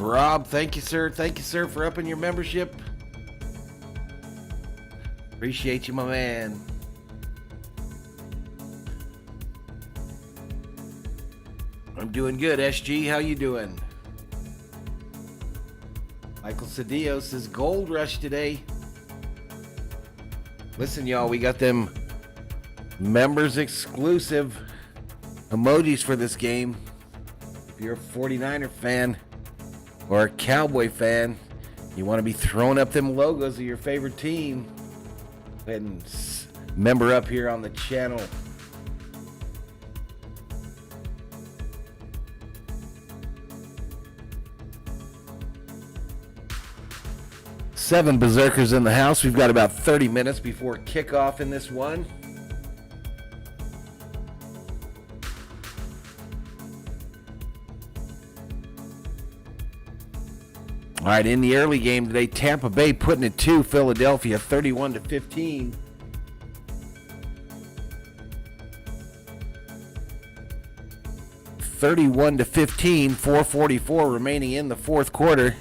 Rob, thank you, sir. Thank you, sir, for upping your membership. Appreciate you, my man. I'm doing good, SG. How you doing? Michael Cedillo says Gold Rush today. Listen, y'all, we got them members exclusive emojis for this game. If you're a 49er fan or a Cowboy fan, you want to be throwing up them logos of your favorite team, go ahead and member up here on the channel. Seven berserkers in the house. We've got about 30 minutes before kickoff in this one. All right, in the early game today, Tampa Bay putting it to Philadelphia, 31-15. (31-15), 4:44 remaining in the fourth quarter.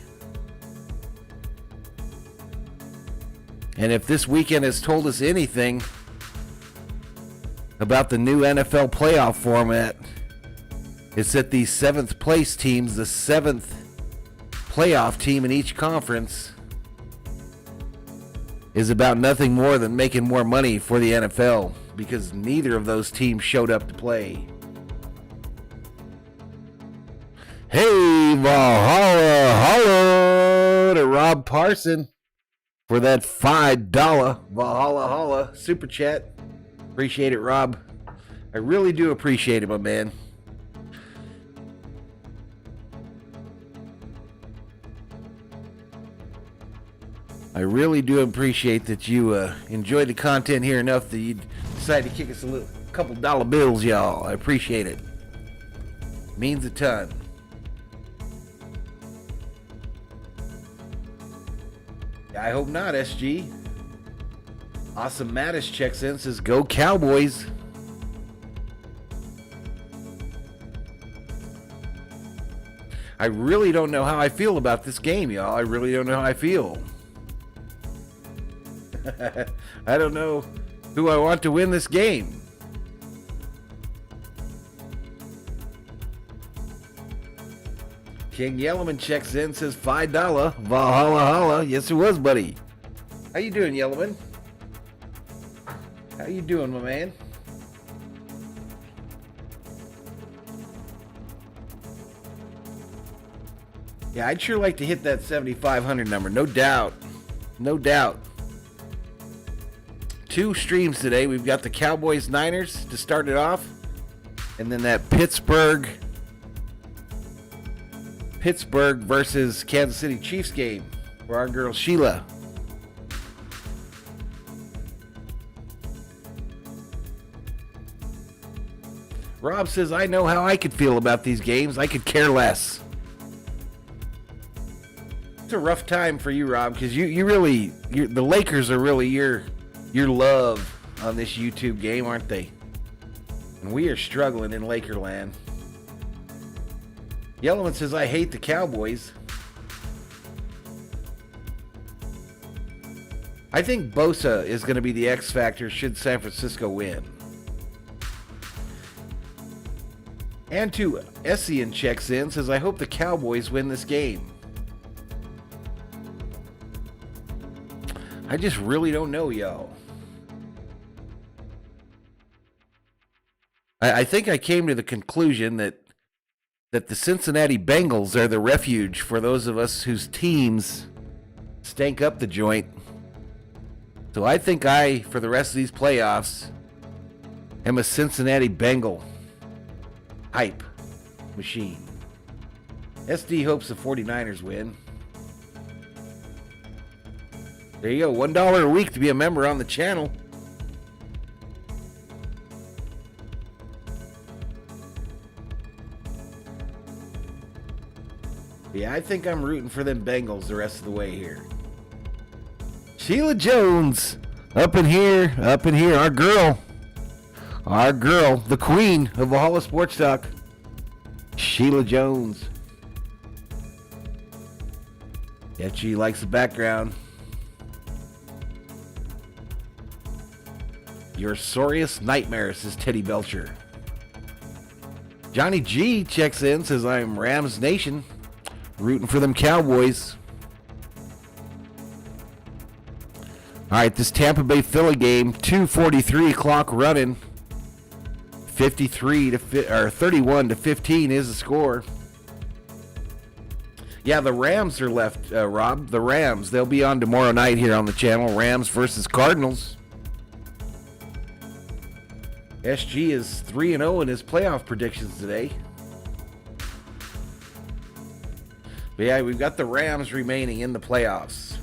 And if this weekend has told us anything about the new NFL playoff format, it's that these seventh place teams, the seventh playoff team in each conference, is about nothing more than making more money for the NFL, because neither of those teams showed up to play. Hey, Valhalla, holla to Rob Parson for that $5 Valhalla holla super chat. Appreciate it, Rob. I really do appreciate it, my man. I really do appreciate that you enjoyed the content here enough that you decided to kick us a couple dollar bills, y'all. I appreciate it. Means a ton. I hope not, SG. Awesome Mattis checks in, says, go Cowboys. I really don't know how I feel about this game, y'all. I really don't know how I feel. I don't know who I want to win this game. King Yellowman checks in, says $5 Valhalla holla. Yes, it was, buddy. How you doing, Yellowman? How you doing, my man? Yeah, I'd sure like to hit that 7,500 number, no doubt. No doubt. 2 streams today. We've got the Cowboys Niners to start it off, and then that Pittsburgh versus Kansas City Chiefs game for our girl Sheila. Rob says, I know how I could feel about these games. I could care less. It's a rough time for you, Rob, because you really, the Lakers are really your love on this YouTube game, aren't they? And we are struggling in Lakerland. Yellowman says, I hate the Cowboys. I think Bosa is going to be the X factor should San Francisco win. And to Essian checks in, says, I hope the Cowboys win this game. I just really don't know, y'all. I think I came to the conclusion that the Cincinnati Bengals are the refuge for those of us whose teams stank up the joint. So I think for the rest of these playoffs, am a Cincinnati Bengal hype machine. SD hopes the 49ers win. There you go, $1 a week to be a member on the channel. Yeah, I think I'm rooting for them Bengals the rest of the way here. Sheila Jones, up in here, our girl, the queen of Valhalla Sports Talk, Sheila Jones. Yeah, she likes the background. Your sorriest nightmare, says Teddy Belcher. Johnny G checks in, says I'm Rams Nation, rooting for them Cowboys. All right, this Tampa Bay Philly game, 2:43 clock running. 31 to 15 is the score. Yeah, the Rams are left, Rob. The Rams, they'll be on tomorrow night here on the channel. Rams versus Cardinals. SG is 3-0 in his playoff predictions today. But yeah, we've got the Rams remaining in the playoffs.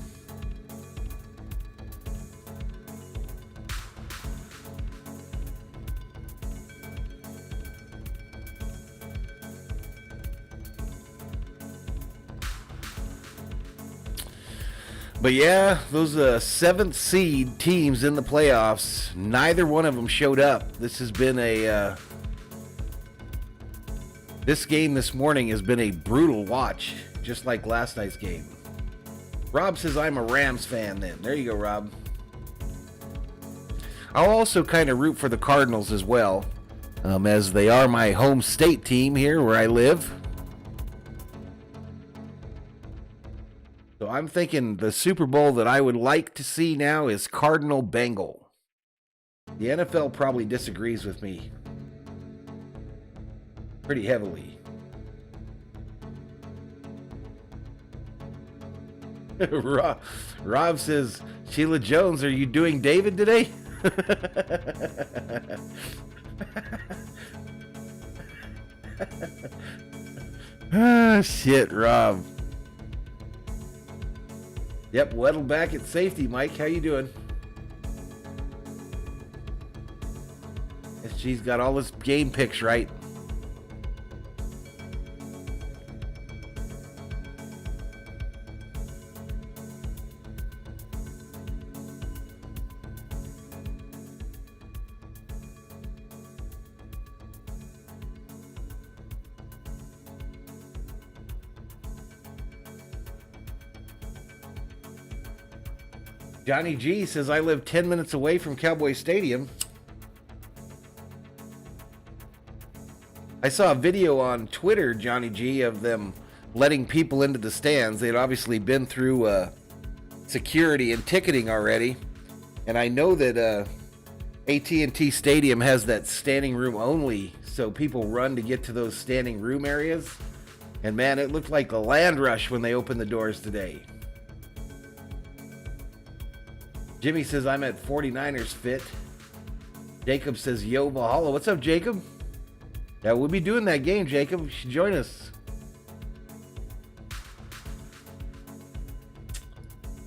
But yeah, those 7th seed teams in the playoffs, neither one of them showed up. This has been this game this morning has been a brutal watch, just like last night's game. Rob says I'm a Rams fan then. There you go, Rob. I'll also kind of root for the Cardinals as well, as they are my home state team here where I live. So I'm thinking the Super Bowl that I would like to see now is Cardinal Bengal. The NFL probably disagrees with me pretty heavily. Rob says, Sheila Jones, are you doing David today? Ah, shit, Rob. Yep, Weddle back at safety. Mike, how you doing? SG's got all his game picks right. Johnny G says, I live 10 minutes away from Cowboy Stadium. I saw a video on Twitter, Johnny G, of them letting people into the stands. They'd obviously been through security and ticketing already. And I know that AT&T Stadium has that standing room only, so people run to get to those standing room areas. And man, it looked like a land rush when they opened the doors today. Jimmy says, I'm at 49ers Fit. Jacob says, yo, Valhalla. What's up, Jacob? Yeah, we'll be doing that game, Jacob. You should join us.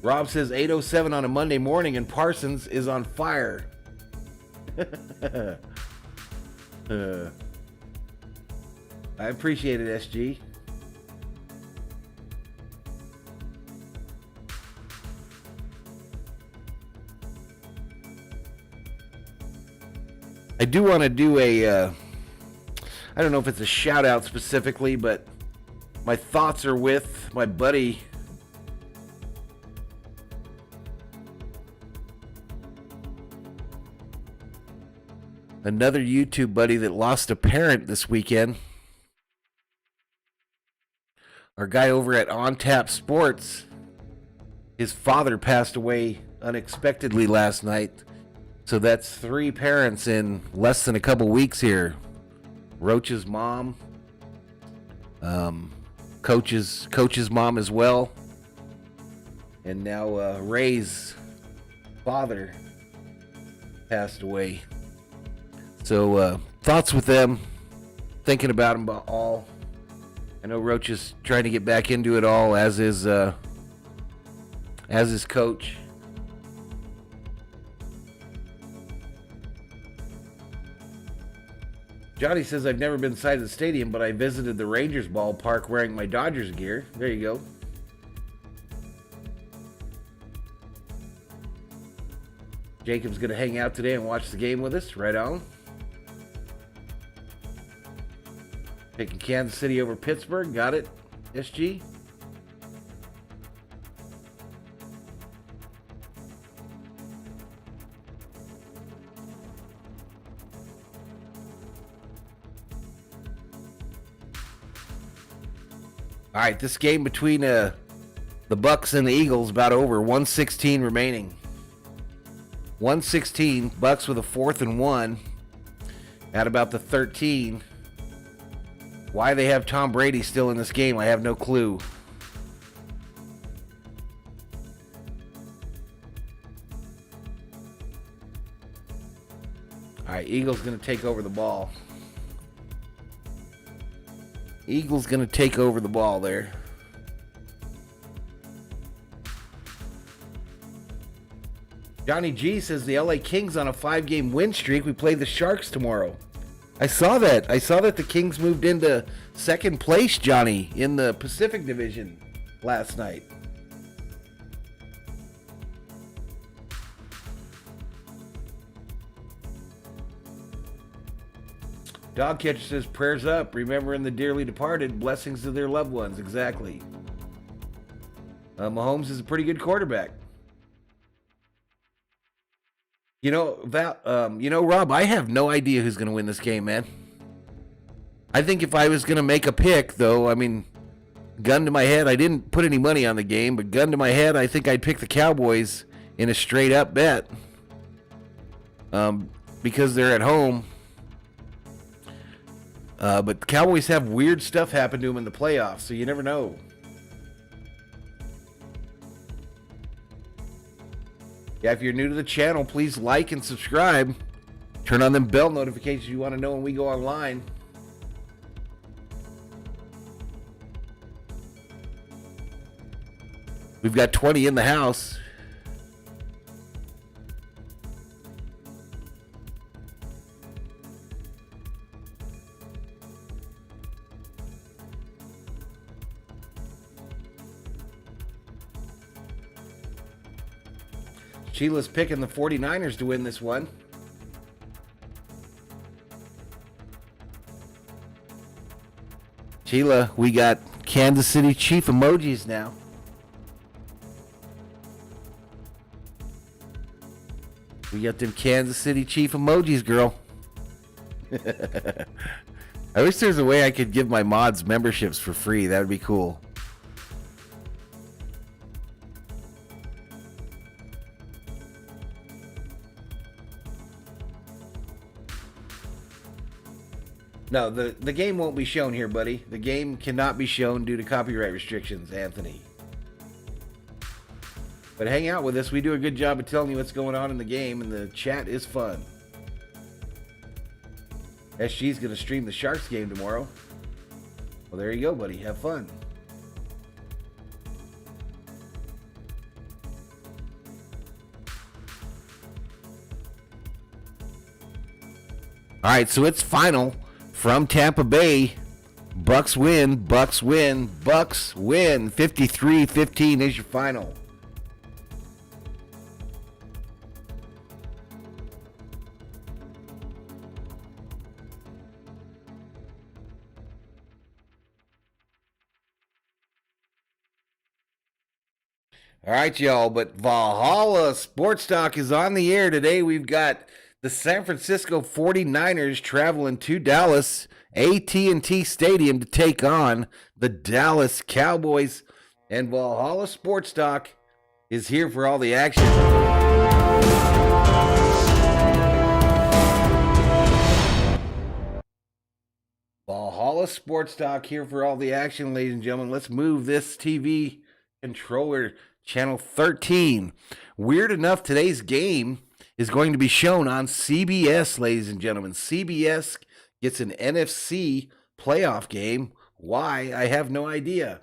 Rob says, 8:07 on a Monday morning and Parsons is on fire. I appreciate it, SG. I do want to do I don't know if it's a shout out specifically, but my thoughts are with my buddy another YouTube buddy that lost a parent this weekend. Our guy over at On Tap Sports, his father passed away unexpectedly last night. So that's 3 parents in less than a couple weeks here. Roach's mom, Coach's mom as well, and now Ray's father passed away. So thoughts with them, thinking about them all. I know Roach is trying to get back into it all, as is Coach. Johnny says, I've never been inside the stadium, but I visited the Rangers ballpark wearing my Dodgers gear. There you go. Jacob's going to hang out today and watch the game with us. Right on. Picking Kansas City over Pittsburgh. Got it, SG. All right, this game between the Bucks and the Eagles about over. 1:16 remaining. 1:16. Bucks with a 4th and 1 at about the 13. Why they have Tom Brady still in this game, I have no clue. All right, Eagles going to take over the ball. Eagles going to take over the ball there. Johnny G says the LA Kings on a 5-game win streak. We play the Sharks tomorrow. I saw that. I saw that the Kings moved into second place, Johnny, in the Pacific Division last night. Dog Catcher says, prayers up, remembering the dearly departed, blessings to their loved ones. Exactly. Mahomes is a pretty good quarterback. You know, Rob, I have no idea who's going to win this game, man. I think if I was going to make a pick, though, I mean, gun to my head, I didn't put any money on the game, but gun to my head, I think I'd pick the Cowboys in a straight-up bet. Because they're at home. But the Cowboys have weird stuff happen to them in the playoffs, so you never know. Yeah, if you're new to the channel, please like and subscribe. Turn on them bell notifications if you want to know when we go online. We've got 20 in the house. Sheila's picking the 49ers to win this one. Sheila, we got Kansas City Chief emojis now. We got them Kansas City Chief emojis, girl. I wish there was a way I could give my mods memberships for free. That would be cool. No, the game won't be shown here, buddy. The game cannot be shown due to copyright restrictions, Anthony. But hang out with us. We do a good job of telling you what's going on in the game, and the chat is fun. SG's going to stream the Sharks game tomorrow. Well, there you go, buddy. Have fun. All right, so it's final. From Tampa Bay, Bucks win, Bucks win, Bucks win. 53-15 is your final. All right, y'all, but Valhalla Sports Talk is on the air today. We've got the San Francisco 49ers traveling to Dallas, AT&T Stadium, to take on the Dallas Cowboys. And Valhalla Sports Talk is here for all the action. Valhalla Sports Talk here for all the action, ladies and gentlemen. Let's move this TV controller, channel 13. Weird enough, today's game is going to be shown on CBS, ladies and gentlemen. CBS gets an NFC playoff game. Why? I have no idea.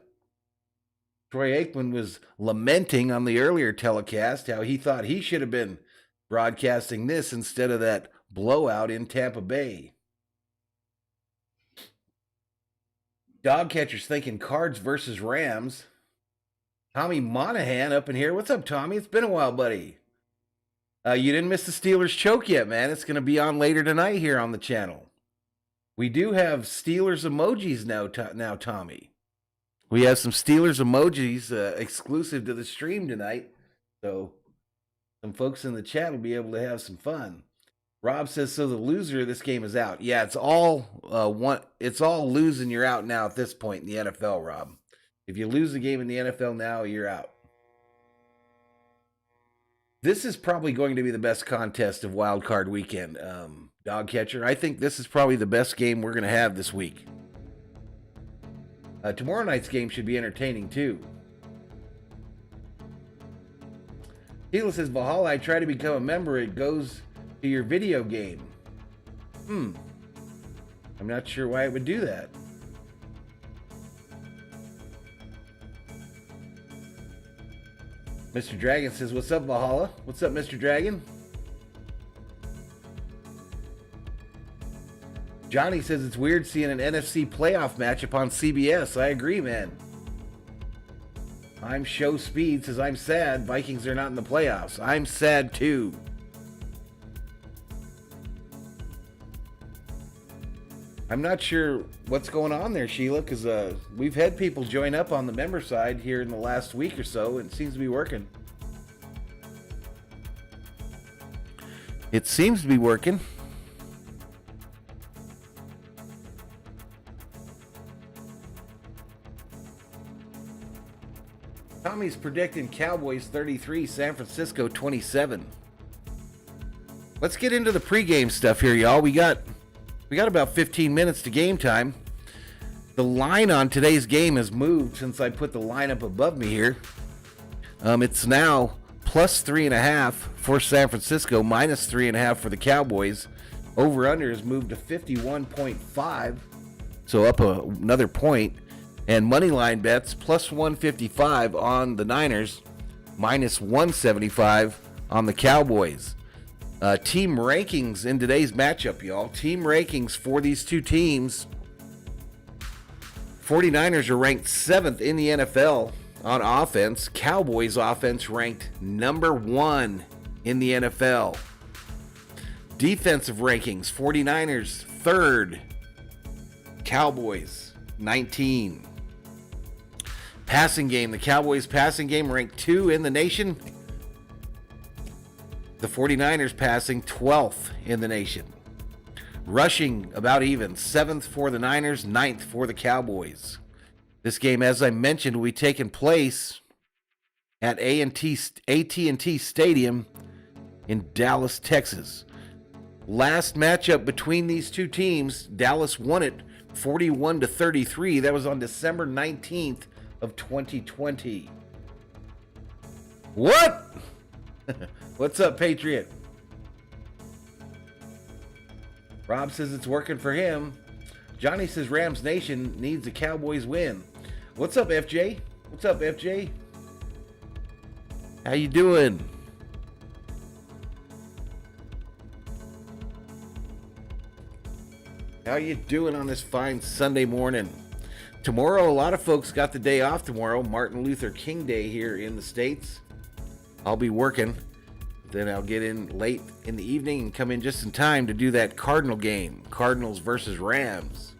Troy Aikman was lamenting on the earlier telecast how he thought he should have been broadcasting this instead of that blowout in Tampa Bay. Dog Catcher's thinking Cards versus Rams. Tommy Monahan up in here. What's up, Tommy? It's been a while, buddy. You didn't miss the Steelers choke yet, man. It's going to be on later tonight here on the channel. We do have Steelers emojis now, Tommy. We have some Steelers emojis exclusive to the stream tonight. So some folks in the chat will be able to have some fun. Rob says, so the loser of this game is out. Yeah, it's all losing. You're out now at this point in the NFL, Rob. If you lose the game in the NFL now, you're out. This is probably going to be the best contest of Wildcard weekend, Dog Catcher. I think this is probably the best game we're going to have this week. Tomorrow night's game should be entertaining, too. Tila says, Valhalla, I try to become a member. It goes to your video game. I'm not sure why it would do that. Mr. Dragon says, what's up, Valhalla? What's up, Mr. Dragon? Johnny says it's weird seeing an NFC playoff matchup on CBS. I agree, man. I'm Show Speed says, I'm sad Vikings are not in the playoffs. I'm sad, too. I'm not sure what's going on there, Sheila, because we've had people join up on the member side here in the last week or so, and it seems to be working. It seems to be working. Tommy's predicting Cowboys 33, San Francisco 27. Let's get into the pregame stuff here, y'all. We got about 15 minutes to game time. The line on today's game has moved since I put the lineup above me here. It's now plus 3.5 for San Francisco, minus 3.5 for the Cowboys. Over-under has moved to 51.5, so up another point. And money line bets, plus 155 on the Niners, minus 175 on the Cowboys. Team rankings in today's matchup, y'all. Team rankings for these two teams. 49ers are ranked 7th in the NFL on offense. Cowboys offense ranked number 1 in the NFL. Defensive rankings, 49ers 3rd. Cowboys 19. Passing game, the Cowboys passing game ranked 2 in the nation. The 49ers passing 12th in the nation. Rushing about even, 7th for the Niners, 9th for the Cowboys. This game, as I mentioned, will be taking place at AT&T Stadium in Dallas, Texas. Last matchup between these two teams, Dallas won it 41-33. That was on December 19th of 2020. What? What's up, Patriot? Rob says it's working for him. Johnny says Rams Nation needs a Cowboys win. What's up, FJ? What's up, FJ? How you doing? How you doing on this fine Sunday morning? Tomorrow, a lot of folks got the day off tomorrow. Martin Luther King Day here in the States. I'll be working. Then I'll get in late in the evening and come in just in time to do that Cardinal game. Cardinals versus Rams.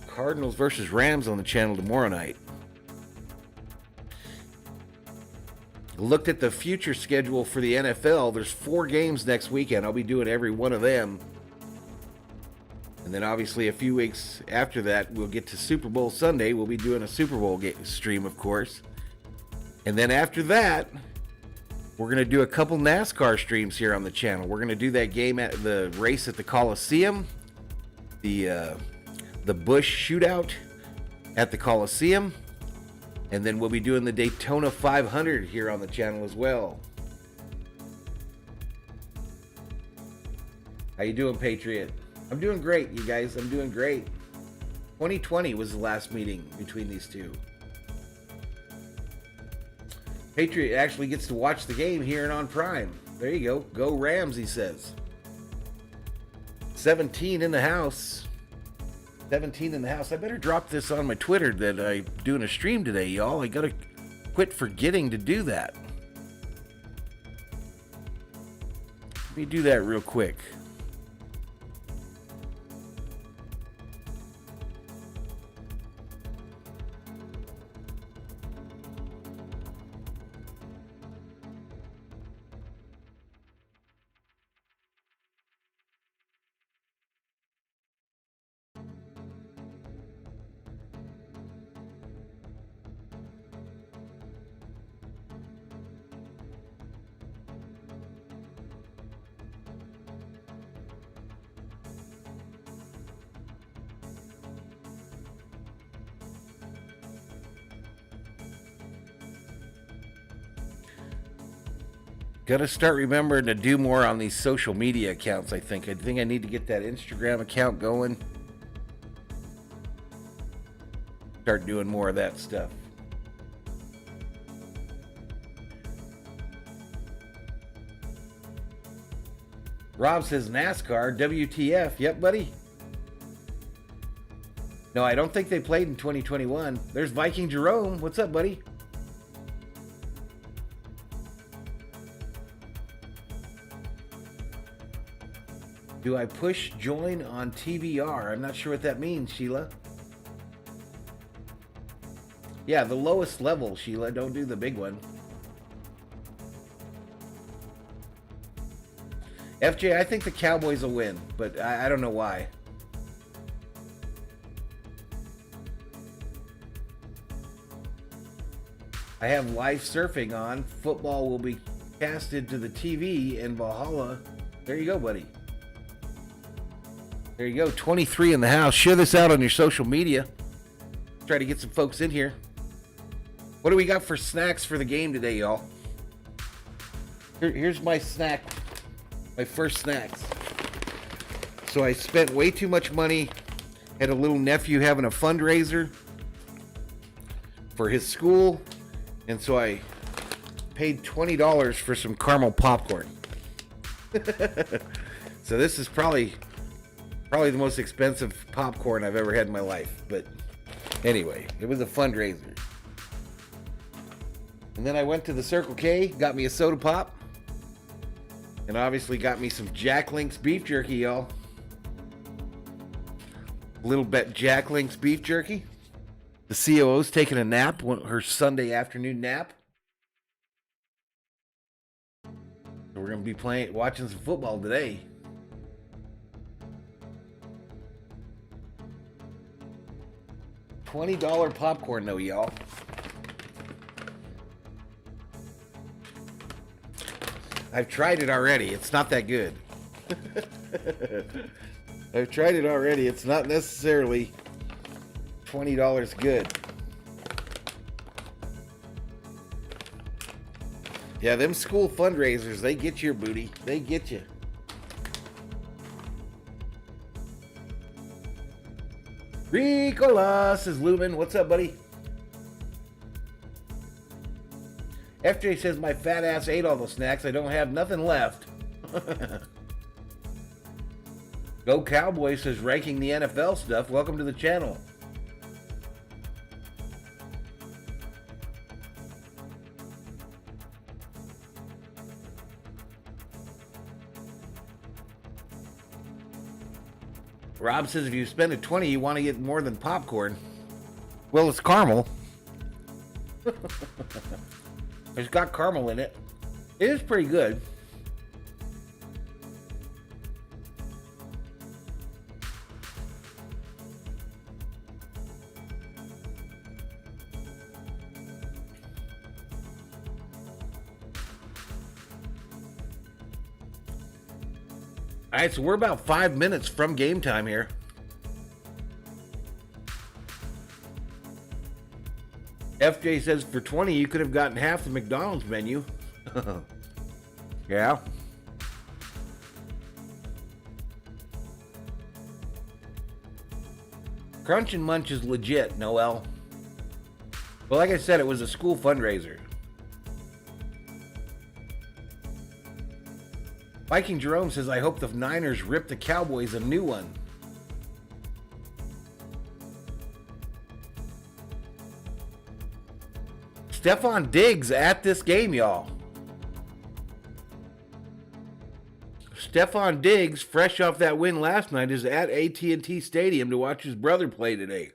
Cardinals versus Rams on the channel tomorrow night. Looked at the future schedule for the NFL. There's 4 games next weekend. I'll be doing every one of them. And then obviously a few weeks after that, we'll get to Super Bowl Sunday. We'll be doing a Super Bowl stream, of course. And then after that, we're going to do a couple NASCAR streams here on the channel. We're going to do that game at the race at the Coliseum, the Busch Shootout at the Coliseum, and then we'll be doing the Daytona 500 here on the channel as well. How you doing, Patriot? I'm doing great, you guys. I'm doing great. 2020 was the last meeting between these two. Patriot actually gets to watch the game here and on Prime. There you go. Go Rams, he says. 17 in the house. 17 in the house. I better drop this on my Twitter that I'm doing a stream today, y'all. I gotta quit forgetting to do that. Let me do that real quick. Gotta start remembering to do more on these social media accounts, I think. I need to get that Instagram account going. Start doing more of that stuff. Rob says NASCAR, WTF. Yep, buddy. No, I don't think they played in 2021. There's Viking Jerome. What's up, buddy? Do I push join on TVR? I'm not sure what that means, Sheila. Yeah, the lowest level, Sheila. Don't do the big one. FJ, I think the Cowboys will win, but I don't know why. I have live surfing on. Football will be casted to the TV in Valhalla. There you go, buddy. There you go. 23 in the house. Share this out on your social media. Try to get some folks in here. What do we got for snacks for the game today, y'all? Here's my snack. My first snacks. So I spent way too much money. Had a little nephew having a fundraiser for his school. And so I paid $20 for some caramel popcorn. So this is probably the most expensive popcorn I've ever had in my life. But anyway, it was a fundraiser. And then I went to the Circle K, got me a soda pop. And obviously got me some Jack Link's beef jerky, y'all. Little bit Jack Link's beef jerky. The COO's taking a nap, her Sunday afternoon nap. So we're going to be watching some football today. $20 popcorn though, y'all. I've tried it already. It's not that good. I've tried it already. It's not necessarily $20 good. Yeah, them school fundraisers, they get your booty. They get you. Ricola, says Lumen. What's up, buddy? FJ says, my fat ass ate all the snacks. I don't have nothing left. Go Cowboys says, ranking the NFL stuff. Welcome to the channel. Rob says, if you spend a 20, you want to get more than popcorn. Well, it's caramel. It's got caramel in it. It is pretty good. All right, so we're about 5 minutes from game time here. FJ says, for 20, you could have gotten half the McDonald's menu. Yeah. Crunch and Munch is legit, Noel. Well, like I said, it was a school fundraiser. Viking Jerome says, I hope the Niners rip the Cowboys a new one. Stephon Diggs at this game, y'all. Stephon Diggs, fresh off that win last night, is at AT&T Stadium to watch his brother play today.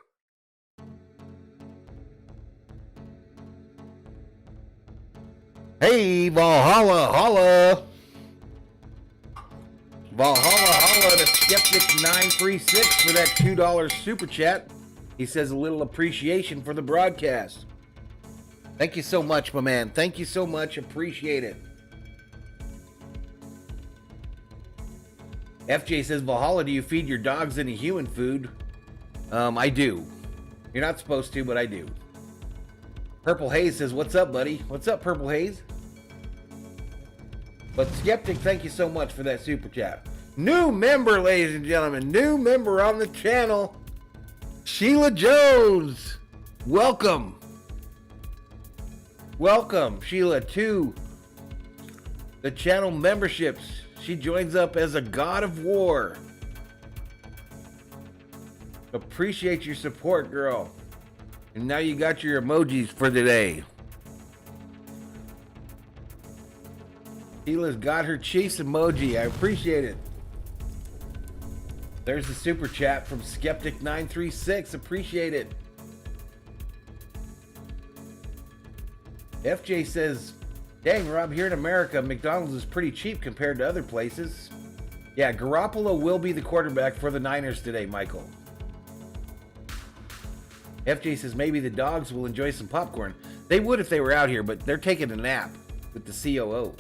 Hey, Valhalla, holla. Valhalla, holla to Skeptic936 for that $2 super chat. He says a little appreciation for the broadcast. Thank you so much, my man. Thank you so much. Appreciate it. FJ says, Valhalla, do you feed your dogs any human food? I do. You're not supposed to, but I do. Purple Haze says, what's up, buddy? What's up, Purple Haze? But Skeptic, thank you so much for that super chat. New member, ladies and gentlemen. New member on the channel. Sheila Jones. Welcome. Welcome, Sheila, to the channel memberships. She joins up as a god of war. Appreciate your support, girl. And now you got your emojis for today. Sheila's got her Chiefs emoji. I appreciate it. There's a super chat from Skeptic936. Appreciate it. FJ says, dang, Rob, here in America, McDonald's is pretty cheap compared to other places. Yeah, Garoppolo will be the quarterback for the Niners today, Michael. FJ says maybe the dogs will enjoy some popcorn. They would if they were out here, but they're taking a nap with the COO.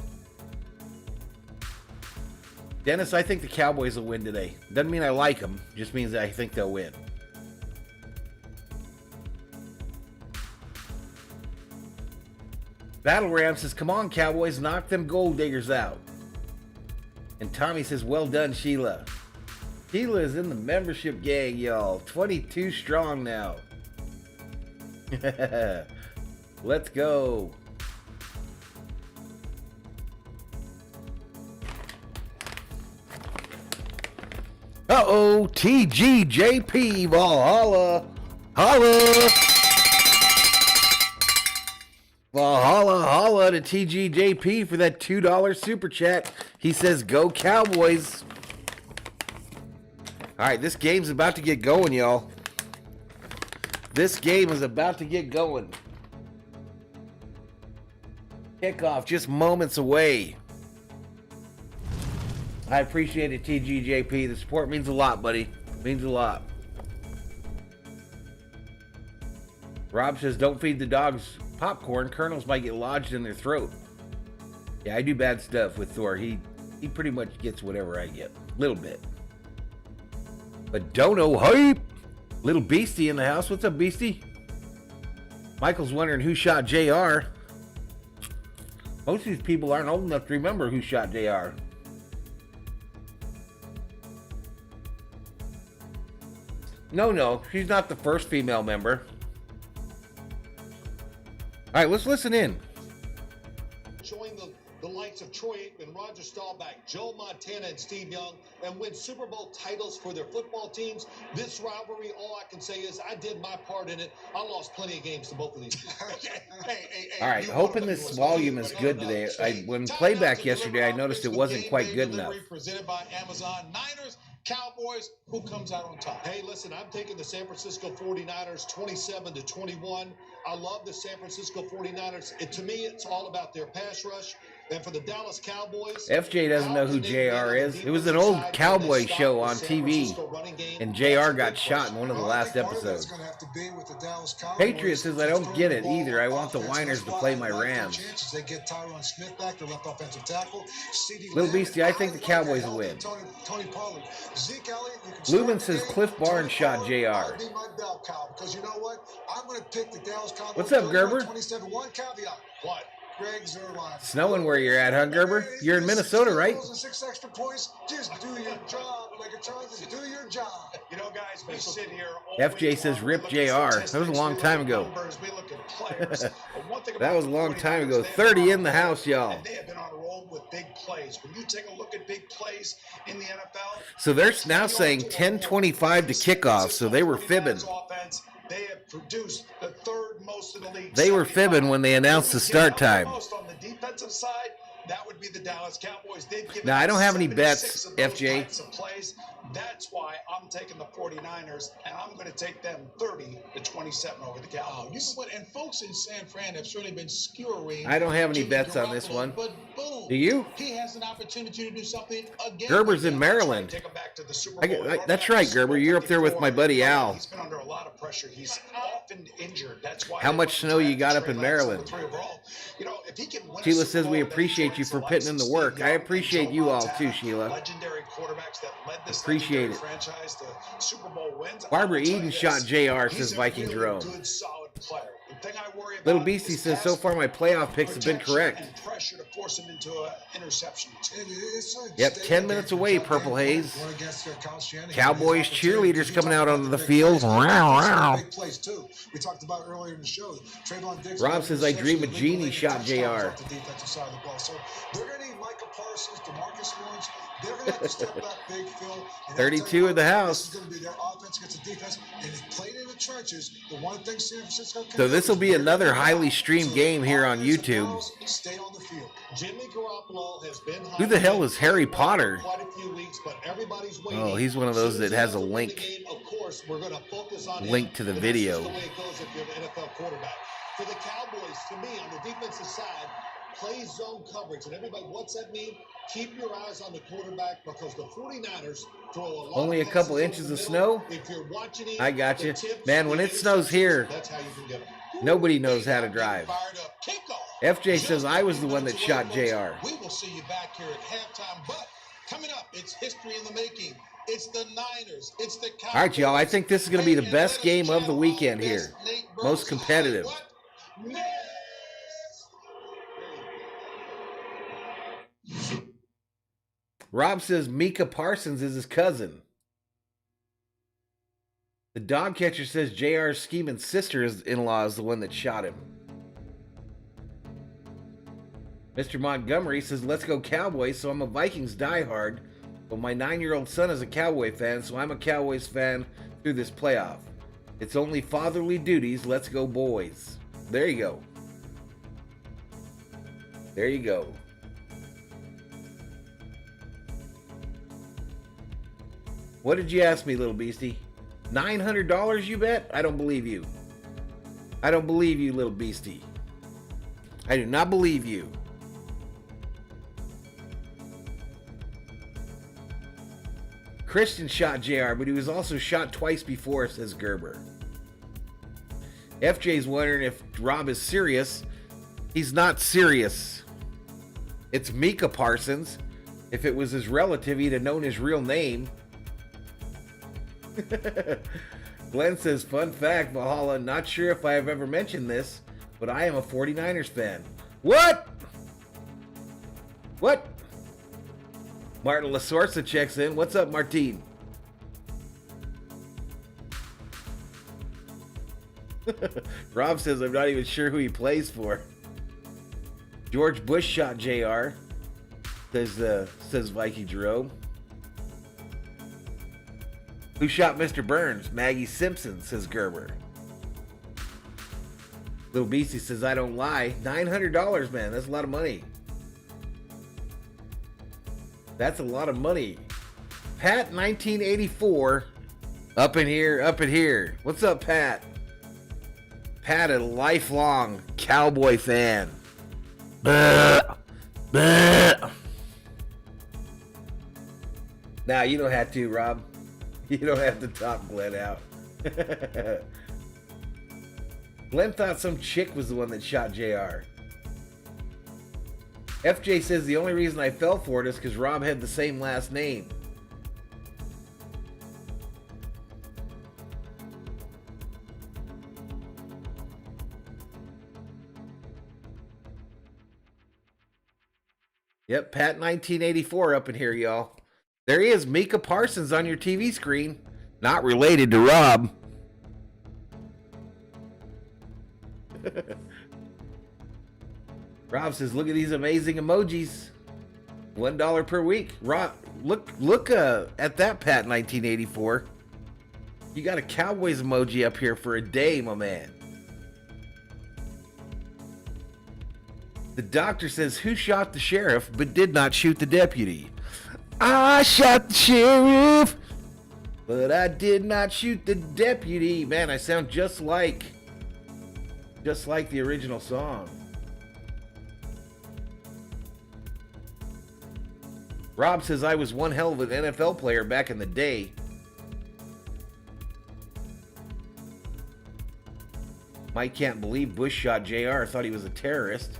Dennis, I think the Cowboys will win today. Doesn't mean I like them, just means I think they'll win. Battle Ram says, come on, Cowboys, knock them gold diggers out. And Tommy says, well done, Sheila. Sheila is in the membership gang, y'all. 22 strong now. Let's go. Uh-oh, TGJP, Valhalla. Holla. Valhalla, holla to TGJP for that $2 super chat. He says, go Cowboys. All right, this game's about to get going, y'all. This game is about to get going. Kickoff just moments away. I appreciate it, TGJP. The support means a lot, buddy. Means a lot. Rob says, don't feed the dogs popcorn. Kernels might get lodged in their throat. Yeah, I do bad stuff with Thor. He pretty much gets whatever I get. A little bit. But Dono hype. Little Beastie in the house. What's up, Beastie? Michael's wondering who shot JR. Most of these people aren't old enough to remember who shot JR. No, she's not the first female member. All right, let's listen in. Join the likes of Troy Aikman, Roger Staubach, Joe Montana, and Steve Young, and win Super Bowl titles for their football teams. This rivalry, all I can say is I did my part in it. I lost plenty of games to both of these. All right, hoping this volume is good today. When playback yesterday, I noticed it wasn't quite good enough. Presented by Amazon. Niners, Cowboys, who comes out on top? Hey, listen, I'm taking the San Francisco 49ers 27-21. I love the San Francisco 49ers. To me, it's all about their pass rush. And for the Dallas Cowboys, FJ doesn't know who JR is. It was an old cowboy show on TV, and JR got shot in one of the last episodes. Patriot says, I don't get it either. I want the Whiners to play my Rams. Little Beastie, I think the Cowboys will win. Lubin says Cliff Barnes shot JR. What's up, Gerber? Snowing where you're at, huh, Gerber? You're in Minnesota, right? 6 extra points. Just do your job, just do your job. You know, guys, we sit here. FJ says rip JR. That was a long time ago. That was a long time ago. 30 in the house, y'all. They have been on a roll with big plays. When you take a look at big plays in the NFL, so they're now saying 10:25 to kickoff, so they were fibbing. They have produced the third most in the league. They were fibbing when they announced the start time. On the defensive side, that would be the Dallas Cowboys. Now, I don't have any bets, FJ. That's why I'm taking the 49ers, and I'm going to take them 30-27 over the Cowboys. And folks in San Fran have certainly been skewering. I don't have any bets on this one. But boom, do you? He has an opportunity to do something again. Gerber's in Maryland. Take him back to the Super Bowl. That's right, Gerber. You're up there with my buddy Al. He's been under a lot of pressure. He's often injured. That's why. How much snow you got up in Maryland? You know, if he can win Sheila says we appreciate you for putting in the work. I appreciate you all too, Sheila. Legendary quarterbacks that led this appreciate it. Franchise to Super Bowl wins. Barbara Eden shot JR, says Viking Jerome. Good, solid player. The thing I worry about Little Beastie says, so far my playoff picks have been correct. And pressure to force him into an interception. Yep, 10 minutes away, Purple Haze. Cowboys cheerleaders coming out onto the field. Wow. We talked about earlier in the show. Rob says, I dream a genie shot JR. They're going to need Micah Parsons, DeMarcus Lawrence. They're going to have to step back big, Phil. 32 in the house. This is going to be their offense against the defense. And it's played in the trenches. The one thing San Francisco can So this will be another highly streamed game here on YouTube. Stay on the field. Jimmy Garoppolo has been Who the hell is Harry Potter? Quite a few weeks, but everybody's waiting. Oh, he's one of those that has a link Of course, we're going to focus on link to the video. That's just the way it goes if you're an NFL quarterback. For the Cowboys, to me, on the defensive side, play zone coverage. And everybody, what's that mean? Keep your eyes on the quarterback because the 49ers throw a lot Only a of couple passes inches over of the snow? middle. If you're watching it, I got the you. tips, Man, when the it snows interceptions, here, that's how you can get them. nobody knows how to drive. Fired up. Kickoff. FJ says I was the one that shot JR. We will see you back here at halftime, but coming up, it's history in the making. It's the Niners. It's the Cowboys. All right, y'all. I think this is going to be the best game of the weekend here. Most competitive. Rob says Micah Parsons is his cousin. The dog catcher says JR's scheming sister-in-law is the one that shot him. Mr. Montgomery says, let's go Cowboys, so I'm a Vikings diehard, but my 9-year-old son is a Cowboy fan, so I'm a Cowboys fan through this playoff. It's only fatherly duties. Let's go, boys. There you go. There you go. What did you ask me, little beastie? $900, you bet? I don't believe you. I don't believe you, little beastie. I do not believe you. Christian shot JR, but he was also shot twice before, says Gerber. FJ's wondering if Rob is serious. He's not serious. It's Micah Parsons. If it was his relative, he'd have known his real name. Glenn says, fun fact, Valhalla, not sure if I have ever mentioned this, but I am a 49ers fan. What? What? Martin Lasorsa checks in. What's up, Martine? Rob says, I'm not even sure who he plays for. George Bush shot JR, says Viking Jerome. Who shot Mr. Burns? Maggie Simpson, says Gerber. Little Beastie says, I don't lie. $900, man. That's a lot of money. That's a lot of money. Pat 1984. Up in here, up in here. What's up, Pat? Pat, a lifelong Cowboy fan. Nah, you don't have to, Rob. You don't have to top Glenn out. Glenn thought some chick was the one that shot JR. FJ says the only reason I fell for it is because Rob had the same last name. Yep, Pat 1984 up in here, y'all. There he is, Micah Parsons on your TV screen. Not related to Rob. Rob says, look at these amazing emojis. $1 per week. Rob, look at that, Pat 1984. You got a Cowboys emoji up here for a day, my man. The doctor says, who shot the sheriff but did not shoot the deputy? I shot the sheriff, but I did not shoot the deputy. Man, I sound just like the original song. Rob says, I was one hell of an NFL player back in the day. Mike can't believe Bush shot JR. Thought he was a terrorist.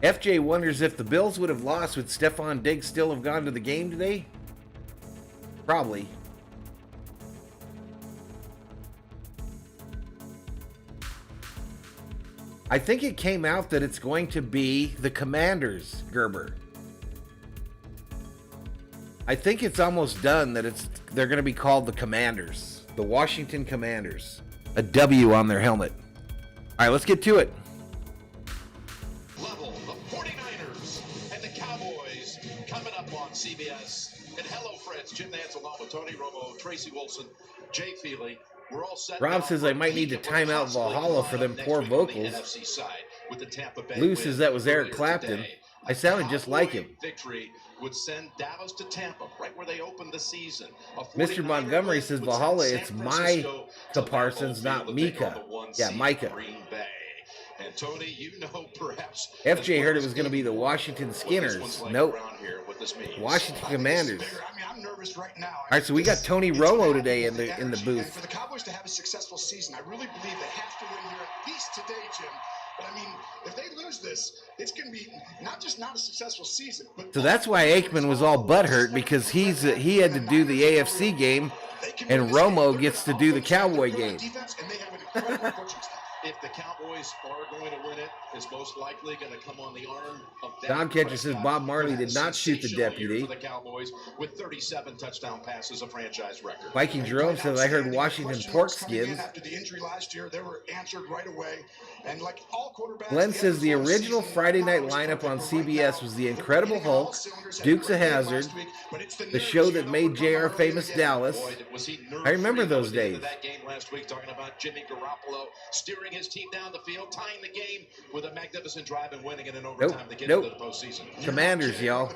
FJ wonders if the Bills would have lost, would Stephon Diggs still have gone to the game today? Probably. I think it came out that it's going to be the Commanders, Gerber. I think it's almost done that they're going to be called the Commanders. The Washington Commanders. A W on their helmet. All right, let's get to it. Level, the 49ers and the Cowboys coming up on CBS. And hello, friends. Jim Nance along with Tony Romo, Tracy Wilson, Jay Feely. We're all set. Rob says I might need to time out Valhalla for them poor vocals. Lou says that was Eric Clapton. I sounded just like him. Victory would send Dallas to Tampa, right where they opened the season. Mr. Montgomery says Valhalla, it's Micah Parsons, not Micah. Yeah, Micah. And Tony, you know, perhaps FJ heard it was going to be the Washington Skinners. Nope. Washington Commanders. I'm nervous right now. All right, so we got Tony Romo today in the booth. For the Cowboys to have a successful season, I really believe they have to win here at least today, Jim. But I mean, if they lose this, it's going to be not just not a successful season. But so that's why Aikman was all butthurt, because he had to do the AFC game, and Romo gets to do the Cowboy game. If the Cowboys are going to win it, it's most likely going to come on the arm of Dogcatcher says Bob Marley did not shoot the deputy. For the Cowboys with 37 touchdown passes, a franchise record. Viking Jerome says I heard Washington pork skins. After the injury last year, they were answered right away. And like all quarterbacks, Glenn says the original Friday night lineup on CBS was The Incredible Hulk, Dukes of Hazzard, the show that made JR famous, Dallas. I remember those days. That game last week, talking about Jimmy Garoppolo steering his team down the field, tying the game with a magnificent drive and winning it in overtime to get into the postseason. Commanders, y'all.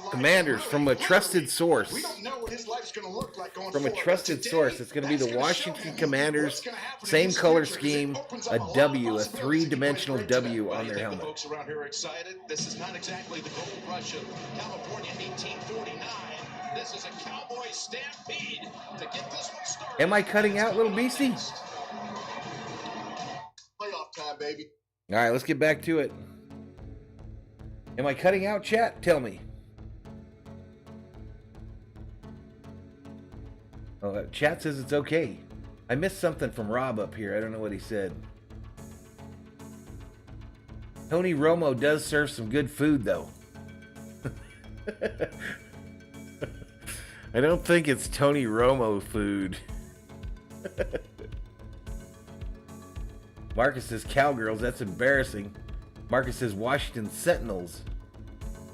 Commanders from a trusted source. We don't know what his life's going to look like going From a trusted source. It's going to be the Washington Commanders, same color scheme, a W, a three-dimensional W on their helmet. Folks around here are excited. This is not exactly the gold rush of California 1849. This is a Cowboy stampede to get this one started. Am I cutting out, little beastie? Playoff time, baby. All right, let's get back to it. Am I cutting out, chat? Tell me. Oh, chat says it's okay. I missed something from Rob up here. I don't know what he said. Tony Romo does serve some good food, though. I don't think it's Tony Romo food. Marcus says Cowgirls, that's embarrassing. Marcus says Washington Sentinels.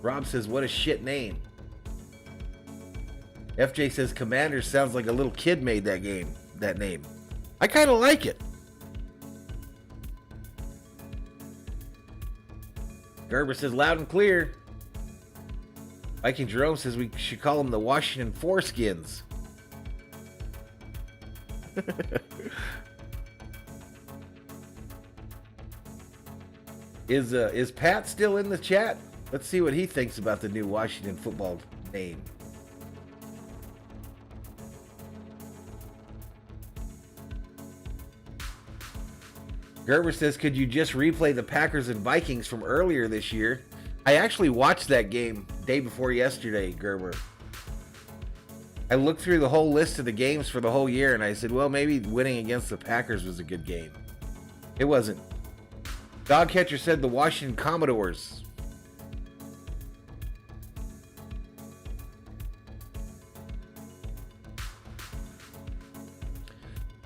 Rob says what a shit name. FJ says Commanders sounds like a little kid made that name. I kind of like it. Gerber says loud and clear. Viking Jerome says we should call them the Washington Foreskins. Is Pat still in the chat? Let's see what he thinks about the new Washington football name. Gerber says, could you just replay the Packers and Vikings from earlier this year? I actually watched that game day before yesterday, Gerber. I looked through the whole list of the games for the whole year, and I said, well, maybe winning against the Packers was a good game. It wasn't. Dogcatcher said the Washington Commodores.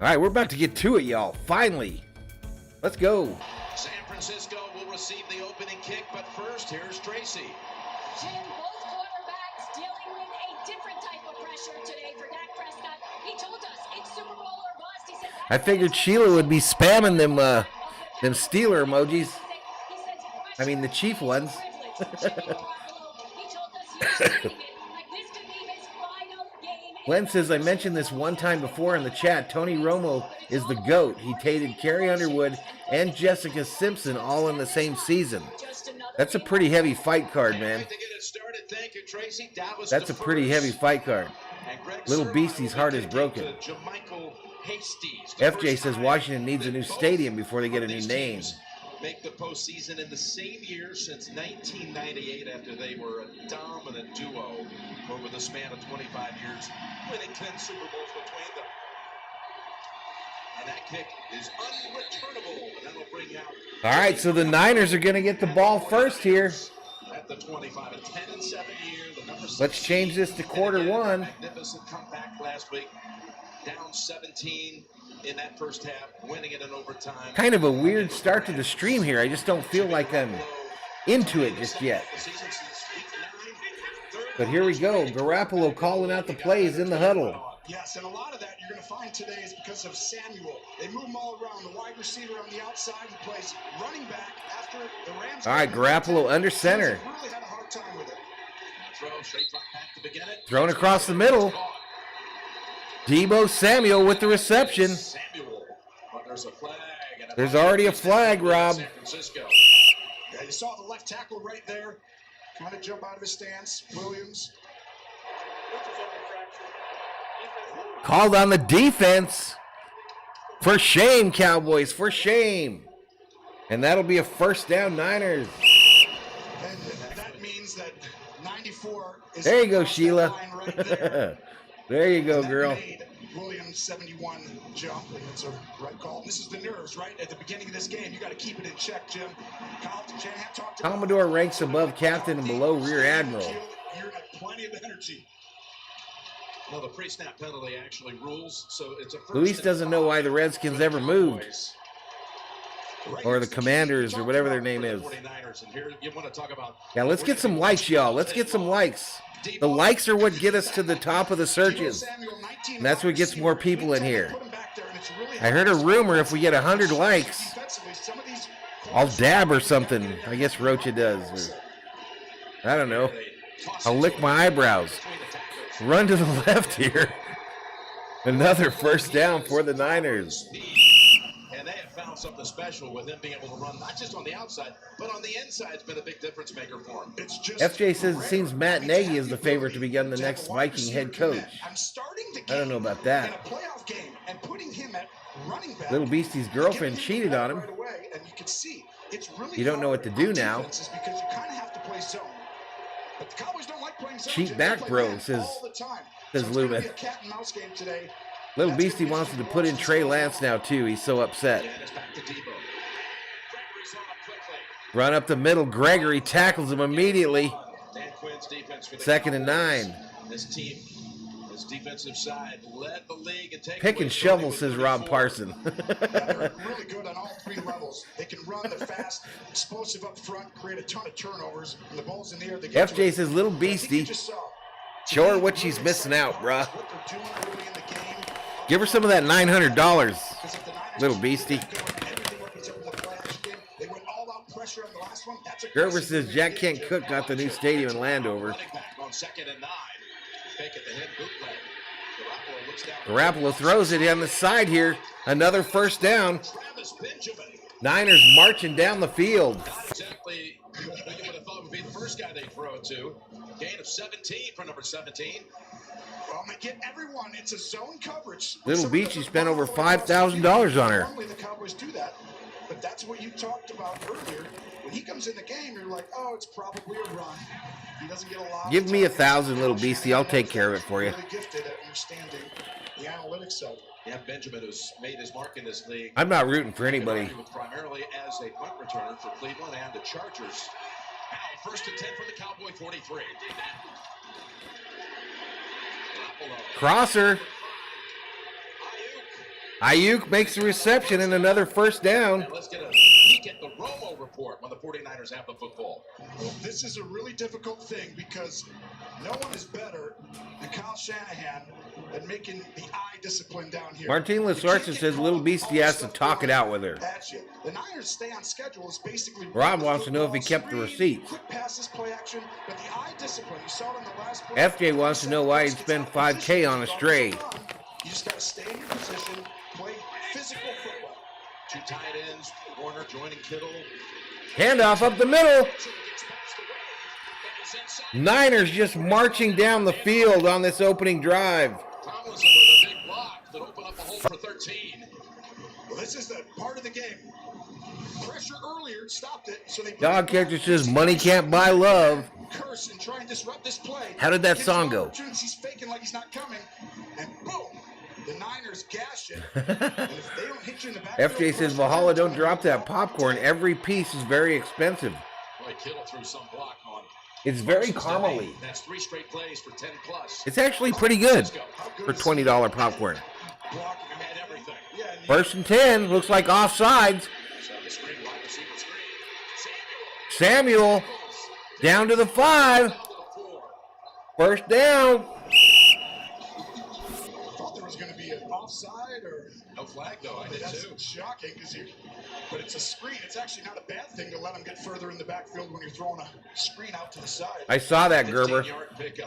All right, we're about to get to it, y'all. Finally. Let's go. San Francisco will receive the opening kick, but first, here's Tracy. Jim, both quarterbacks dealing with a different type of pressure today for Dak Prescott. He told us it's Super Bowl or bust. He said I figured Sheila would be spamming them Steeler emojis. I mean, the Chief ones. Glenn says, I mentioned this one time before in the chat. Tony Romo is the GOAT. He dated Carrie Underwood and Jessica Simpson all in the same season. That's a pretty heavy fight card, man. That's a pretty heavy fight card. Little Beastie's heart is broken. FJ says Washington needs a new stadium before they get a new name. make the postseason in the same year since 1998 after they were a dominant duo over the span of 25 years, winning 10 Super Bowls between them. And that kick is unreturnable, and that'll bring out... All right, so the Niners are going to get the ball first here. At the 25, a 10-7 year, the number 16. Let's change this to quarter one. Magnificent comeback last week, down 17 in that first half, winning it in overtime. Kind of a weird start to the stream here. I just don't feel like I'm into it just yet. But here we go. Garoppolo calling out the plays in the huddle. Yes, and a lot of that you're going to find today is because of Samuel. They move him all around. The wide receiver on the outside, he plays running back after the Rams. All right, Garoppolo under center. Really had a hard time with it. Thrown across the middle. Debo Samuel with the reception. There's already a flag, Rob. Yeah, you saw the left tackle right there. Kind of jump out of his stance. Williams. Called on the defense. For shame, Cowboys, for shame. And that'll be a first down, Niners. And that means that 94 is... There you go, Sheila. Right there. There you go, girl. Williams 71 jump, and it's a right call. This is the nerves, right? At the beginning of this game, you got to keep it in check, Jim. Commodore ranks above captain and below rear admiral. You're at plenty of energy. No, the pre-snap penalty actually rules, so it's a first. Luis doesn't know why the Redskins ever moved. Or the Commanders, or whatever their name is. Yeah, let's get some likes, y'all. Let's get some likes. The likes are what get us to the top of the searches. And that's what gets more people in here. I heard a rumor if we get 100 likes, I'll dab or something. I guess Rocha does. Or, I don't know. I'll lick my eyebrows. Run to the left here. Another first down for the Niners. And they have found something special with him being able to run not just on the outside, but on the inside. It's been a big difference maker for him. FJ says it seems Matt Nagy is the favorite to become the next Viking head coach. I don't know about that. Little Beastie's girlfriend cheated on him. You don't know what to do now. Cheat back, bro, says Lumen. Little Beastie wants to put in Trey Lance now, too. He's so upset. Run up the middle. Gregory tackles him immediately. 2nd and 9. This team, this defensive side, led the league and take pick and shovel, says Rob Parson. They're really good on all three levels. They can run, they're fast, explosive up front, create a ton of turnovers. When the ball's in the air, they get FJ says, Little Beastie, show her what she's missing out, bruh. Give her some of that $900, Little Beastie. Gerber says Jack Kent Cook got the new stadium in Landover. Garoppolo throws it on the side here. Another first down. Niners marching down the field. Exactly what you would have thought would be the first guy they throw it to. Gain of 17 for number 17. Well, they get everyone. It's a zone coverage. Little Beachy spent over $5,000 on her. Normally the Cowboys do that, but that's what you talked about earlier. When he comes in the game, you're like, oh, it's probably a run. He doesn't get a lot. Give me 1,000, Little Beastie. I'll take care of it for you. Really gifted at understanding the analytics of it. Yeah, Benjamin, who's made his mark in this league. I'm not rooting for anybody. Primarily as a punt returner for Cleveland and the Chargers. Now, 1st and 10 for the Cowboy 43. Crosser. Ayuk makes the reception and another first down. And let's get a peek at the Romo report when the 49ers have the football. Well, this is a really difficult thing because no one is better than Kyle Shanahan at making the eye discipline down here. Martin Lasorsa says Little Beastie has to talk it out with her. That's it. The Niners stay on schedule is basically. Rob wants to know if he kept the receipts. Quick passes, play action, but the eye discipline, you saw it in the last play. FJ wants to know why he'd spend $5K on a stray. You just got to stay in your position, play physical football. 2 tight ends, Warner joining Kittle. Handoff up the middle. Niners just marching down the field on this opening drive. Tomlinson with a big block that opened up a hole for 13. Well, this is the part of the game. Pressure earlier third stopped it. So they Dog character says money can't buy love. Curse and try and disrupt this play. How did that song go? He's faking like he's not coming, and boom, the Niners gash it. And if they don't hit you in the back, FJ says Valhalla, don't drop that popcorn. Every piece is very expensive. Boy, Kittle threw some block on. It's very caramely. That's 3 straight plays for 10 plus. It's actually pretty good for $20 popcorn. Blocking him at everything. First and 10, looks like offsides. Samuel down to the 5. First down. I thought there was going to be an offside or no flag though. I did that's too. Shocking but it's a screen. It's actually not a bad thing to let them get further in the backfield when you're throwing a screen out to the side. I saw that, Gerber.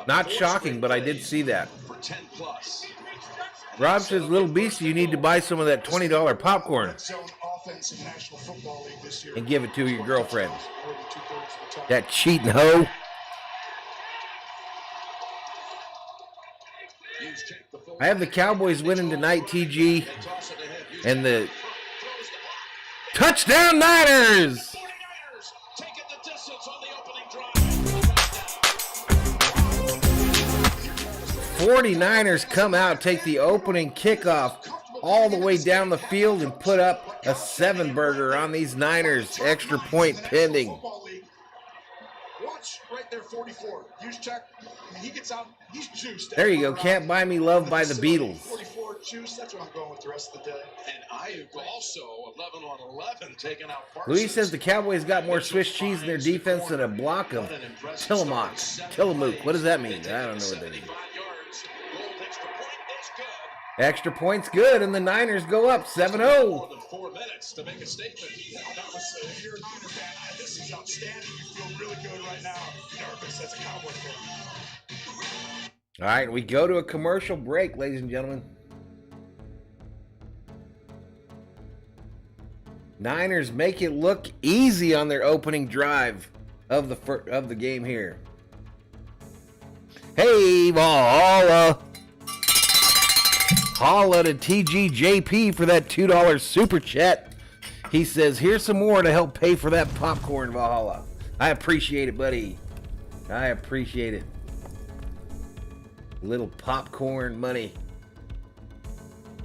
Not shocking, but I did see that. For 10 plus. Rob says, Little Beastie, you need to buy some of that $20 popcorn and give it to your girlfriend. That cheating hoe. I have the Cowboys winning tonight, TG, and the touchdown Niners. 49ers come out, take the opening kickoff all the way down the field and put up a 7-burger on these Niners. Extra point pending. Watch right there, 44. Use check. He gets out. He's juiced. There you go. Can't Buy Me Love by the Beatles. 44 juice. That's what I'm going with the rest of the day. And Ayuk also 11 on 11 taking out Parsons. Luis says the Cowboys got more Swiss cheese in their defense than a block of Tillamook. What does that mean? I don't know what that means. Extra point's good, and the Niners go up 7-0. More than 4 minutes to make a statement. If you're a Niner fan, this is outstanding. You feel really good right now. Nervous as a Cowboy fan. All right, we go to a commercial break, ladies and gentlemen. Niners make it look easy on their opening drive of the game here. Hey, Valhalla. Holla to TGJP for that $2 super chat. He says, here's some more to help pay for that popcorn, Valhalla. I appreciate it, buddy. I appreciate it. Little popcorn money.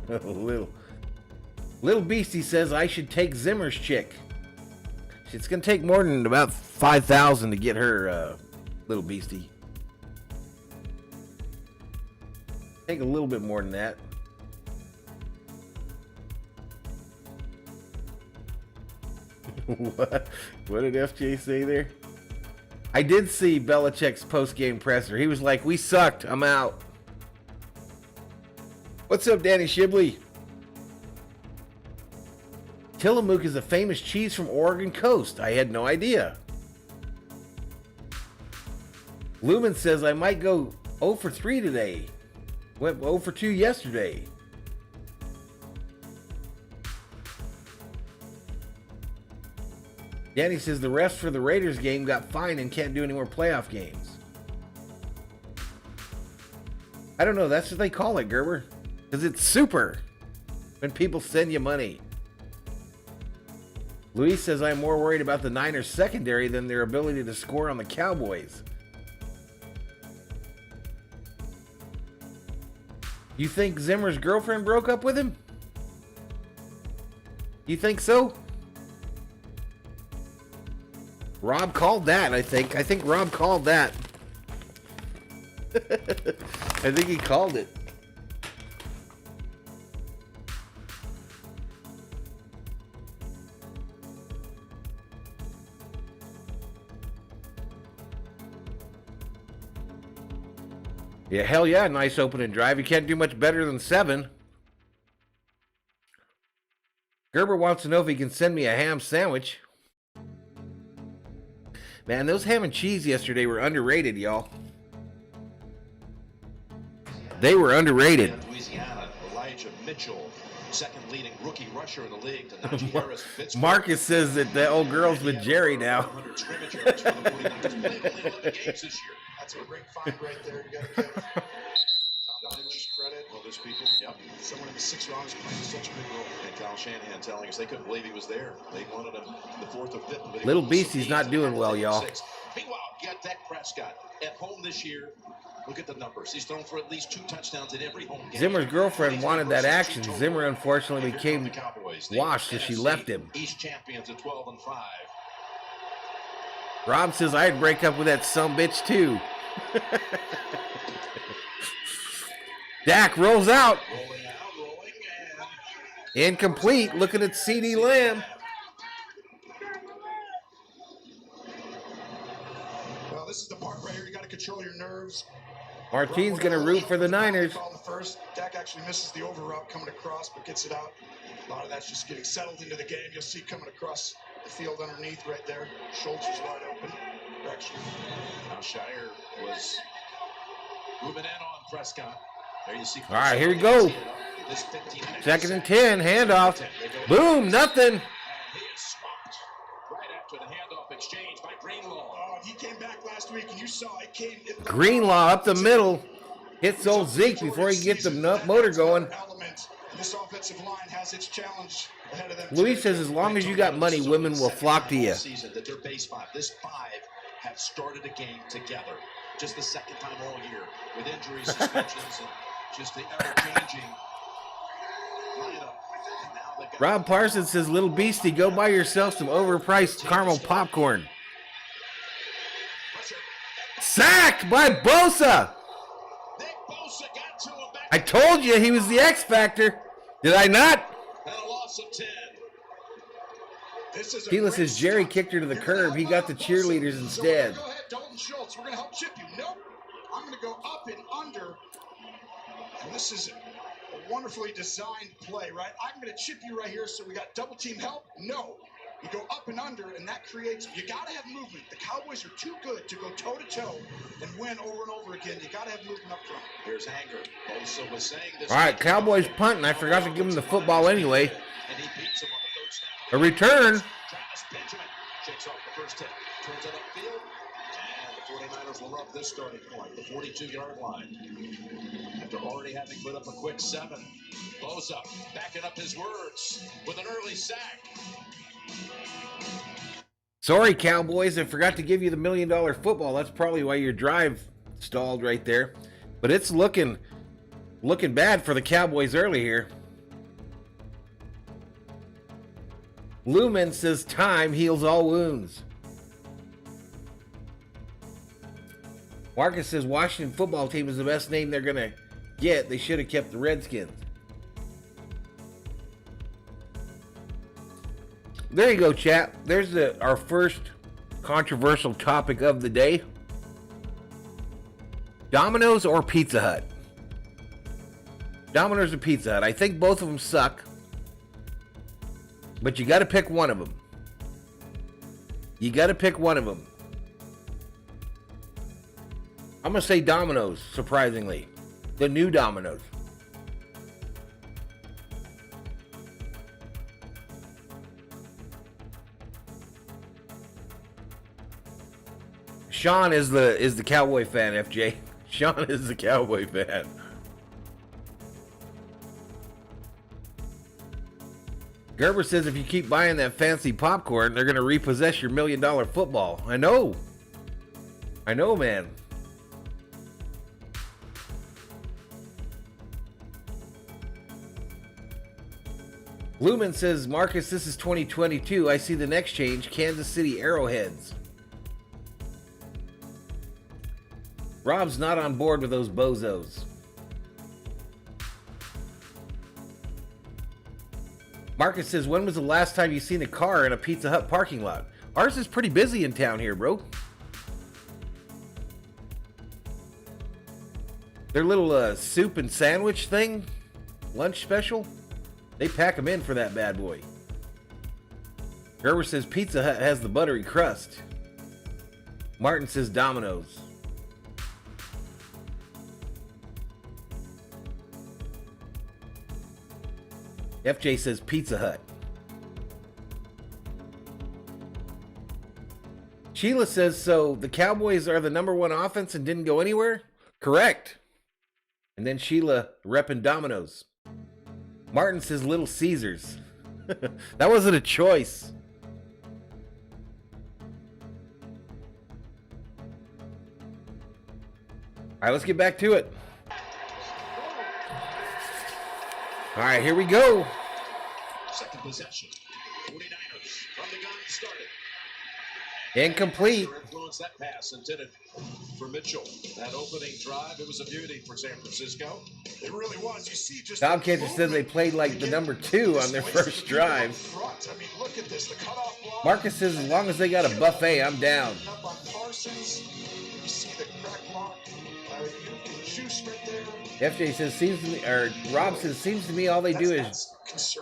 Little Beastie says I should take Zimmer's chick. It's going to take more than about $5,000 to get her, Little Beastie. Take a little bit more than that. What did FJ say there? I did see Belichick's post-game presser. He was like, we sucked. I'm out. What's up, Danny Shibley? Tillamook is a famous cheese from Oregon coast. I had no idea. Lumen says I might go 0 for 3 today. Went 0 for 2 yesterday. Danny says the refs for the Raiders game got fined and can't do any more playoff games. I don't know. That's what they call it, Gerber. Because it's super when people send you money. Luis says I'm more worried about the Niners secondary than their ability to score on the Cowboys. You think Zimmer's girlfriend broke up with him? You think so? Rob called that, I think. I think Rob called that. I think he called it. Yeah, hell yeah, nice opening drive. You can't do much better than 7. Gerber wants to know if he can send me a ham sandwich. Man, those ham and cheese yesterday were underrated, y'all. They were underrated. Louisiana, Elijah Mitchell, second leading rookie rusher in the league. To Najee Harris, Marcus says that the old girl's with Jerry now. That's a great find right there. You got to give John Lynch credit. Well, those people, yep. Someone in the 6th round is playing such a big role. And Kyle Shanahan telling us they couldn't believe he was there. They wanted him. The fourth or fifth. Little Beastie's not doing well, y'all. Meanwhile, you got Dak Prescott at home this year. Look at the numbers. He's thrown for at least 2 touchdowns in every home game. Zimmer's girlfriend wanted that action. Zimmer unfortunately became washed, so she left him. East champions at 12-5. Rob says I'd break up with that sumbitch too. Dak rolls out. Rolling, Incomplete. Looking at CD Lamb. Well, this is the part right here. You got to control your nerves. Martine's going to root for the Niners. First, Dak actually misses the over route coming across, but gets it out. A lot of that's just getting settled into the game. You'll see coming across the field underneath right there. Schultz was wide open. Actually, now Shire was moving in on Prescott. There you see. All right, here we go. 2nd and 10, handoff. Boom, nothing. And he is swapped right after the handoff exchange by Greenlaw. Oh, he came back last week, and you saw it came. Greenlaw up the middle. Hits old Zeke before he gets the motor going. This offensive line has its challenge ahead of them. Luis says as long as you got money, women will flock to you. That their base 5, this 5 have started a game together. Just the second time all year with injuries, suspensions, and just the ever-changing lineup. Rob Parsons says, Little Beastie, go buy yourself some overpriced caramel popcorn. Sacked by Bosa. I told you he was the X Factor. Did I not? And a loss of 10. Sheila says Jerry kicked her to the curb. He got the cheerleaders instead. Go ahead, Dalton Schultz. We're going to help chip you. Nope. I'm going to go up and under. And this is a wonderfully designed play, right? I'm going to chip you right here. So we got double team help. No. You go up and under, and that creates, you got to have movement. The Cowboys are too good to go toe-to-toe and win over and over again. You got to have movement up front. Here's Hanger. Bosa was saying this. All right, Cowboys punting. I forgot to give him the football anyway. And he beats him on the third snap. A return. Travis Benjamin shakes off the first hit. Turns it upfield. And the 49ers will love this starting point, the 42-yard line. After already having put up a quick 7. Bosa backing up his words with an early sack. Sorry, Cowboys, I forgot to give you the $1 million football. That's probably why your drive stalled right there. But it's looking bad for the Cowboys early here. Lumen says time heals all wounds. Marcus says Washington football team is the best name they're going to get. They should have kept the Redskins. There you go, chat. There's our first controversial topic of the day. Domino's or Pizza Hut? Domino's or Pizza Hut? I think both of them suck. But you got to pick one of them. You got to pick one of them. I'm going to say Domino's, surprisingly. The new Domino's. Sean is the Cowboy fan, FJ. Sean is the Cowboy fan. Gerber says if you keep buying that fancy popcorn, they're going to repossess your $1 million football. I know, man. Lumen says, Marcus, this is 2022. I see the next change, Kansas City Arrowheads. Rob's not on board with those bozos. Marcus says, when was the last time you seen a car in a Pizza Hut parking lot? Ours is pretty busy in town here, bro. Their little soup and sandwich thing, lunch special, they pack them in for that bad boy. Gerber says Pizza Hut has the buttery crust. Martin says Domino's. FJ says Pizza Hut. Sheila says, so the Cowboys are the #1 offense and didn't go anywhere? Correct. And then Sheila repping Domino's. Martin says Little Caesars. That wasn't a choice. right, let's get back to it. All right, here we go. Second possession. 49ers from the gun started. Incomplete. Influence that pass intended for Mitchell. That opening drive, it was a beauty for San Francisco. It really was. You see, just Tom Catcher said they played like the number 2 on their first drive. I mean, look at this. The cutoff block. Marcus says as long as they got a buffet, I'm down. Up on Parsons. You see the crack block. Juice right there. FJ says seems to me, or Rob says seems to me all they do is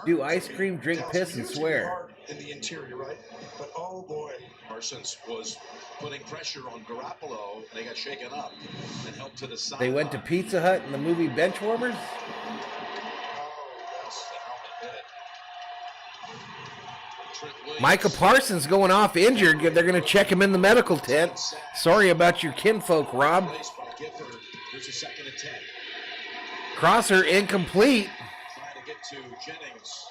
do ice cream, drink piss, and swear. In the interior, right? But oh boy. Parsons was putting pressure on Garoppolo. They got shaken up and helped to the side. They went to Pizza Hut in the movie Benchwarmers. Oh, yes, the helmet hit. Micah Parsons going off injured. They're going to check him in the medical tent. Sorry about your kinfolk, Rob. Here's a second and 10. Crosser incomplete. Trying to get to Jennings.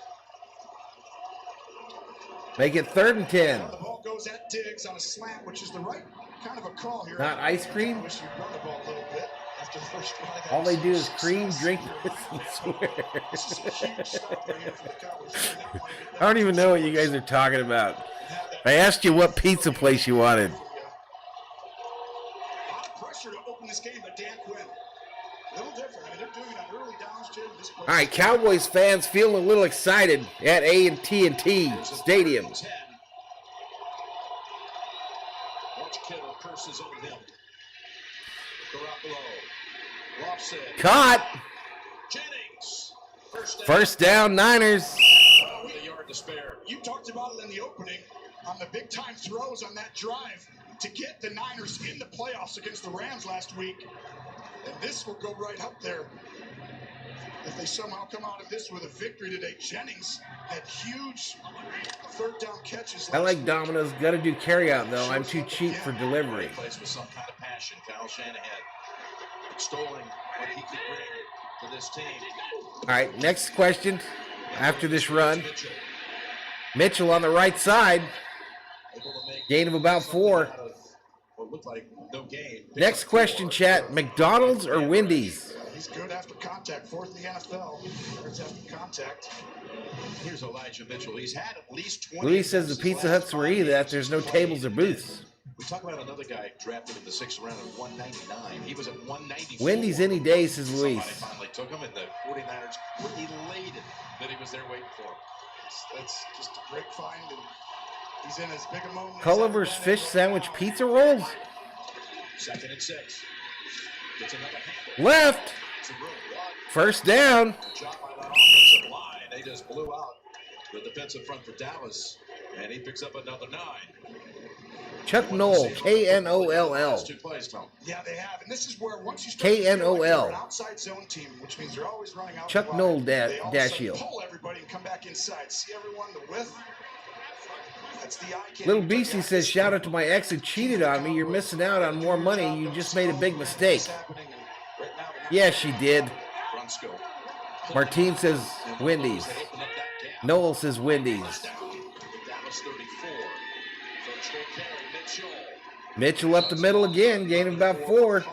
Make it 3rd and 10. The ball goes at Diggs on a slant, which is the right kind of a call here. Not ice cream? I wish you'd run the ball a little bit after the first drive. All they do is cream, drink, piss, and swear. This is a huge stop right here for the Cowboys. I don't even know what you guys are talking about. I asked you what pizza place you wanted. A lot of pressure to open this game, but Dan Quinn. A little different. I mean, they're doing it on early downs, Jim. All right, Cowboys fans feeling a little excited at A&T Stadium. Watch Kittle curses on him. Garoppolo. Lofson. Caught. Jennings. First down, Niners. With a yard to spare. You talked about it in the opening on the big time throws on that drive to get the Niners in the playoffs against the Rams last week. And this will go right up there. If they somehow come out of this with a victory today, Jennings had huge 3rd down catches. I like Domino's. Got to do carryout, though. I'm too cheap for delivery. Plays with some kind of passion. Kyle Shanahan extolling what he could bring to this team. All right, next question after this run. Mitchell on the right side. Gain of about 4. What looked like no gain. Next question, chat. McDonald's or Wendy's? He's good after contact, 4th in the NFL. Yards after contact. Here's Elijah Mitchell. He's had at least 20. Luis says the Pizza Huts were that there's no tables or booths. We talk about another guy drafted in the 6th round at 199. He was at 194. Wendy's any day, says Luis. Somebody finally took him, and the 49ers were elated that he was there waiting for him. That's just a great find, and he's in as big a moment. Culliver's fish sandwich pizza rolls. 2nd and 6. Gets another handle. Left. First down. Job by that offensive line. They just blew out the defensive front for Dallas, and he picks up another 9. Chuck Knoll, K-N-O-L-L. 2 plays, Tom. Yeah, they have, and this is where once you start K-N-O-L. an outside zone team, which means they're always running out. Chuck Knoll dash heel. Pull everybody and come back inside. See everyone, the width. That's the eye candy. Little Beastie says, shout out to my ex who cheated on me. You're missing out on more money. You just made a big mistake. Yeah, she did. Martine says Wendy's. Noel says Wendy's. Dallas 34. Mitchell up the middle again, gaining about 4.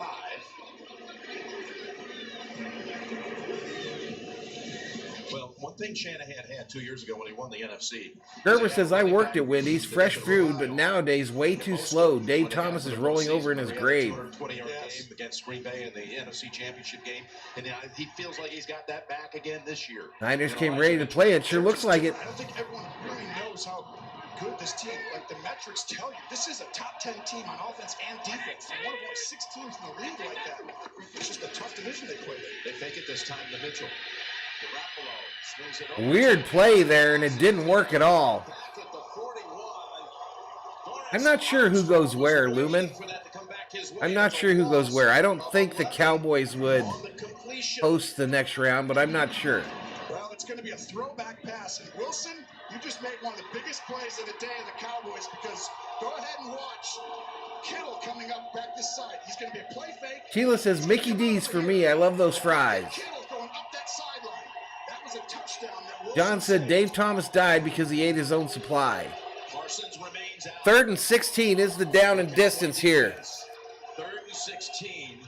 Well, one thing Shanahan had 2 years ago when he won the NFC. Gerber says, I worked at Wendy's, fresh food, but nowadays way too slow. Dave Thomas is rolling over in his grave. 20-yard game against Green Bay in the NFC Championship game, and he feels like he's got that back again this year. Niners came ready to play. It sure looks like it. I don't think everyone really knows how good this team, like the metrics tell you, this is a top 10 team on offense and defense. And one of only 6 teams in the league like that. It's just a tough division they play. They fake it this time to Mitchell. Garoppolo swings it over. Weird play there, and it didn't work at all. Back at the 41. I'm not sure who goes where, Lumen. I'm not sure who goes where. I don't think the Cowboys would host the next round, but I'm not sure. Well, it's going to be a throwback pass. And Wilson, you just made one of the biggest plays of the day of the Cowboys, because go ahead and watch Kittle coming up back this side. He's going to be a play fake. Sheila says, Mickey D's for me. I love those fries. Kittle's going up that sideline. That was a touchdown. John said Dave Thomas died because he ate his own supply. Parsons remains out. 3rd and 16 is the down and distance here. 3rd and 16.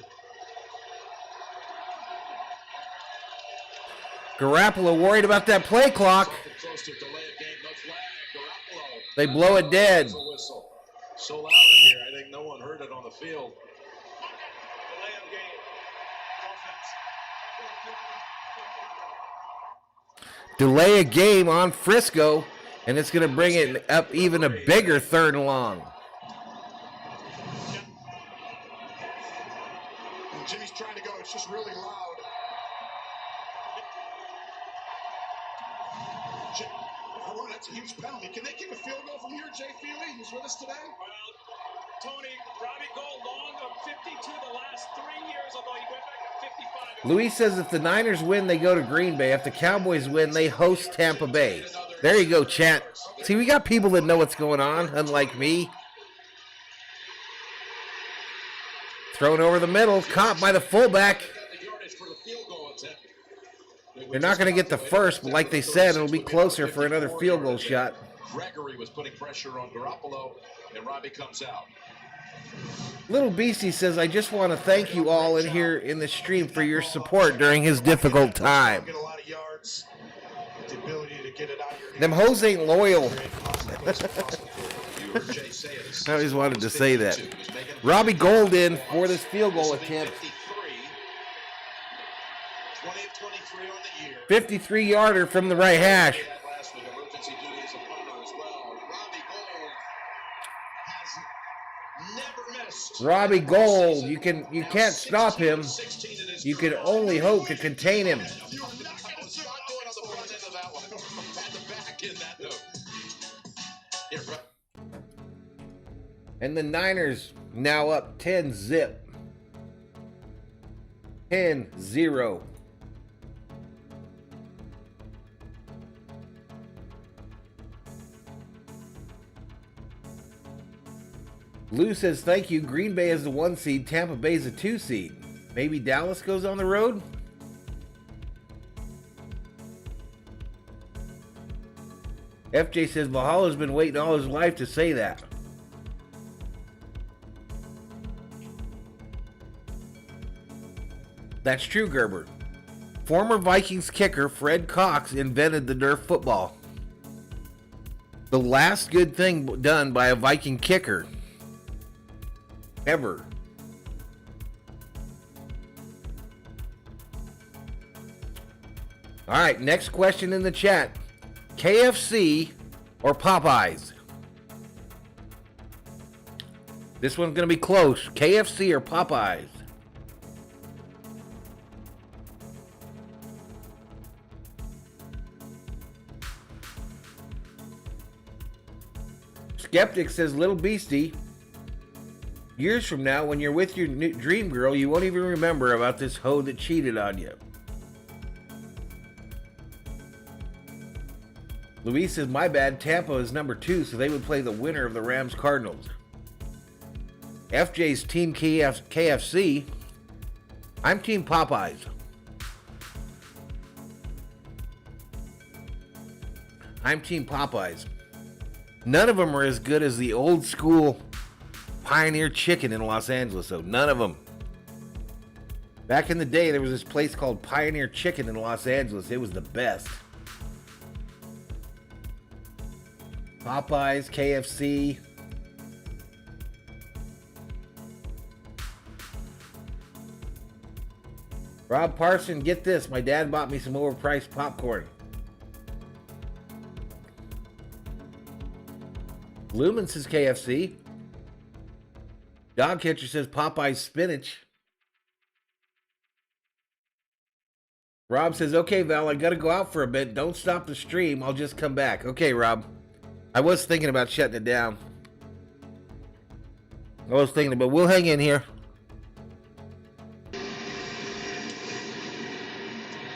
Garoppolo worried about that play clock. They blow it dead. So loud in here, I think no one heard it on the field. Delay a game on Frisco, and it's going to bring it up even a bigger 3rd and long. Jimmy's trying to go. It's just really loud. Oh, that's a huge penalty. Can they kick a field goal from here, Jay Feely? He's with us today. Well, Tony, Robbie Gold long of 52 the last 3 years, although he went back to 55. Luis says if the Niners win, they go to Green Bay. If the Cowboys win, they host Tampa Bay. There you go, chat. See, we got people that know what's going on, unlike me. Thrown over the middle, caught by the fullback. They're not going to get the first, but like they said, it'll be closer for another field goal shot. Gregory was putting pressure on Garoppolo, and Robbie comes out. Little Beastie says, I just want to thank you all in here in the stream for your support during his difficult time. Get a lot of yards. The ability to get it out here. Them hoes ain't loyal. I always wanted to say that. Robbie Gold in for this field goal attempt. 53-yarder from the right hash. Robbie Gold, you can't stop him. You can only hope to contain him. And the Niners now up 10-0. 10-0. Lou says, thank you. Green Bay is the 1 seed. Tampa Bay is a 2 seed. Maybe Dallas goes on the road? FJ says, Valhalla's been waiting all his life to say that. That's true, Gerber. Former Vikings kicker Fred Cox invented the Nerf football. The last good thing done by a Viking kicker ever. All right, next question in the chat. KFC or Popeyes? This one's going to be close. KFC or Popeyes? Skeptic says, Little Beastie, years from now, when you're with your dream girl, you won't even remember about this hoe that cheated on you. Luis says, my bad, Tampa is number 2, so they would play the winner of the Rams-Cardinals. FJ's team KFC. I'm team Popeyes. I'm team Popeyes. None of them are as good as the old school Pioneer Chicken in Los Angeles, though. None of them. Back in the day, there was this place called Pioneer Chicken in Los Angeles. It was the best. Popeyes, KFC. Rob Parson, get this. My dad bought me some overpriced popcorn. Lumen says KFC. Dog Catcher says Popeye's spinach. Rob says, okay, Val, I got to go out for a bit. Don't stop the stream. I'll just come back. Okay, Rob. I was thinking about shutting it down. But we'll hang in here.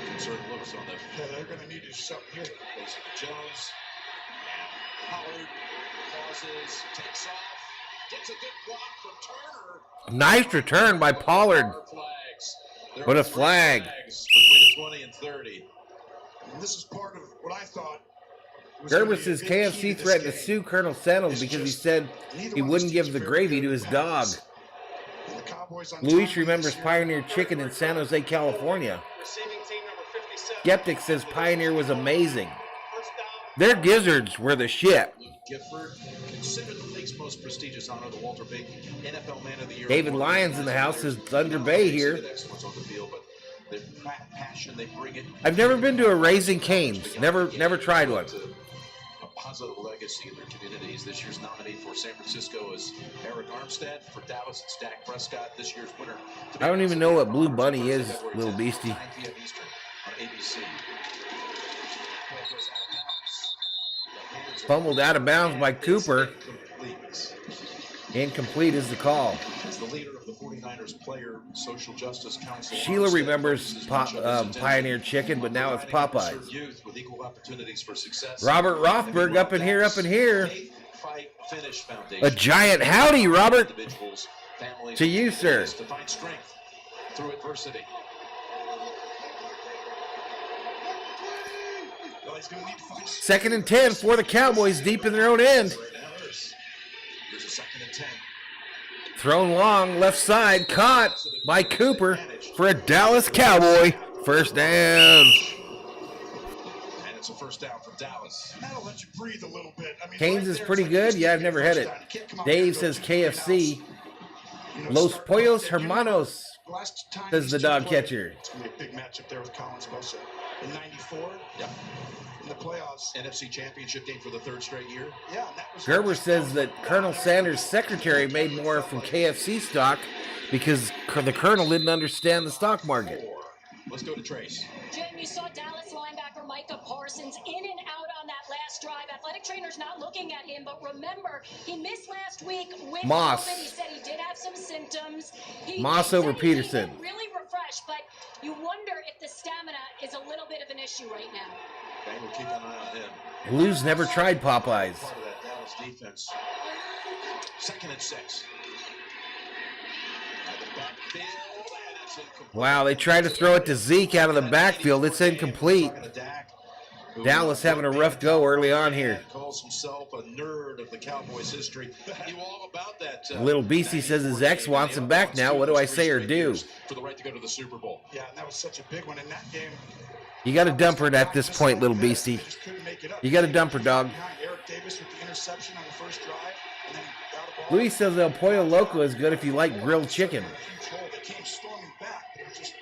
Concerned looks on that. Yeah, they're going to need to do something here. Jones and Pollard pauses, takes off, gets a good block from Turner. Nice return by Pollard. What a flag. Between the 20 and 30. And this is part of what I thought. Gerber says KFC threatened to sue Colonel Sandals because he said he wouldn't give the gravy to his dog. Luis remembers Pioneer Chicken in San Jose, California. Receiving team number 57 Skeptic says Pioneer was amazing. Their gizzards were the shit. Gifford, considered the league's most prestigious honor, the Walter Payton NFL Man of the Year. David Lyons in the house says Thunder Bay here. Excellence on the field, but their passion, they bring it. I've never been to a Raising Cane's. Never tried one. A positive legacy in their communities. This year's nominee for San Francisco is Eric Armstead. For Dallas, it's Dak Prescott. This year's winner. I don't even know what Blue Bunny is, little beastie. 9 p.m. Eastern on ABC. Fumbled out of bounds by Cooper. Incomplete is the call. As the leader of the 49ers Player Social Justice Council, Sheila remembers Pioneer Chicken, but now it's Popeyes. Youth with equal opportunities for success. Robert Rothberg up in here. Fight Finish Foundation. A giant howdy, Robert. Individuals, families, To you, sir. to find strength through adversity. Second and 10 for the Cowboys deep in their own end. Here's a 2nd and 10. Thrown long, left side, caught by Cooper for a Dallas Cowboy. First down. And it's a first down for Dallas. That'll let you breathe a little bit. I mean, Cane's is pretty good. Yeah, I've never had it. Dave says KFC. Los Pollos Hermanos, says the dog catcher. It's going to be a big matchup there with Colin Sposa. In 94, Yep. in the playoffs. NFC Championship game for the 3rd straight year. Yeah, and that was Gerber says that Colonel Sanders' secretary made more from KFC stock because the Colonel didn't understand the stock market. 4. Let's go to Trace. Jim, you saw Dallas linebacker Micah Parsons in and out on that last drive. Athletic trainer's not looking at him, but remember, he missed last week with Moss. COVID. He said he did have some symptoms. Moss said over he Peterson. looked really refreshed, but you wonder if the stamina is a little bit of an issue right now. Okay, we'll keep an eye on him. Blues never tried Popeyes. Part of that Dallas defense. 2nd and 6. At the backfield, and it's incomplete. Wow, they tried to throw it to Zeke out of the backfield. It's incomplete. Talking to Dak, who Dallas having a rough go early on here. calls himself a nerd of the Cowboys history. He knew all about that. Little Beastie says his ex wants him back now. What do I say or do? For the right to go to the Super Bowl. Yeah, and that was such a big one in that game. You got to dump her at this point, little Beastie. They just couldn't make it up. You got to dump her, dog. Behind Eric Davis with the interception on the first drive, and then got a ball. Luis says El Pollo Loco is good if you like grilled chicken. Huge hole. They came storming back. It was just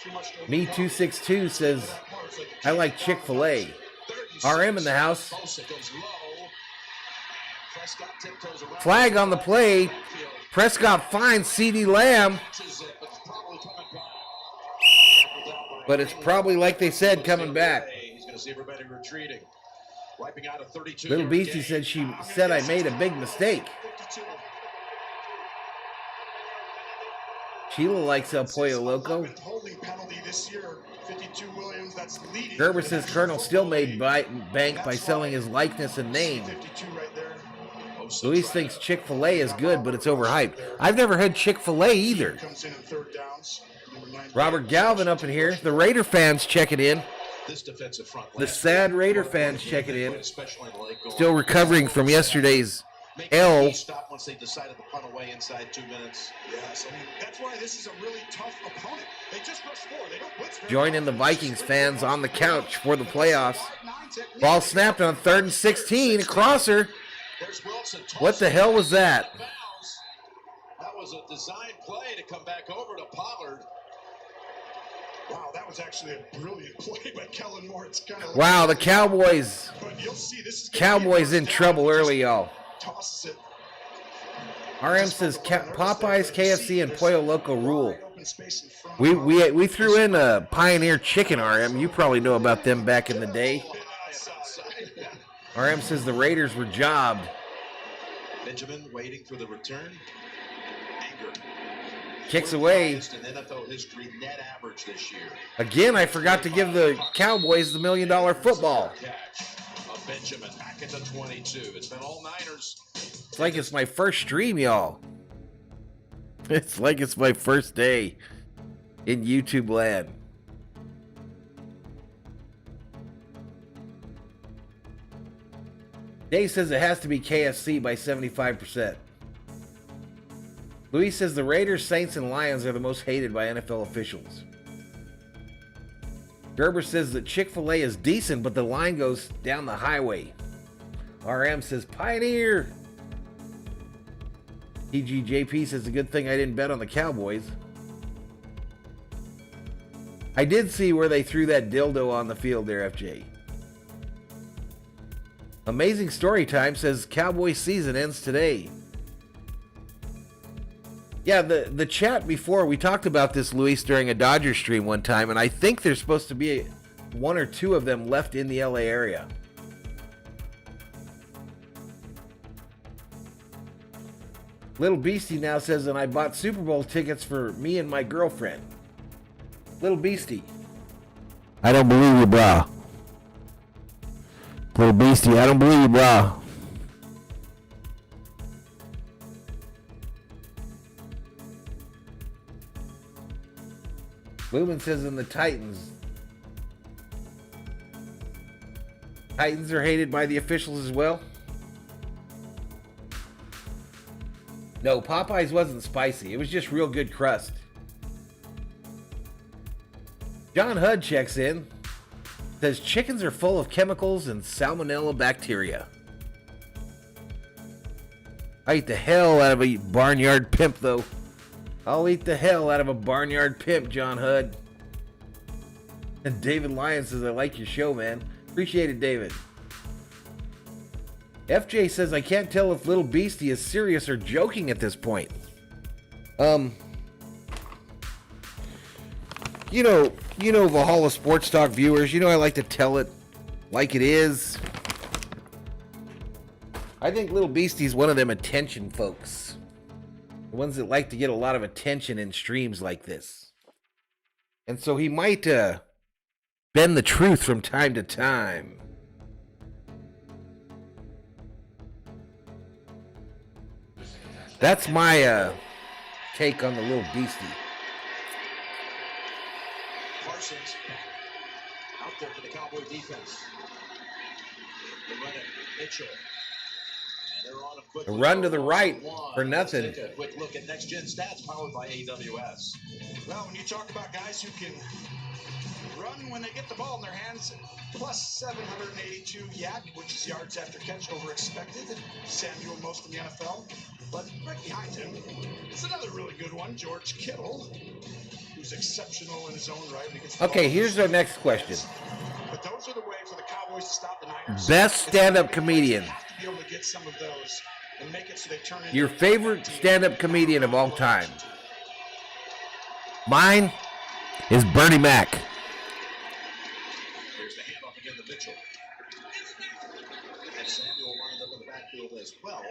too much to Me overcome. 262 says That part was like, I like Chick-fil-A. RM in the house. Bosa goes low. Prescott tiptoes around. Flag on the play. Prescott finds CeeDee Lamb, Catches it, but it's probably coming back. but it's probably like they said coming back. He's going to see everybody retreating. Wiping out a 32. Little Beastie said she said I made a big mistake. 52. Sheila likes El Pollo Loco. 11th holding penalty this year. 52 Williams. That's leading. Gerber says Colonel still made bank by selling his likeness and name. 52 right there. Luis thinks Chick-fil-A is good, but it's overhyped. I've never had Chick-fil-A either. Comes in 3rd downs. Number 9. Robert Galvin up in here. The Raider fans checking in. This defensive front. The sad Raider fans checking in. Especially in the late going. Still recovering from yesterday's Make L. the stop once they decided to punt away inside 2 minutes. Yes, I mean, that's why this is a really tough opponent. They just rush forward. They don't blitz very Join in the Vikings fans on the couch for the playoffs. Ball snapped on 3rd and 16. A crosser. There's Wilson. What the hell was that? That was a design play to come back over to Pollard. Wow, that was actually a brilliant play by Kellen Moore. It's kind of Wow, the Cowboys. But you'll see this is Cowboys in trouble early, y'all. tosses it. RM says Popeyes, KFC, and Pollo Loco rule. Open space in front. We threw in a Pioneer Chicken, RM. You probably know about them back in the day. RM says the Raiders were jobbed. Benjamin waiting for the return. Anger. Kicks away. In NFL history net average this year. Again, I forgot to give the Cowboys the $1 million football. Catch of Benjamin back at the 22. It's been all Niners. It's like it's my first stream, y'all. It's like it's my first day in YouTube land. Dave says it has to be KFC by 75%. Luis says the Raiders, Saints, and Lions are the most hated by NFL officials. Gerber says that Chick-fil-A is decent, but the line goes down the highway. RM says Pioneer. TGJP says a good thing I didn't bet on the Cowboys. I did see where they threw that dildo on the field there, FJ. Amazing Story Time says Cowboys season ends today. Yeah, the chat before, we talked about this, Luis, during a Dodger stream one time, and I think there's supposed to be one or two of them left in the LA area. Little Beastie now says, and I bought Super Bowl tickets for me and my girlfriend. Little Beastie. I don't believe you, brah. Little Beastie, I don't believe you, brah. Lumen says in the Titans. Titans are hated by the officials as well. No, Popeyes wasn't spicy. It was just real good crust. John Hud checks in. Says chickens are full of chemicals and salmonella bacteria. I eat the hell out of a barnyard pimp, though. I'll eat the hell out of a barnyard pimp, John Hud. And David Lyon says, I like your show, man. Appreciate it, David. FJ says, I can't tell if Little Beastie is serious or joking at this point. You know, Valhalla Sports Talk viewers, I like to tell it like it is. I think Little Beastie's one of them attention folks. The ones that like to get a lot of attention in streams like this. And so he might bend the truth from time to time. That's my take on the Little Beastie. Parsons out there for the Cowboy defense. They run it, Mitchell. And they're on a quick A run to the right for nothing. Let's take a quick look at Next Gen Stats powered by AWS. Well, when you talk about guys who can run when they get the ball in their hands, plus 782 yak, which is yards after catch over expected. Samuel most in the NFL. But right behind him is another really good one, George Kittle, who's exceptional in his own right. Okay, here's our next question. But those are the ways for the Cowboys to stop the Niners. Best stand-up comedian. Have to be able to get some of those and make it so they turn into Your favorite stand-up comedian of all time. Mine is Bernie Mac. Here's the handoff again to Mitchell. And Samuel lined up in the backfield as well.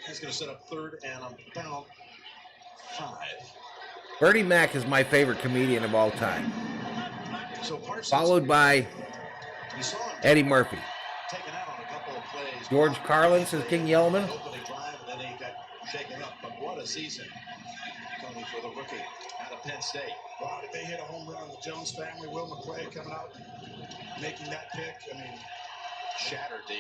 He's going to set up third and about 5. Bernie Mac is my favorite comedian of all time. So Parsons, Followed by we saw him Eddie Murphy. taken out on a couple of plays. George Carlin says King Yellowman. Opening drive, and then he got shaken up. But what a season, Tony, for the rookie out of Penn State. Wow, did they hit a home run? The Jones family, Will McClay coming out, making that pick. I mean, Shattered the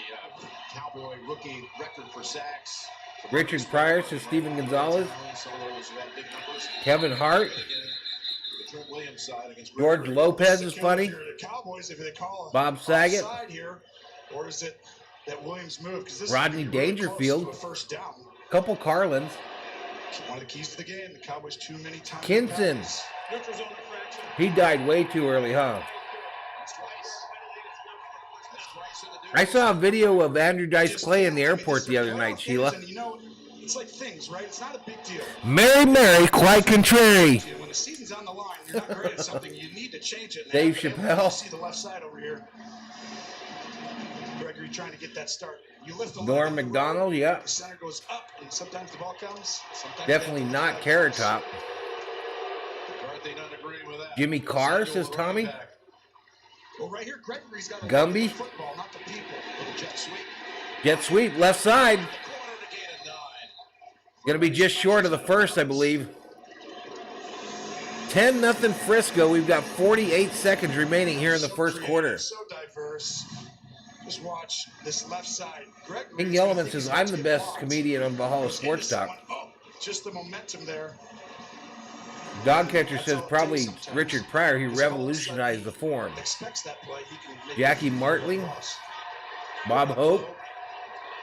Cowboy rookie record for sacks. Richard Pryor says Steven Gonzalez. Some of those who had big numbers. Kevin Hart. The Trent Williams side against George Lopez is funny. the Cowboys, if they call a Bob Saget. offside here, or is it that Williams moved? Because this Rodney is really Dangerfield. close to a first down. Couple Carlins. One of the keys to the game. The Cowboys too many times. Kinson. Neutral zone infraction. He died way too early, huh? That's twice. That's twice in the I saw a video of Andrew Dice Clay in the airport the other night, Sheila. And it's like things, right? It's not a big deal. Mary, quite contrary. When the season's on the line, you're not great at something, you need to change it. Dave And Chappelle. you see the left side over here. Gregory trying to get that start. You lift the Norm leg, McDonald, yeah. The center goes up, and sometimes the ball comes. Sometimes Definitely not Carrot Top. McCarthy not agreeing with that. Jimmy Carr, says Tommy. Well, right here, Gregory's got Gumby. football, not the people. Little jet sweep. Jet sweep, left side. Corner to gain of 9. Going to be just short of the first, I believe. 10-0 Frisco. We've got 48 seconds remaining here in the first quarter. So diverse. Just watch this left side. King Yellowman says, I'm the best comedian on Valhalla Sports Talk. Just the momentum there. Dogcatcher says probably Richard Pryor. He revolutionized the form. Expects that play. He can make Jackie it Martley, across. Bob Hope.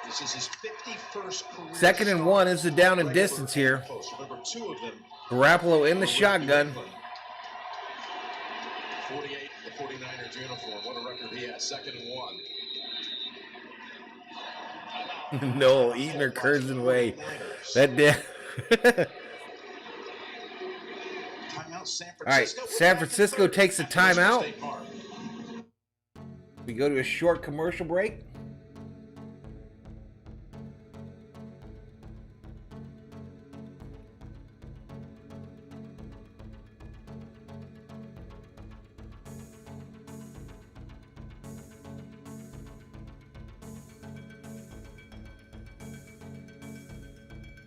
This is his 51st career. 2nd and 1 is the down and distance here. Remember, 2 of them. Garoppolo in the shotgun. 48, the 49ers uniform. What a record he has. 2nd and 1. No, Eaton Curzon way. That damn. All right, San Francisco takes a timeout. We go to a short commercial break.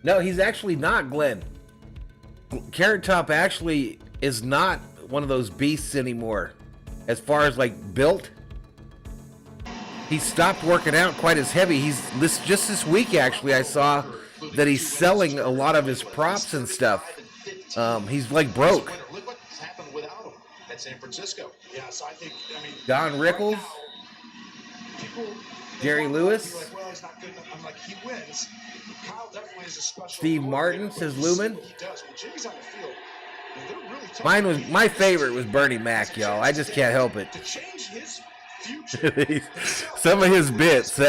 No, he's actually not, Glenn. Carrot Top actually is not one of those beasts anymore. As far as like built, he stopped working out quite as heavy. Just this week actually I saw that he's selling a lot of his props and stuff. He's like broke. Look what's happened without him at San Francisco. Yes, I think. I mean, Don Rickles, Jerry Lewis, like, well, he's not good enough. I'm like, he wins. Kyle definitely is a special. Steve Martin says Lumen. He does. When Jimmy's on the field, they're really tough. My favorite was Bernie Mac, y'all. I just can't help it. To change his future. Some of his bits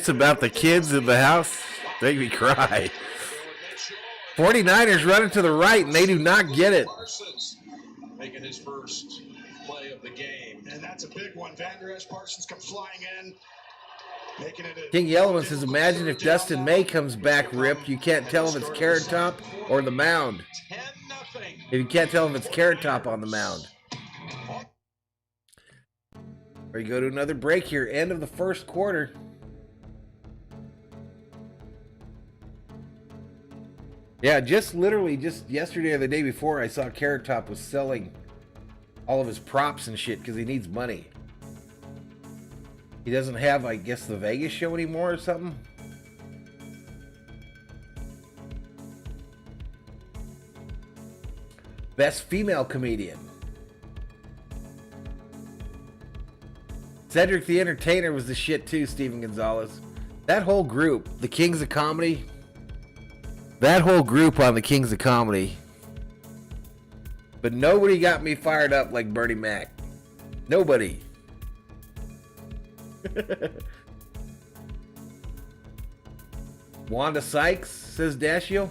about the kids in the house, make me cry. 49ers running to the right, and they do not get it. Parsons making his first play of the game. And that's a big one. Van Der Esch Parsons comes flying in. Making it King Yellowman says, imagine if Dustin May comes back ripped. You can't tell if it's Carrot Top or the mound. 10-0. If you can't tell if it's Carrot Top on the mound. Or you go to another break here. End of the first quarter. Yeah, literally just yesterday or the day before, I saw Carrot Top was selling all of his props and shit because he needs money. He doesn't have, I guess, the Vegas show anymore or something. Best female comedian. Cedric the Entertainer was the shit too, Steven Gonzalez. That whole group, the Kings of Comedy. That whole group on the Kings of Comedy. But nobody got me fired up like Bernie Mac. Nobody. Wanda Sykes, says Dashiell.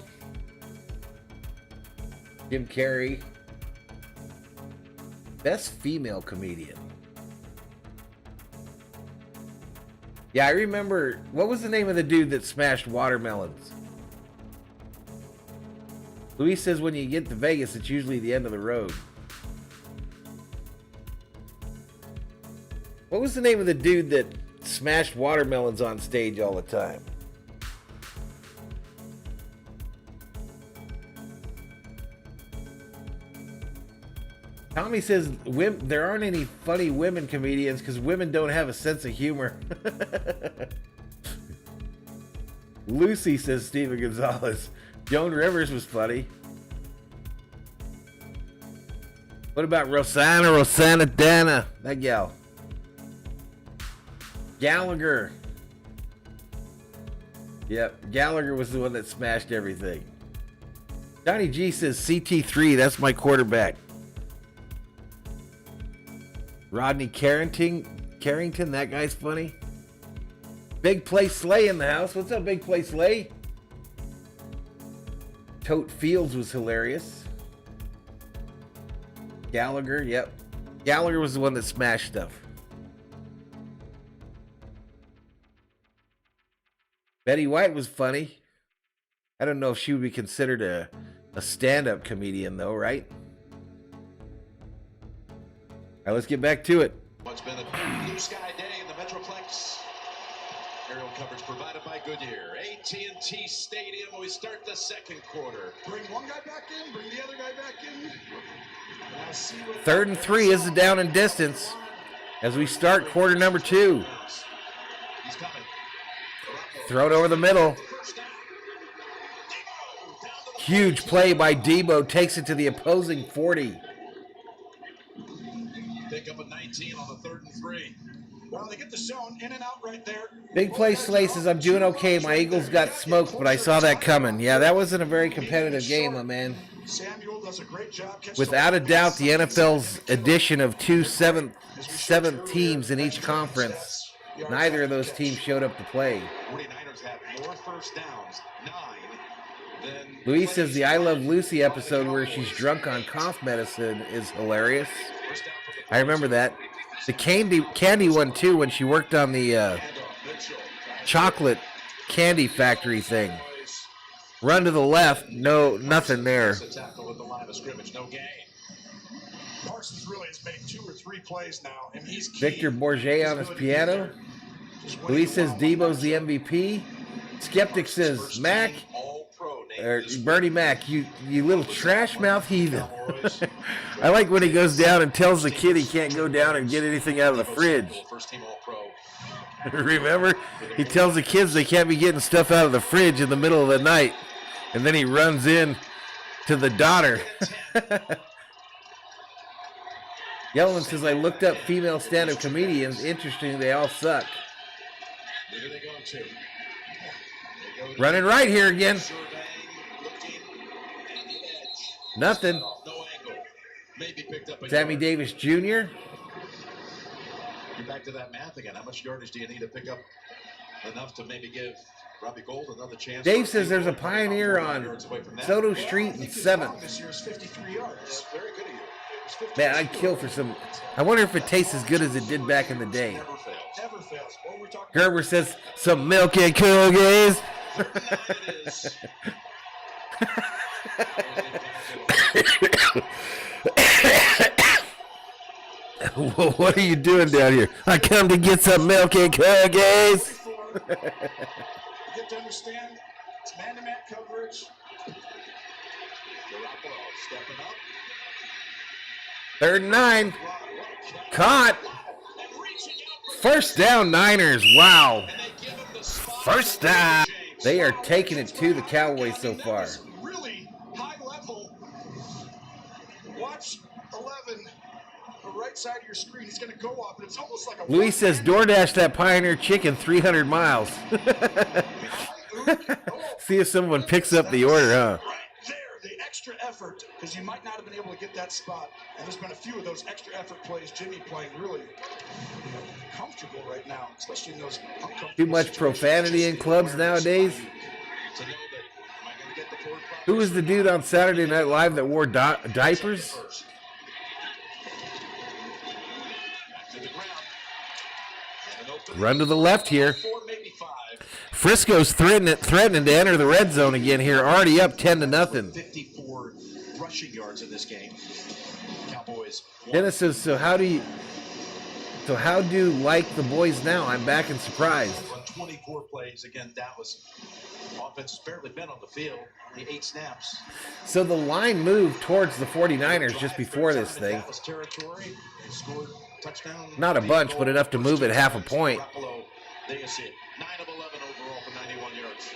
Jim Carrey. Best female comedian. Yeah, I remember. What was the name of the dude that smashed watermelons? Luis says when you get to Vegas, it's usually the end of the road. What was the name of the dude that smashed watermelons on stage all the time? Tommy says there aren't any funny women comedians because women don't have a sense of humor. Lucy says Steven Gonzalez. Joan Rivers was funny. What about Rosanna Dana? That gal. Gallagher. Yep, Gallagher was the one that smashed everything. Johnny G says CT3, that's my quarterback. Rodney Carrington, that guy's funny. Big Play Slay in the house. What's up, Big Play Slay? Tote Fields was hilarious. Gallagher, yep. Gallagher was the one that smashed stuff. Betty White was funny. I don't know if she would be considered a stand-up comedian, though, right? All right, let's get back to it. What's been a blue sky day in the Metroplex. Aerial coverage provided by Goodyear. AT&T Stadium. We start the second quarter. Bring one guy back in, bring the other guy back in. 3rd and 3 is the down and distance as we start quarter number 2. He's coming. Throw it over the middle. Huge play by Debo, takes it to the opposing 40. Pick up a 19 on the 3rd and 3. Well, they get the zone in and out right there. Big play Slay says, I'm doing okay. My Eagles got smoked, but I saw that coming. Yeah, that wasn't a very competitive game, my man. Samuel does a great job. Without a doubt, the NFL's addition of two seventh teams in each conference, neither of those teams showed up to play. 49ers have more first downs, 9, than Louise says the I Love Lucy episode where she's drunk on cough medicine is hilarious. I remember that. The candy one too, when she worked on the chocolate candy factory thing. Run to the left, no, nothing there. Parsons really has made 2 or 3 plays now, and he's key. Victor Bourget on his piano. Luis says Debo's the MVP. Skeptic says Mac, or Bernie Mac, you little trash mouth heathen. I like when he goes down and tells the kid he can't go down and get anything out of the fridge. Remember? He tells the kids they can't be getting stuff out of the fridge in the middle of the night. And then he runs in to the daughter. Yellman says, I looked up female stand-up comedians. Interesting, they all suck. Running right here again. Nothing. Sammy Davis Jr. You're back to that math again. How much yardage do you need to pick up enough to maybe give Robbie Gould another chance? Dave says there's a Pioneer on Soto Street in 7th. This year is 53 yards. Very good of you. Man, I'd kill for some. I wonder if it tastes as good as it did back in the day. Never fails. What we're talking Gerber says some milk and cookies. What are you doing down here? I come to get some milk and cookies. You get to understand it's man-to-man coverage. Stepping up. 3rd and 9. Caught. First down, Niners. Wow. First down. They are taking it to the Cowboys so far. Really high level. Watch 11. The right side of your screen is going to go up, and it's almost like a. Luis says DoorDash that Pioneer chicken 300 miles. See if someone picks up the order, huh? Right there, the extra effort, because you might not have been able to get that spot. And there's been a few of those extra effort plays. Jimmy playing really comfortable right now, especially in those uncomfortable Too much profanity in clubs nowadays. Who was the dude on Saturday Night Live that wore diapers? Run to the left here. Frisco's threatening to enter the red zone again here. Already up 10-0. 54 rushing yards in this game. Cowboys. Dennis says, so how do you like the boys now? I'm back and surprised. 24 plays. Again, Dallas. Offense has barely been on the field. Only 8 snaps. So the line moved towards the 49ers just before this thing. Territory. Scored touchdown. Not a bunch, but enough to move it half a point. There you see it. 9 of 11 overall for 91 yards.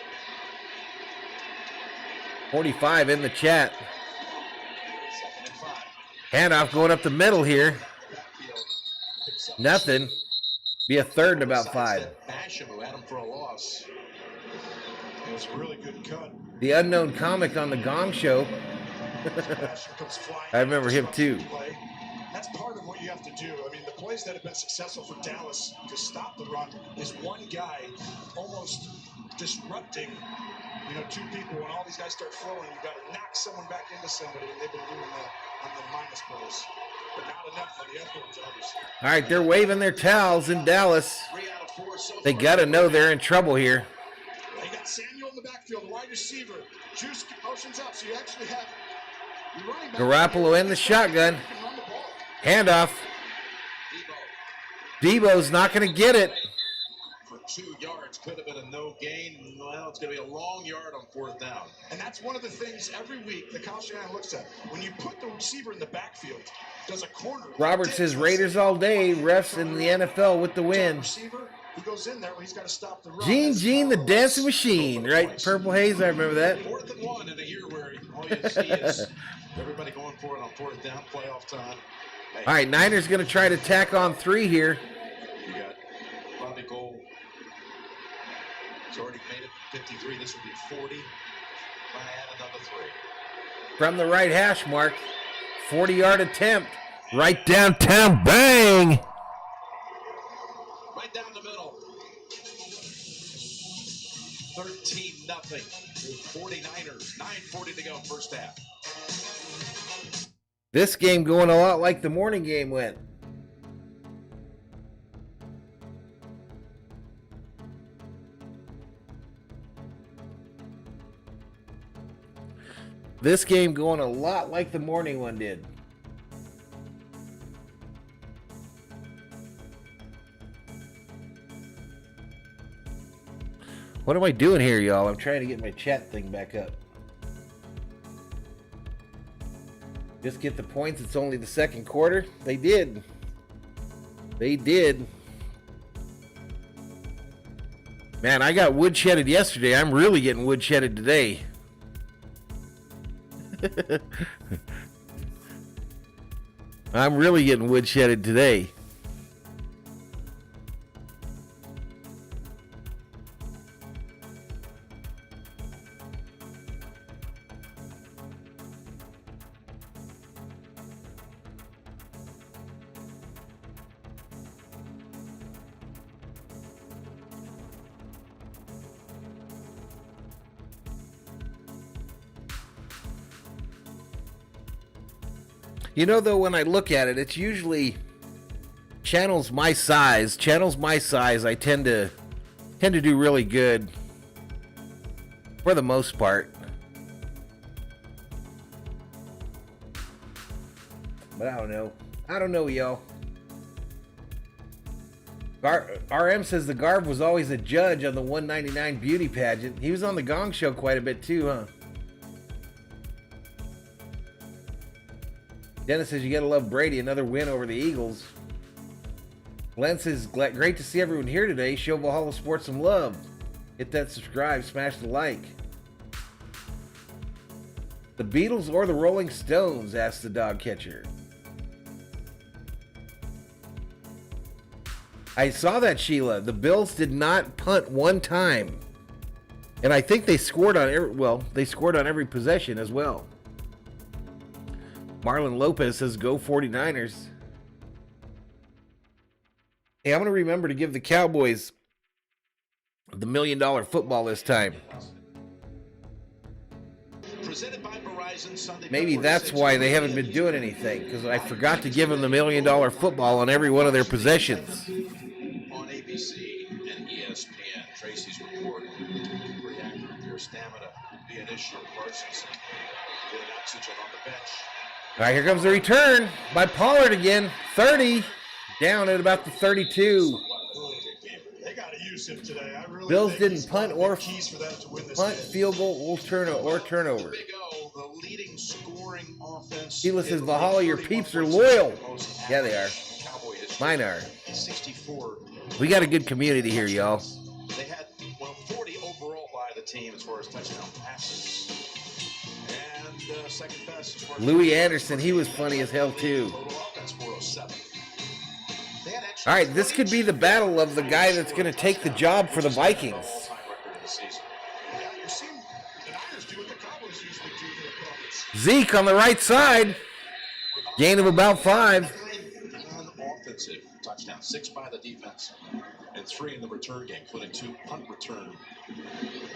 45 in the chat. 2nd and 5. Handoff going up the middle here. Nothing. Be a 3rd and about 5. Basham, who had him for a loss. It was a really good cut. The unknown comic on the Gong Show. I remember him too. That's part of what you have to do. I mean, the plays that have been successful for Dallas to stop the run is one guy almost disrupting, 2 people. When all these guys start flowing, you've got to knock someone back into somebody, and they've been doing that on the minus plays. But not enough on the other ones, obviously. All right, they're waving their towels in Dallas. They got to know they're in trouble here. They got Samuel in the backfield, the wide receiver. Juice motions up, so you actually have your running back. Garoppolo in the shotgun. Handoff. Debo's not going to get it. For 2 yards, could have been a no gain. Well, it's going to be a long yard on 4th down. And that's one of the things every week the Kyle Shanahan looks at. When you put the receiver in the backfield, does a corner. Robert says Raiders all day. Refs in the NFL with the win. Receiver, He goes in there when he's got to stop the run. Gene the dancing machine, right? Purple Haze, I remember that. 4th and 1 in a year where all you see is everybody going for it on 4th down, playoff time. Hey. All right, Niners going to try to tack on 3 here. You got Bobby Gold. He's already made it 53. This will be 40. Might add another 3. From the right hash mark, 40-yard attempt. Right downtown, bang! Right down the middle. 13-0. 49ers. 9:40 to go, first half. This game going a lot like the morning game went. This game going a lot like the morning one did. What am I doing here, y'all? I'm trying to get my chat thing back up. Just get the points. It's only the second quarter. They did. They did. Man, I got woodshedded yesterday. I'm really getting woodshedded today. I'm really getting woodshedded today. You know, though, when I look at it, it's usually channels my size. Channels my size, I tend to do really good for the most part. But I don't know. I don't know, y'all. RM says the Garb was always a judge on the 199 beauty pageant. He was on the Gong Show quite a bit too, huh? Dennis says you gotta love Brady, another win over the Eagles. Glenn says great to see everyone here today. Show Valhalla Sports some love. Hit that subscribe, smash the like. The Beatles or the Rolling Stones? Asked the dog catcher. I saw that, Sheila. The Bills did not punt one time. And I think they scored on every possession as well. Marlon Lopez says, go 49ers. Hey, I'm going to remember to give the Cowboys the $1 million football this time. Maybe that's why they haven't been doing anything, because I forgot to give them the $1 million football on every one of their possessions. On ABC and ESPN, Tracy's report, pretty accurate. Their stamina would be an issue. Parsons getting oxygen on the bench. All right, here comes the return by Pollard again. 30, down at about the 32. They got to use him today. I really Bills think didn't punt or punt, field goal, or turnover. Big O, the leading scoring offense. Sheila says, Valhalla, your peeps are loyal. Yeah, they are. Mine are. 64. We got a good community here, y'all. They had 40 overall by the team as far as touchdown passes. And second best as far as Louis Anderson, he was funny as hell too. All right, this could be the battle of the guy that's going to take the job for the Vikings. Zeke on the right side. Gain of about 5. Offensive touchdown, 6 by the defense, and 3 in the return game, including 2 punt return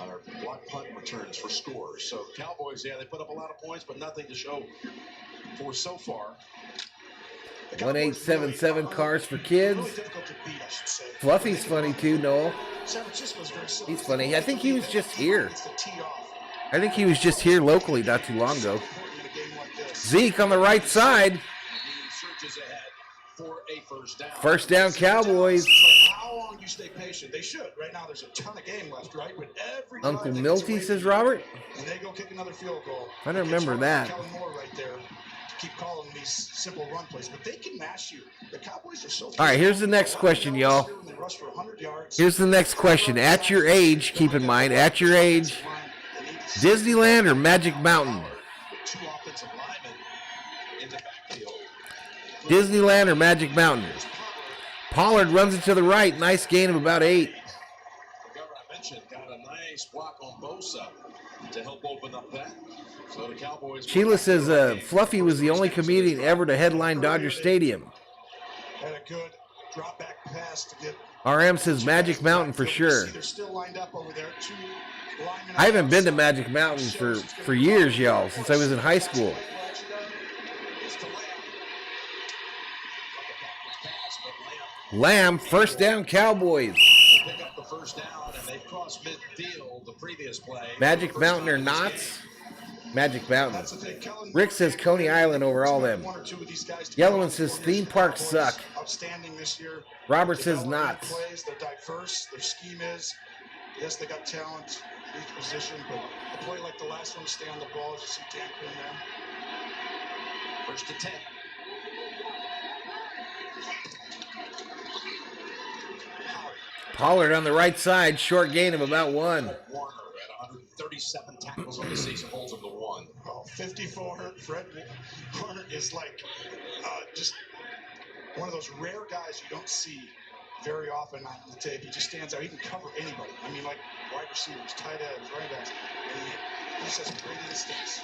or block punt returns for scores. So Cowboys, yeah, they put up a lot of points, but nothing to show for so far. 1877 Cars for Kids. Fluffy's funny too, Noel. He's funny. I think he was just here. I think he was just here locally not too long ago. Zeke on the right side. First down, Cowboys. How long do you stay patient? They should. Right now, there's a ton of game left, right? But every Uncle Milty, says Robert. And they go kick another field goal. I don't remember that. Kellen Moore right there to keep calling these simple run plays, but they can mash you. The Cowboys are so. All right, here's the next question, y'all. Here's the next question. At your age, keep in mind, at your age, Disneyland or Magic Mountain? Two offensive linemen in the backfield. Disneyland or Magic Mountain? Pollard runs it to the right. Nice gain of about 8. Remember, I mentioned got a nice block on Bosa to help open up that. So the Cowboys. Sheila says Fluffy was the only comedian ever to headline Dodger Stadium. Had a good drop back pass to get. RM says Magic Mountain for sure. They're still lined up over there. Two linemen. I haven't been to Magic Mountain for years, y'all, since I was in high school. Lamb, first down, Cowboys. Pick up the first down, and they've crossed midfield the previous play. Magic Mountain or Knott's? Magic Mountain. Rick says Coney Island over all them. Yellowman says theme parks suck. Outstanding this year. Robert says Knott's. They're diverse. Their scheme is, yes, they got talent in each position, but a play like the last one, stay on the ball, just some tampering there. First to 10. Pollard on the right side, short gain of about 1. Warner at 137 tackles on the season holds him to 1. Oh, 54. Fred Warner is like just one of those rare guys you don't see very often on the tape. He just stands out. He can cover anybody. I mean, like wide receivers, tight ends, running backs. And he just has great instincts.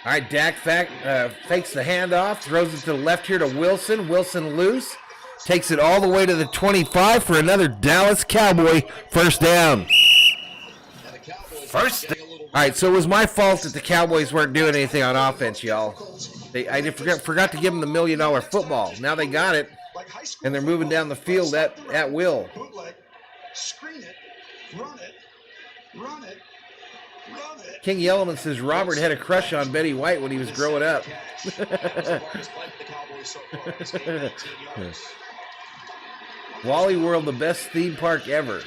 All right, Dak fakes the handoff, throws it to the left here to Wilson. Wilson loose. Takes it all the way to the 25 for another Dallas Cowboy first down. All right, so it was my fault that the Cowboys weren't doing anything on offense, y'all. I forgot to give them the $1 million football. Now they got it, and they're moving down the field at will. Bootleg, screen it, run it, run it, run it. King Yellowman says Robert had a crush on Betty White when he was growing up. Wally World, the best theme park ever.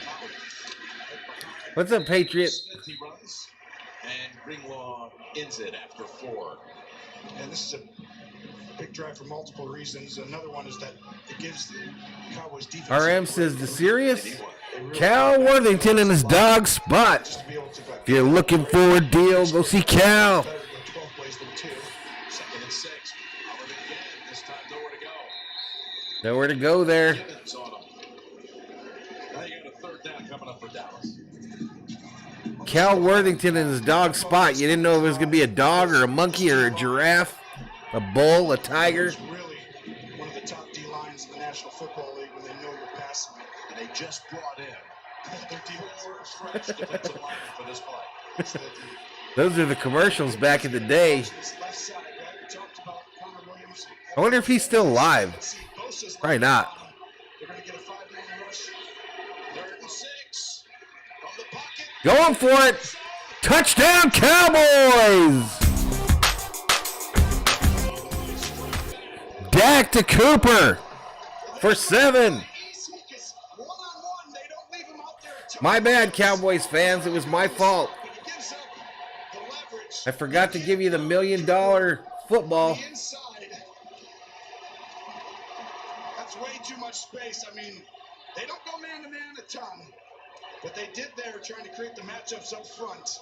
What's up, Patriot? He runs, and Greenlaw ends it after 4. And this is a big drive for multiple reasons. Another one is that it gives the Cowboys defense. RM says the serious Cal Worthington in his dog spot. If you're looking for a deal, go see Cal. 12 plays than 2. 2nd and 6. Howard again. This time nowhere to go. Nowhere to go there. Gibbons on him. Now you got a 3rd down coming up for Dallas. Cal Worthington in his dog spot. You didn't know if it was going to be a dog or a monkey or a giraffe, a bull, a tiger. It's really one of the top D lines in the National Football League when they know you're passing it. And they just brought in their fresh defensive lineman for this play. Those are the commercials back in the day. I wonder if he's still alive. Probably not. They're going to get a 5-man rush. 3rd and 6. From the pocket. Going for it. Touchdown, Cowboys. Dak to Cooper for 7. My bad, Cowboys fans. It was my fault. I forgot to give you the $1 million football. That's way too much space. I mean, they don't go man-to-man a ton. But they did there trying to create the matchups up front.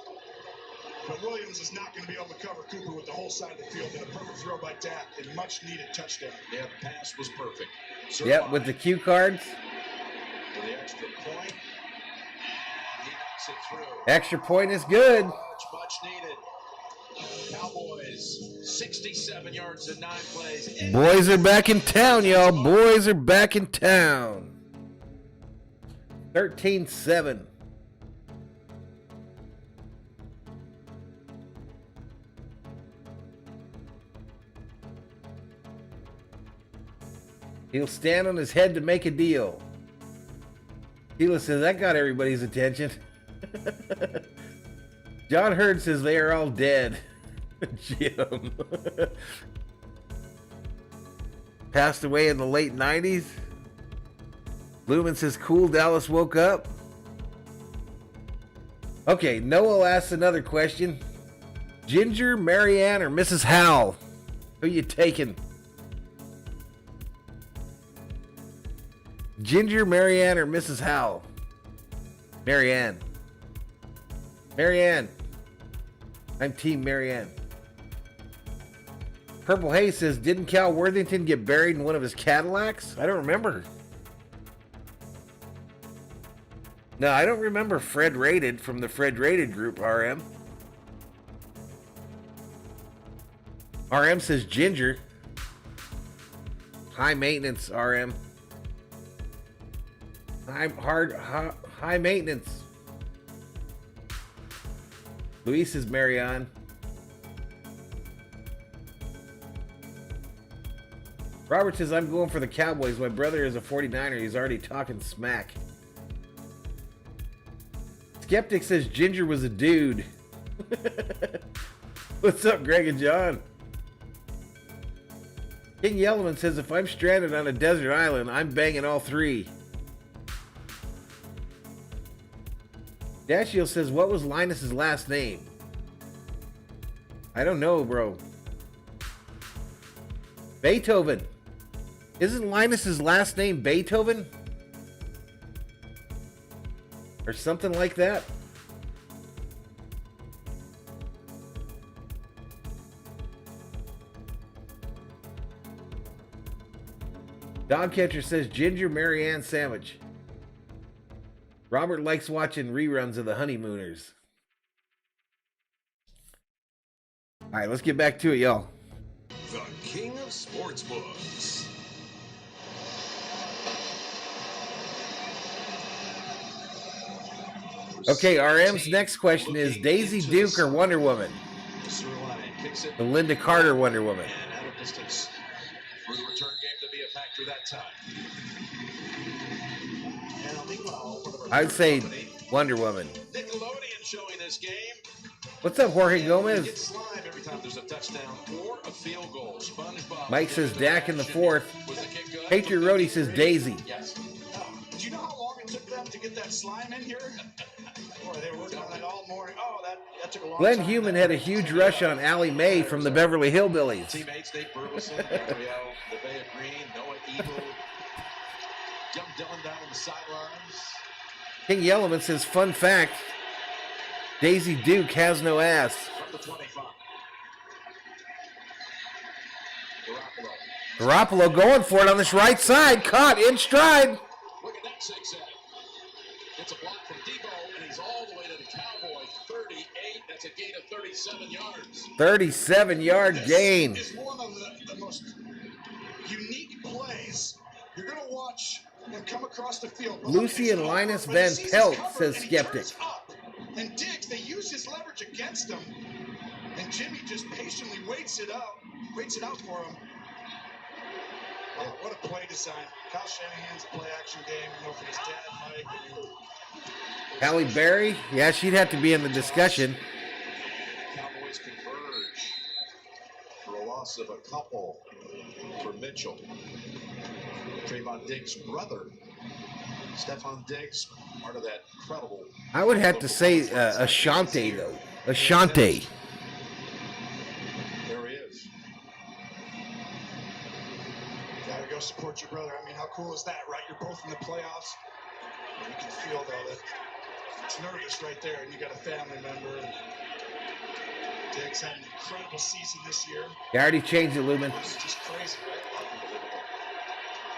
But Williams is not going to be able to cover Cooper with the whole side of the field. And a perfect throw by Dak. A much-needed touchdown. Yeah, the pass was perfect. Yep, with the cue cards. For the extra point. And he knocks it through. Extra point is good. Much needed. Cowboys, 67 yards in 9 plays. Boys are back in town, y'all. Boys are back in town. 13-7. He'll stand on his head to make a deal. Hila says that got everybody's attention. John Hurd says they are all dead. Jim. Passed away in the late 90s. Lumen says cool Dallas woke up. Okay, Noah asks another question. Ginger, Marianne, or Mrs. Howell? Who you taking? Ginger, Marianne, or Mrs. Howell? Marianne. Marianne. I'm Team Marianne. Purple Haze says, didn't Cal Worthington get buried in one of his Cadillacs? I don't remember. No, I don't remember Fred Rated from the Fred Rated group, RM. RM says Ginger. High maintenance, RM. High maintenance. Luis is Marianne. Robert says, I'm going for the Cowboys. My brother is a 49er. He's already talking smack. Skeptic says Ginger was a dude. What's up, Greg and John? King Yellowman says, if I'm stranded on a desert island, I'm banging all three. Dashiel says, what was Linus's last name? I don't know, bro. Beethoven. Isn't Linus's last name Beethoven? Or something like that? Dogcatcher says Ginger Marianne sandwich. Robert likes watching reruns of The Honeymooners. All right, let's get back to it, y'all. The king of sportsbooks. Okay, RM's next question is Daisy Duke or Wonder Woman? The Linda Carter Wonder Woman. And out of distance for the return game to be a factor that time. I'd say Wonder Woman. Nickelodeon showing this game. What's up, Jorge Gomez? It's live every time there's a touchdown or a field goal. SpongeBob. Mike says Dak in the fourth. Was the kick good? Patriot Roadie says Daisy. Yes. Do you know how long it took them to get that slime in here? Boy, they were working on that all morning. Oh, that took a long Glenn time. Heumann had a huge rush on Allie Mae from the Beverly Hillbillies. Teammates Nate Burleson, Gabrielle, Nevaeh Green, Noah Eagle, Young Dylan down on the sidelines. King Yellowman says, fun fact, Daisy Duke has no ass. From the 25. Garoppolo going for it on this right side. Caught in stride. Look at that zigzag. It's a block from Debo, and he's all the way to the Cowboy. 38. That's a gain of 37 yards. 37-yard gain. It's one of the most unique plays you're going to watch him come across the field. Lucy and Linus Van Pelt, says Skeptic. And Diggs, they use his leverage against him. And Jimmy just patiently waits it out for him. Oh, what a play design. Kyle Shanahan's play-action game, from his dad, Mike. Halle Berry, yeah, she'd have to be in the discussion. Cowboys converge for a loss of a couple for Mitchell. Trayvon Diggs' brother, Stephon Diggs, part of that incredible. I would have to say Ashante, though. Ashante. There he is. Gotta go support your brother. I mean, how cool is that, right? You're both in the playoffs. You can feel, though, that it's nervous right there, and you got a family member. And Diggs had an incredible season this year. You already changed it, Lumen. It's just crazy, right? Unbelievable.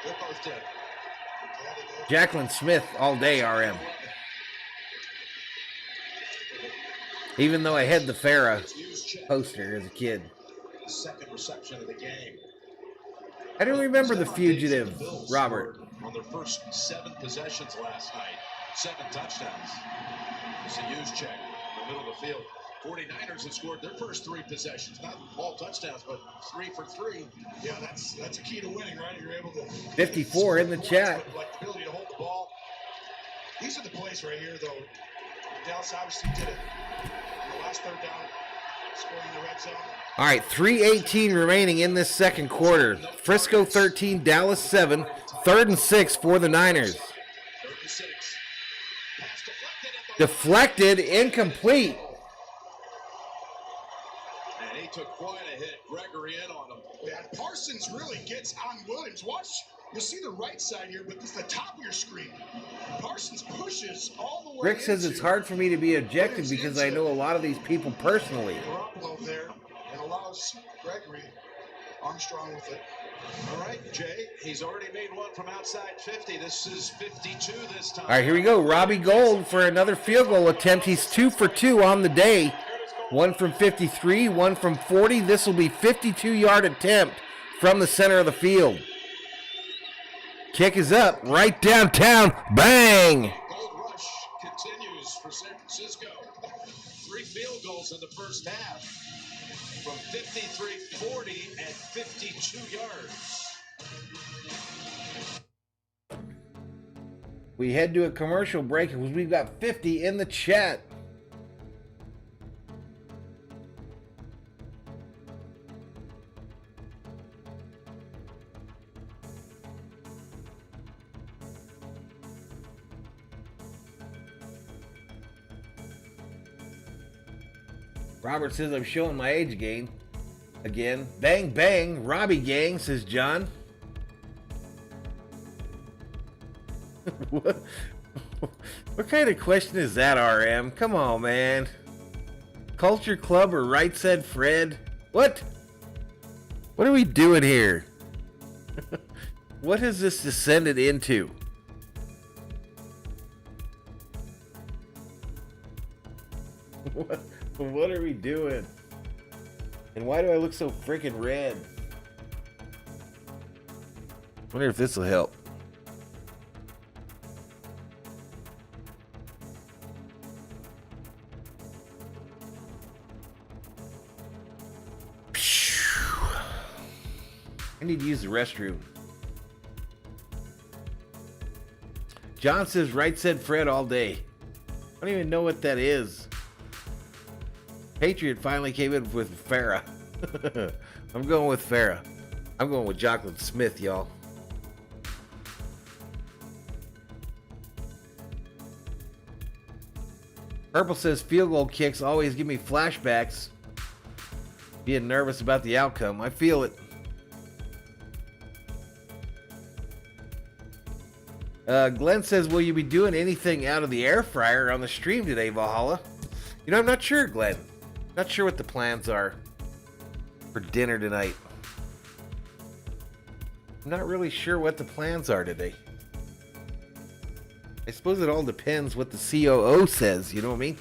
They're both dead. Yeah, they did. Jacqueline Smith all day, RM. Even though I had the Farrah poster as a kid. Second reception of the game. I don't remember The Fugitive, Robert. On their first 7 possessions last night, 7 touchdowns. It's a huge check in the middle of the field. 49ers have scored their first 3 possessions, not all touchdowns, but 3 for 3. Yeah, that's a key to winning, right? You're able to 54 in the chat. Like the ability to hold the ball. These are the plays right here, though. Dallas obviously did it. In the last third down, scoring in the red zone. All right, 3:18 remaining in this second quarter. Frisco 13, Dallas 7. 3rd and 6 for the Niners. 36. Pass Deflected, incomplete. And he took quite a hit. Gregory in on him. Yeah, Parsons really gets on Williams. Watch, you'll see the right side here, but it's the top of your screen. Parsons pushes all the way. Rick says it's hard for me to be objective because I know a lot of these people personally. Garoppolo there and allows Gregory Armstrong with it. All right, Jay, he's already made one from outside 50. This is 52 this time. All right, here we go. Robbie Gould for another field goal attempt. He's 2 for 2 on the day. One from 53, one from 40. This will be 52-yard attempt from the center of the field. Kick is up, right downtown. Bang! Gold rush continues for San Francisco. 3 field goals in the first half from 53, 40, and 52 yards. We head to a commercial break because we've got 50 in the chat. Robert says I'm showing my age again. Bang, bang. Robbie gang, says John. What kind of question is that, RM? Come on, man. Culture Club or Right Said Fred? What? What are we doing here? What has this descended into? What are we doing? And why do I look so freaking red? Wonder if this will help. I need to use the restroom. John says Right Said Fred all day. I don't even know what that is. Patriot finally came in with Farrah. I'm going with Farrah. I'm going with Jocelyn Smith, y'all. Purple says field goal kicks always give me flashbacks. Being nervous about the outcome. I feel it. Glenn says, will you be doing anything out of the air fryer on the stream today, Valhalla? You know, I'm not sure, Glenn. Not sure what the plans are for dinner tonight. I'm not really sure what the plans are today. I suppose it all depends what the COO says, you know what I mean?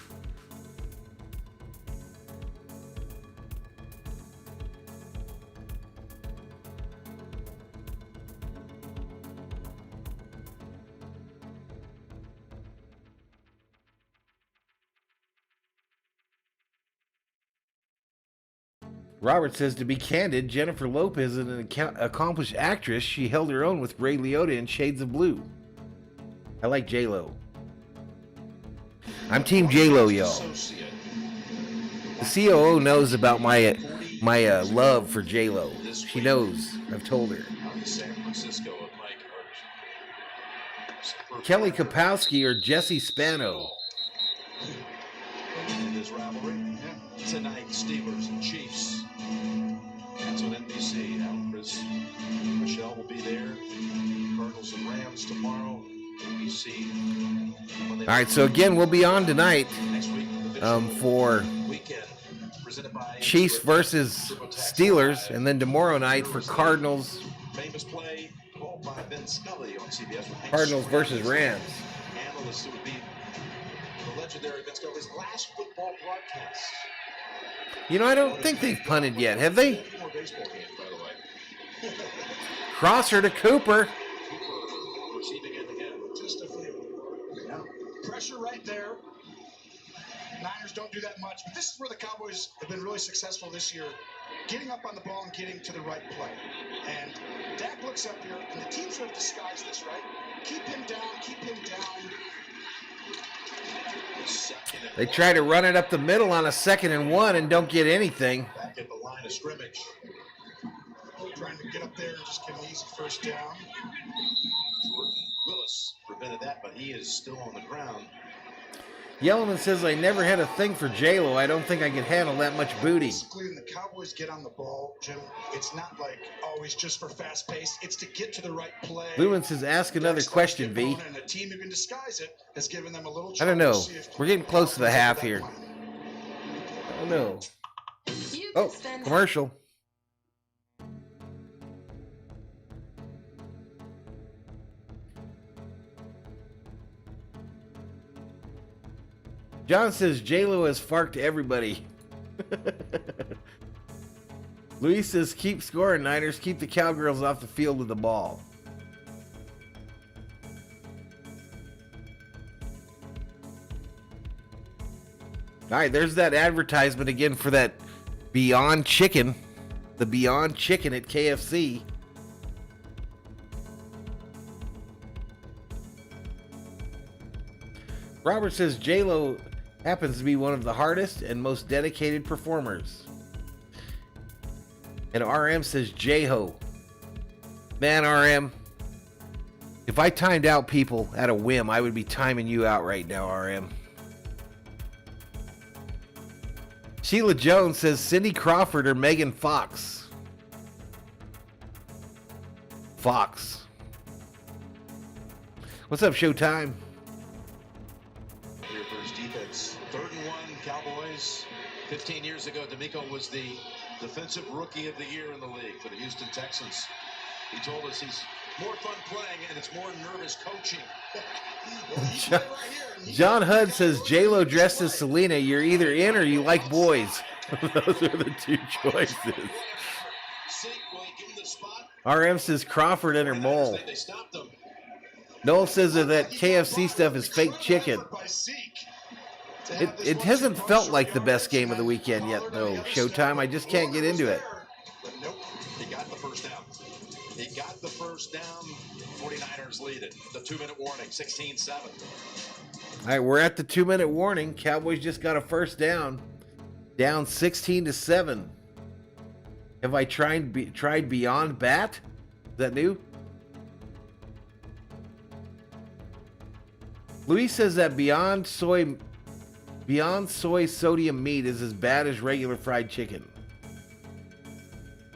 Robert says, to be candid, Jennifer Lopez is an accomplished actress. She held her own with Ray Liotta in Shades of Blue. I like J-Lo. I'm Team J-Lo, y'all. The COO knows about my love for J-Lo. She knows. I've told her. Kelly Kapowski or Jesse Spano. This rivalry tonight, Steelers and Chiefs. That's on NBC. Chris Michelle will be there. Cardinals and Rams tomorrow. ABC. All right, so again, we'll be on tonight for Chiefs versus Steelers, and then tomorrow night for Cardinals. Famous play called by Ben Scully on CBS. Cardinals versus Rams. Analyst who would be the legendary Ben Scully's last football broadcast. You know, I don't think they've punted yet, have they? Crosser to Cooper. Receiving it again. Just a few. Yeah. Pressure right there. Niners don't do that much, but this is where the Cowboys have been really successful this year, getting up on the ball and getting to the right play. And Dak looks up here, and the teams have disguised this, right? Keep him down, keep him down. They try to run it up the middle on a 2nd and 1 and don't get anything. Back at the line of scrimmage. Trying to get up there and just get an easy first down. Jordan Willis prevented that, but he is still on the ground. Yellowman says, I never had a thing for J-Lo. I don't think I could handle that much booty. Basically, when the Cowboys get on the ball, Jim, it's not like always just for fast pace. It's to get to the right play. Lewin says, ask another question, V. And a team who can disguise it has given them a little I don't know. We're getting close to the half here. I don't know. Oh, commercial. John says J-Lo has farked everybody. Luis says keep scoring, Niners. Keep the Cowgirls off the field with the ball. All right, there's that advertisement again for that Beyond Chicken. The Beyond Chicken at KFC. Robert says J-Lo happens to be one of the hardest and most dedicated performers. And RM says J-Ho. Man, RM, if I timed out people at a whim, I would be timing you out right now, RM. Sheila Jones says Cindy Crawford or Megan Fox. Fox. What's up, Showtime? Defense. 3rd and 1, Cowboys. 15 years ago, D'Amico was the defensive rookie of the year in the league for the Houston Texans. He told us he's more fun playing and it's more nervous coaching. John Hudd says J-Lo dressed as Selena. You're either in or you like boys. Those are the two choices. RM says Crawford and her mole. Noel says that KFC stuff is fake chicken. It hasn't felt like the best game of the weekend yet, though. Showtime, I just can't get into it. But nope, he got the first down. He got the first down. 49ers lead it. The 2-minute warning, 16-7. All right, we're at the 2-minute warning. Cowboys just got a first down. Down 16-7. Have I tried Beyond Bat? Is that new? Luis says that Beyond Soy sodium meat is as bad as regular fried chicken.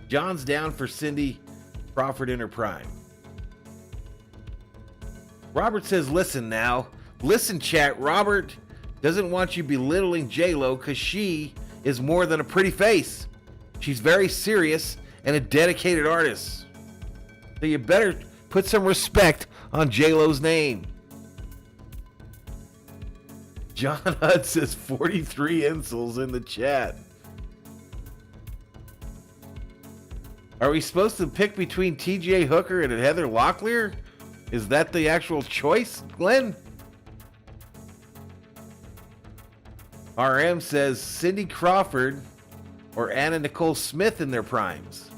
John's down for Cindy Crawford in her prime. Robert says, listen now. Listen, chat. Robert doesn't want you belittling J-Lo because she is more than a pretty face. She's very serious and a dedicated artist. So you better put some respect on J-Lo's name. John Hudd says 43 insoles in the chat. Are we supposed to pick between TJ Hooker and Heather Locklear? Is that the actual choice, Glenn? RM says Cindy Crawford or Anna Nicole Smith in their primes.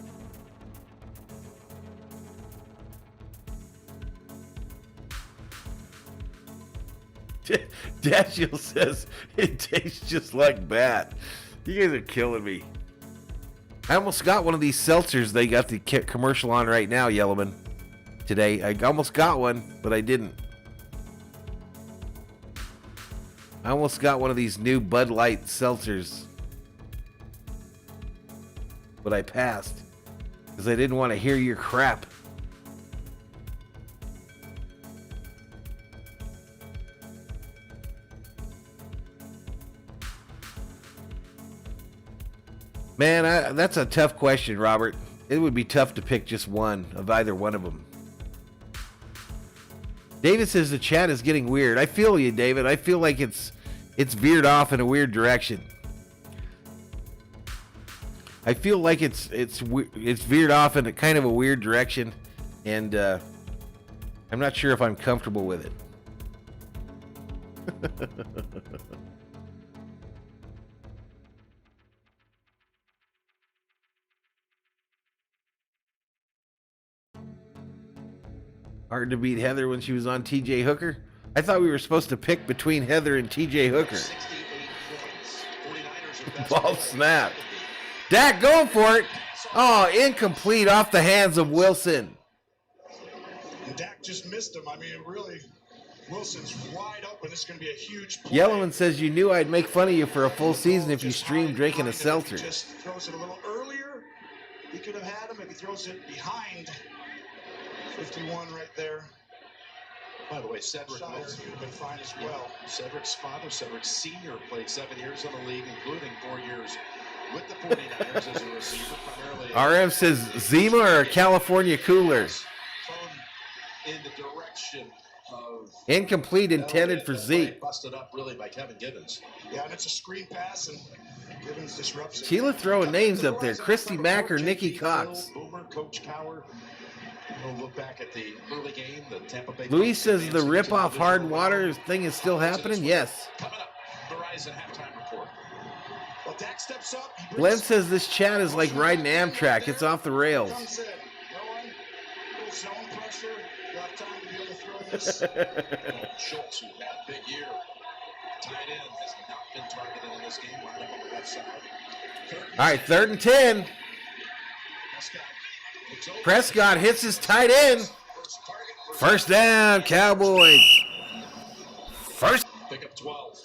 Dashiell says it tastes just like bat. You guys are killing me. I almost got one of these seltzers they got the commercial on right now, Yellowman. Today, I almost got one, but I didn't. I almost got one of these new Bud Light seltzers, but I passed because I didn't want to hear your crap. Man, that's a tough question, Robert. It would be tough to pick just one of either one of them. David says the chat is getting weird. I feel you, David. I feel like it's veered off in a weird direction. I feel like it's veered off in a kind of a weird direction, and I'm not sure if I'm comfortable with it. Hard to beat Heather when she was on TJ Hooker. I thought we were supposed to pick between Heather and TJ Hooker. Ball snap. Dak going for it. Oh, incomplete off the hands of Wilson. Dak just missed him. I mean, really, Wilson's wide open. This is going to be a huge play. Yellowman says you knew I'd make fun of you for a full season if you streamed drinking a seltzer. Just throws it a little earlier. He could have had him if he throws it behind. 51 right there. By the way, Cedric Shire Wilson would have been fine as well. Cedric's father, Cedric Sr., played 7 years in the league, including 4 years with the 49ers as a receiver, primarily. RM says Zima or a California cooler. Thrown in the direction of Incomplete, intended for Zeke. Busted up really by Kevin Gibbons. Yeah, and it's a screen pass, and Gibbons disrupts it. Sheila throwing names up there. Christy Mack or Nikki Cox. Boomer, Coach Cower. We'll look back at the early game, the Tampa Bay. Luis says the rip-off hard water thing is still happening. Yes. Coming up, Verizon halftime report. Well, Dak steps up. Glenn says this chat is like riding Amtrak. It's off the rails. Comes in, going, little zone pressure. You'll have time to be able to throw this. Schultz, who had a big year, tight end, has not been targeted in this game. Line up on the left side. All right, 3rd and 10. Prescott hits his tight end. First down, Cowboys. First. Pick up 12.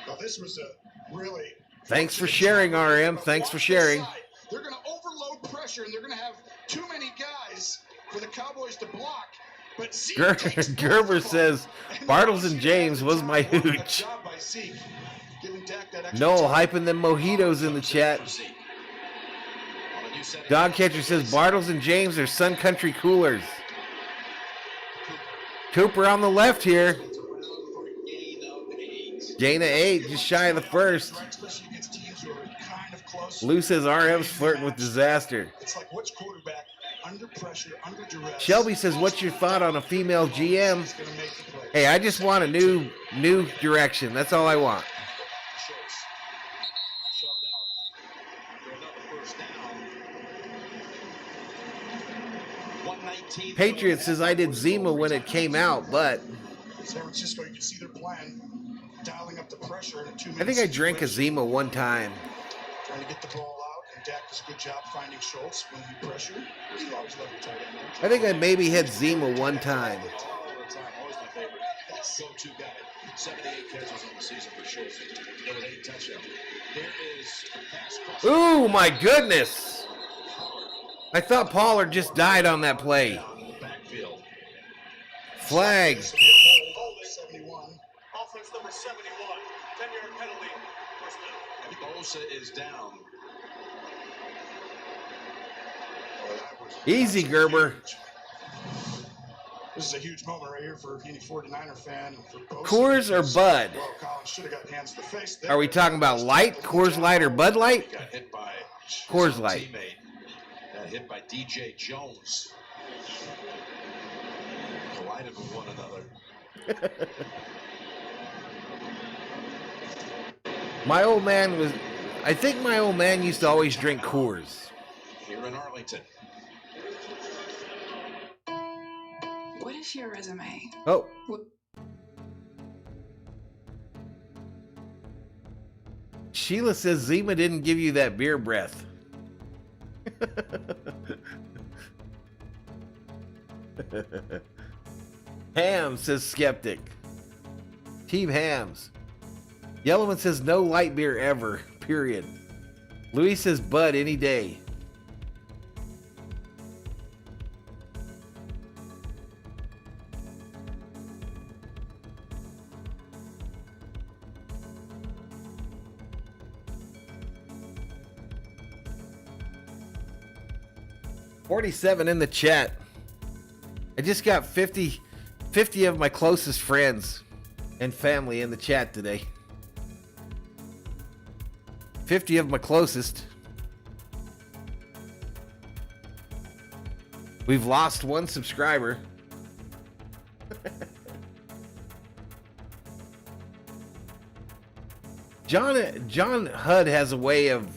Well, this was a really. Thanks for sharing, RM. Thanks for sharing. They're going to overload pressure, and they're going to have too many guys for the Cowboys to block. But Gerber says Bartles and James was my hooch. Noel hyping them mojitos in the chat. Dog Catcher says Bartles and James are Sun Country coolers. Cooper on the left here. Gain of 8, just shy of the first. Lou says RM's flirting with disaster. It's like which quarterback under pressure, under duress. Shelby says, what's your thought on a female GM? Hey, I just want a new direction. That's all I want. Patriot says I did Zima when it came out, but San Francisco, you can see their plan, dialing up the pressure in a 2 minute. I think I drank a Zima one time. Trying to get the ball out, and Dak does a good job finding Schultz when he pressure. He always love your tight end. I think I maybe had Zima one time. All the time, always my favorite. Go-to guy. 78 catches on the season for Schultz. There was 8 touchdowns. There is a pass. Ooh, my goodness. I thought Pollard just died on that play. Flag. 71. Offense number 71. 10-yard penalty. First down. Bosa is down. Easy, Gerber. This is a huge moment right here for any 49er fan. And for Bosa. Coors or Bud? Well, Collins should have got hands to the face there. Are we talking about light, Coors Light, or Bud Light? Got hit by Coors Light. Teammate. Got hit by DJ Jones. Collided with one another. My old man was, I think my old man used to always drink Coors. Here in Arlington. What if your resume? Oh. Sheila says Zima didn't give you that beer breath. Ham says skeptic. Team Hams. Yellowman says no light beer ever, period. Luis says Bud any day. $47 in the chat. I just got 50 of my closest friends and family in the chat today. 50 of my closest. We've lost one subscriber. John Hudd has a way of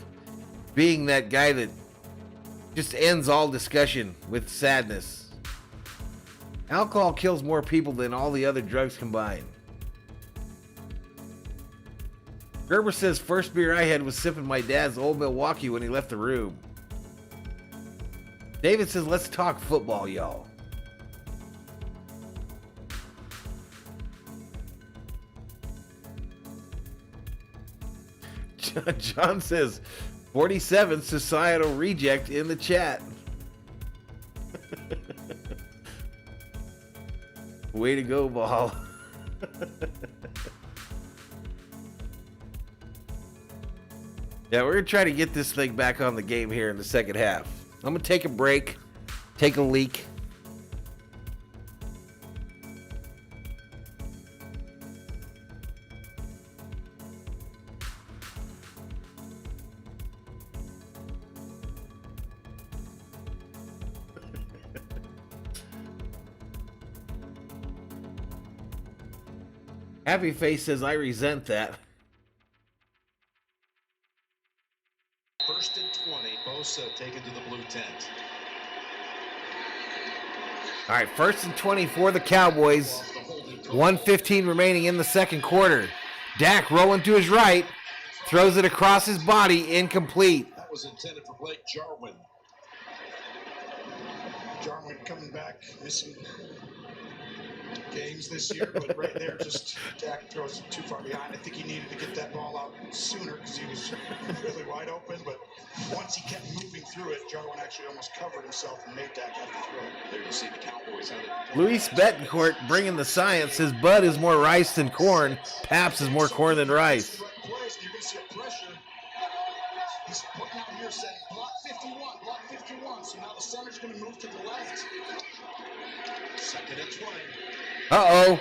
being that guy that just ends all discussion with sadness. Alcohol kills more people than all the other drugs combined. Gerber says first beer I had was sipping my dad's Old Milwaukee when he left the room. David says let's talk football, y'all. John says 47 societal reject in the chat. Way to go, Ball. Yeah, we're going to try to get this thing back on the game here in the second half. I'm going to take a break, take a leak. Happy Face says, I resent that. First and 20, Bosa taken to the blue tent. All right, first and 20 for the Cowboys. 1:15 remaining in the second quarter. Dak rolling to his right, throws it across his body, incomplete. That was intended for Blake Jarwin. Jarwin coming back, missing games this year, but right there, just Dak throws it too far behind. I think he needed to get that ball out sooner because he was really wide open, but once he kept moving through it, Jarwin actually almost covered himself and made Dak have to throw it. There you see the Cowboys. Luis Betancourt bringing the science. His Bud is more rice than corn. Paps is more corn than rice. You're going to see a pressure. He's putting out here saying block 51. So now the center's going to move to the left. Second and 20. Uh-oh.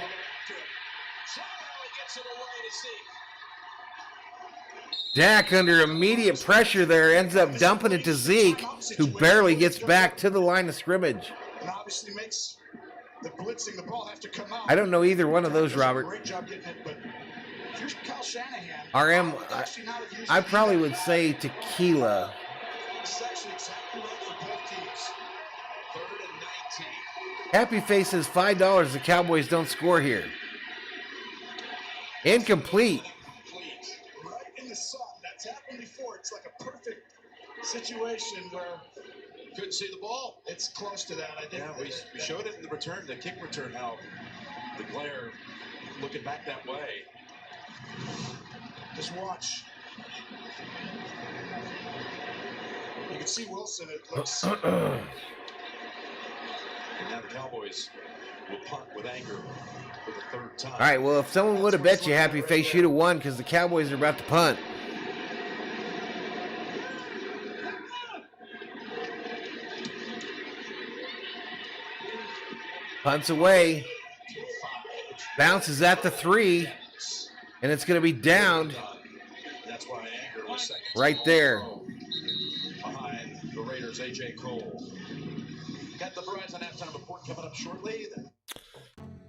Dak under immediate pressure there ends up dumping it to Zeke, who barely gets back to the line of scrimmage. And obviously makes the blitzing the ball have to come out. I don't know either one of those, Robert. Great job getting it, but if you're Kyle Shanahan, RM, I probably would say tequila. It's actually exactly right for both teams. Third and 19. Happy Face says $5. The Cowboys don't score here. Incomplete. Right in the sun. That's happened before. It's like a perfect situation where Couldn't see the ball. it's close to that. I think. Yeah, we showed it in the return, the kick return, how the glare looking back that way. Just watch. You can see Wilson. It looks. And now the Cowboys will punt with anger for the third time. All right, well, if someone would have bet you Happy Face, you'd have won because the Cowboys are about to punt. Punts away. Bounces at the 3. And it's going to be downed That's why anger was second. right there. Behind the Raiders, A.J. Cole. Got the Verizon halftime report coming up shortly.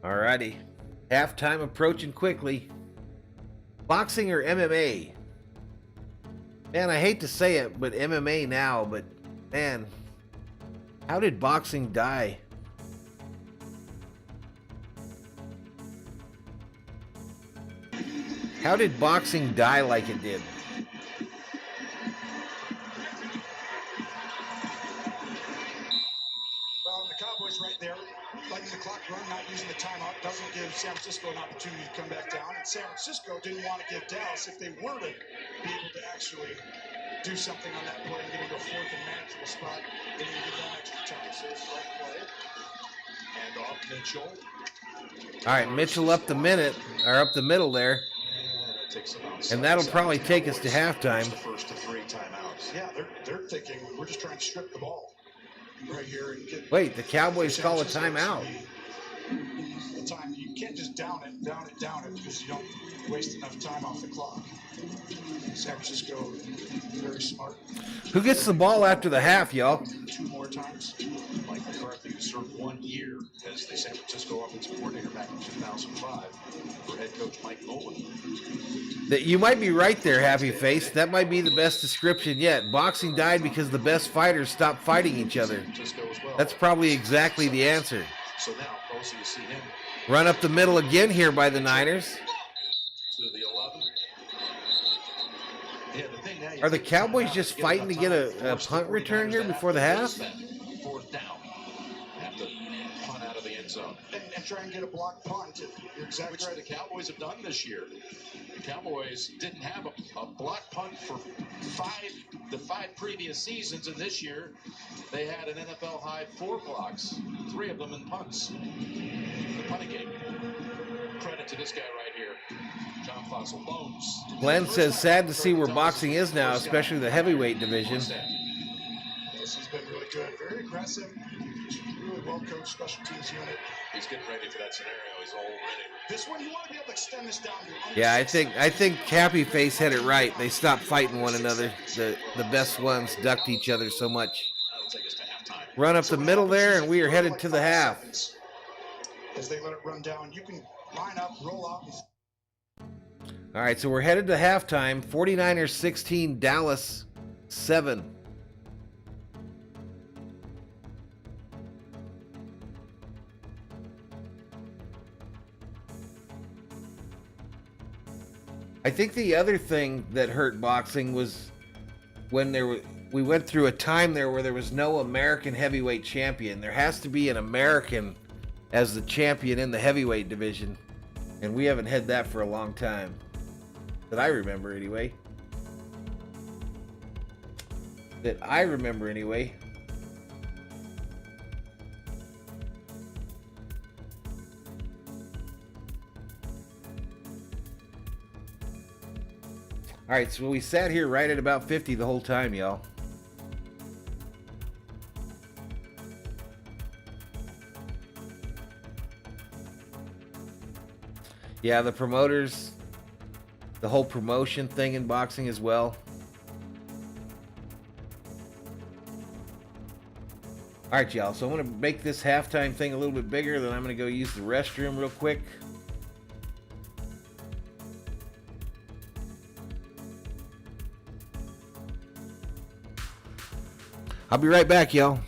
All righty. Halftime approaching quickly. Boxing or MMA? Man, I hate to say it, but MMA now, but man, how did boxing die? How did boxing die like it did? Well, the Cowboys right there, letting the clock run, not using the timeout, doesn't give San Francisco an opportunity to come back down. And San Francisco didn't want to give Dallas, if they were to be able to actually do something on that play and get into a fourth and manageable spot, they didn't give them extra time. So it's the right play. And off Mitchell. All right, Mitchell up the middle there. And that'll probably take us to halftime. The first of 3 timeouts. Yeah, they're thinking we're just trying to strip the ball right here and get. Wait, the Cowboys call a timeout. The time you can't just down it because you don't waste enough time off the clock. San Francisco, very smart. Who gets the ball after the half, y'all? 2 more times. Mike McCarthy served 1 year as the San Francisco offensive coordinator back in 2005 for head coach Mike Nolan. You might be right there, Happy Face. That might be the best description yet. Boxing died because the best fighters stopped fighting each other. That's probably exactly the answer. So now, Bosa, you see him Run up the middle again here by the Niners. to the 11. Yeah, the thing now, Are the Cowboys just fighting to get a punt return here before the half? 4th down. Have to punt out of the end zone. And try and get a block punt. You're exactly Which right. the Cowboys have done this year. The Cowboys didn't have a a block punt for the five previous seasons, and this year they had an NFL high 4 blocks, 3 of them in punts. The punting game. Credit to this guy right here, John Fossil Bones. Glenn says, sad to see where boxing is now, especially the heavyweight division. Yes, he's been really good, very aggressive, really well coached special teams unit. He's getting ready for that scenario. He's all ready. This one, you want to be able to extend this down to. Yeah, I think Happy Face had it right. They stopped fighting one another. The best ones ducked each other so much. Run up the middle there, and we are headed to the half. As they let it run down, you can line up, roll out. All right, so we're headed to halftime. 49ers 16, Dallas 7. I think the other thing that hurt boxing was when we went through a time there where there was no American heavyweight champion. There has to be an American as the champion in the heavyweight division, and we haven't had that for a long time. That I remember anyway. All right, so we sat here right at about 50 the whole time, y'all. Yeah, the promoters, the whole promotion thing in boxing as well. All right, y'all, so I'm going to make this halftime thing a little bit bigger, then I'm going to go use the restroom real quick. I'll be right back, y'all.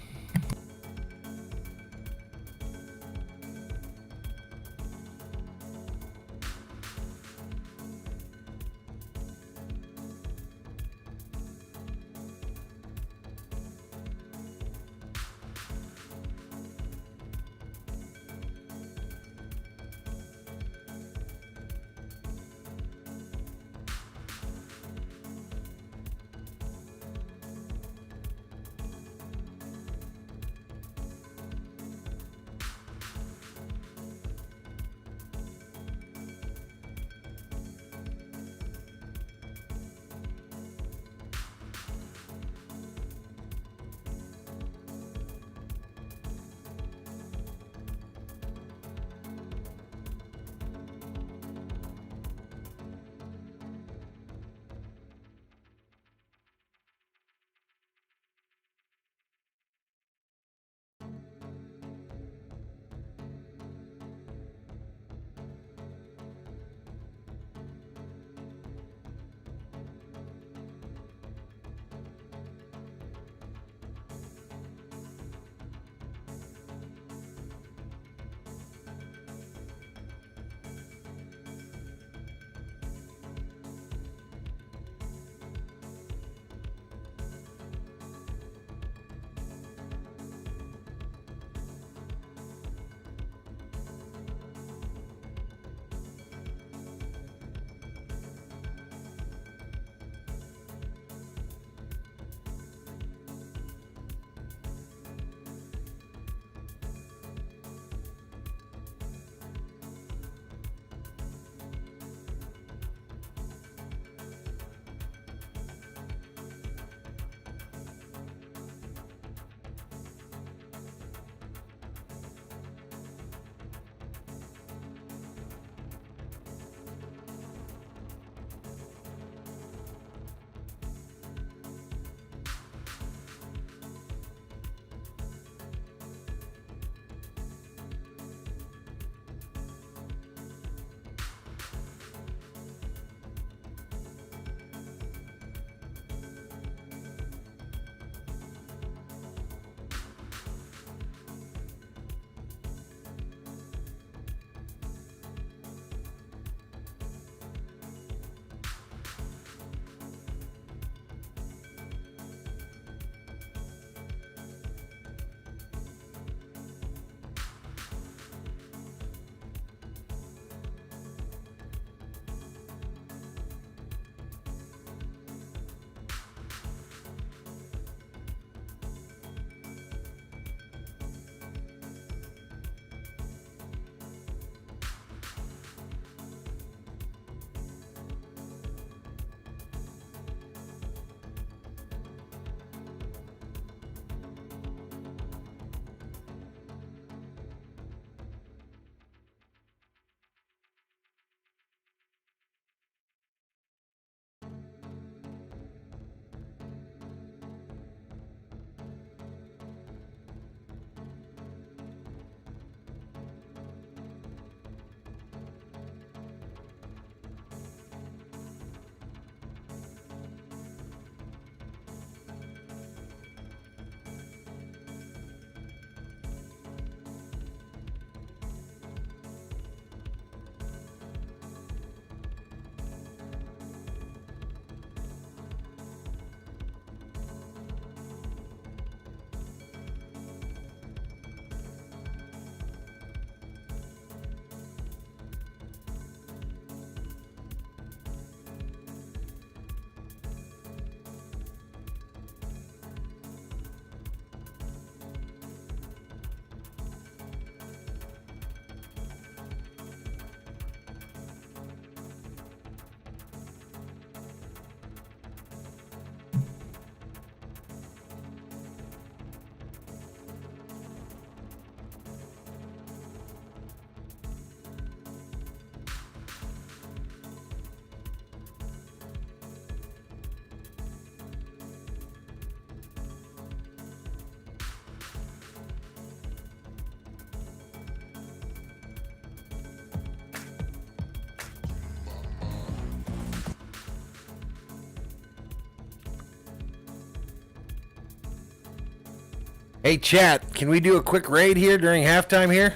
Hey, chat, can we do a quick raid here during halftime here?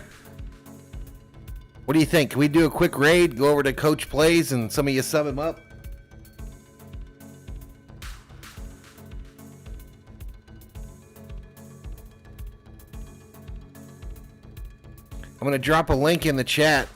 What do you think? Can we do a quick raid, go over to Coach Plays, and some of you sub him up? I'm going to drop a link in the chat.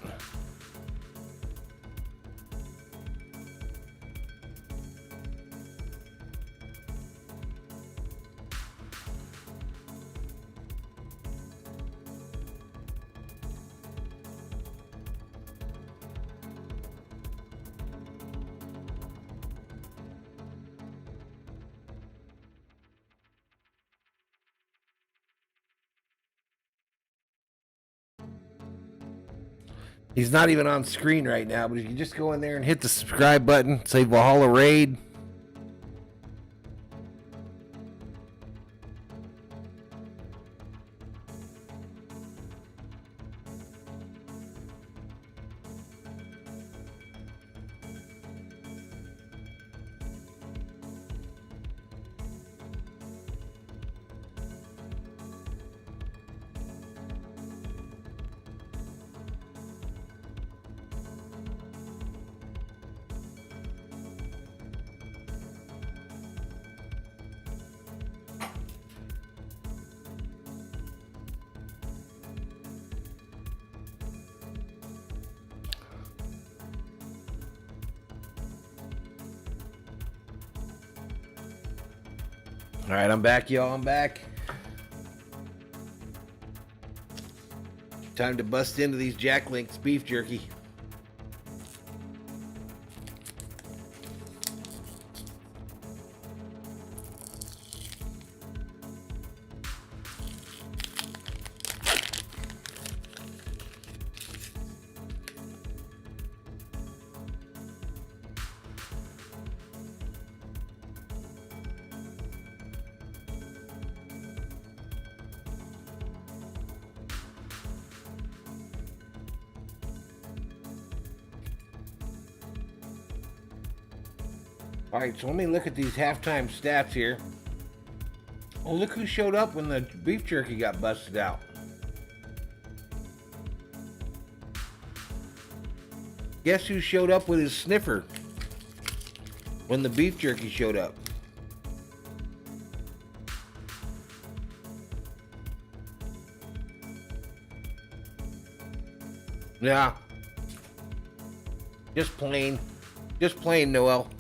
He's not even on screen right now, but if you just go in there and hit the subscribe button, say Valhalla Raid. All right, I'm back, y'all. I'm back. Time to bust into these Jack Links beef jerky. All right, so let me look at these halftime stats here. Oh, look who showed up when the beef jerky got busted out. Guess who showed up with his sniffer when the beef jerky showed up? Yeah. Just plain Noel.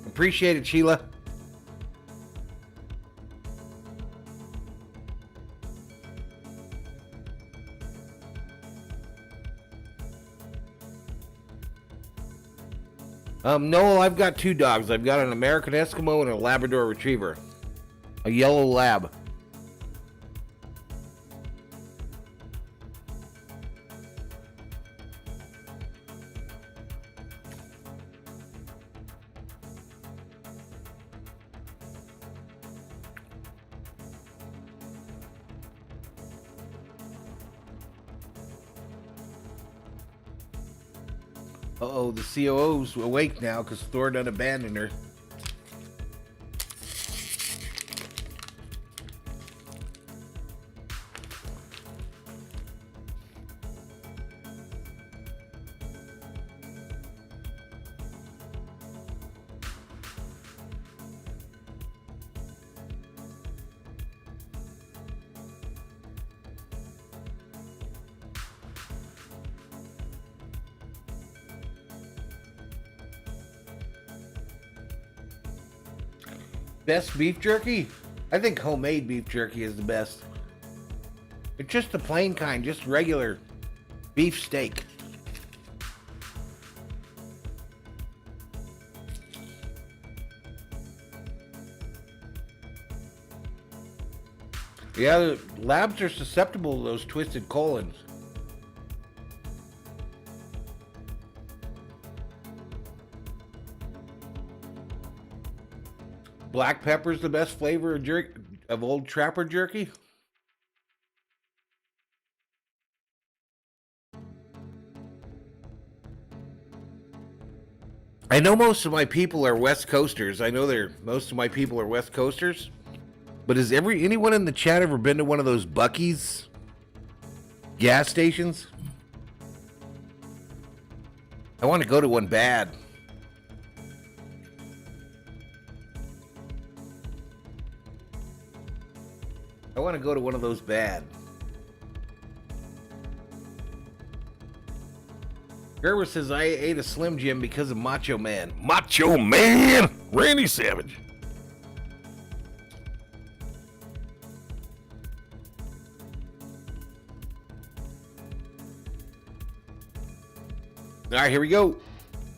Appreciate it, Sheila. Noel, I've got two dogs. I've got an American Eskimo and a Labrador Retriever. A yellow lab. Uh-oh, the COO's awake now because Thor done abandoned her. Best beef jerky? I think homemade beef jerky is the best. It's just the plain kind, just regular beef steak. Yeah, the labs are susceptible to those twisted colons. Black pepper's the best flavor of old Trapper jerky. I know most of my people are West Coasters. Most of my people are West Coasters. But has anyone in the chat ever been to one of those Buc-ee's gas stations? I want to go to one bad. I want to go to one of those bad. Gerber says, I ate a Slim Jim because of Macho Man. Macho Man! Randy Savage. All right, here we go.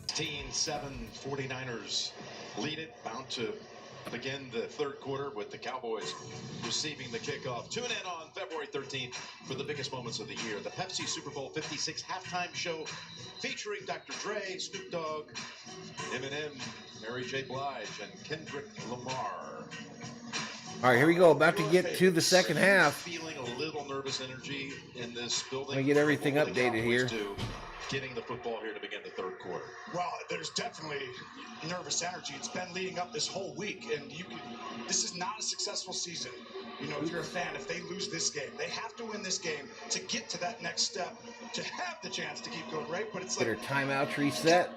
16-7 49ers lead it, bound to begin the third quarter with the Cowboys receiving the kickoff. Tune in on February 13th for the biggest moments of the year. The Pepsi Super Bowl 56 halftime show featuring Dr. Dre, Snoop Dogg, Eminem, Mary J. Blige, and Kendrick Lamar. All right, here we go. About to get to the second half. Feeling a little nervous energy in this building. Let me get everything updated here. Getting the football here to begin the third quarter. Well, there's definitely nervous energy. It's been leading up this whole week, and this is not a successful season. You know, if you're a fan, if they lose this game, they have to win this game to get to that next step, to have the chance to keep going, right? But it's like get her timeout reset.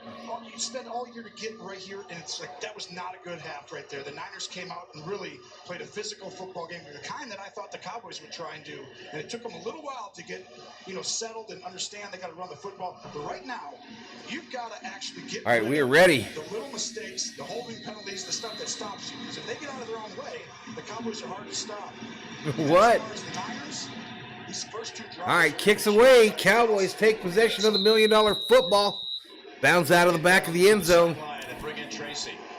You spend all year to get right here, and it's like that was not a good half right there. The Niners came out and really played a physical football game, the kind that I thought the Cowboys would try and do. And it took them a little while to get, settled and understand they got to run the football. But right now, you've got to actually get. All right, we are ready. The little mistakes, the holding penalties, the stuff that stops you. Because if they get out of their own way, the Cowboys are hard to stop. What? All right, kicks away. Cowboys take possession of the $1 million football. Bounds out of the back of the end zone.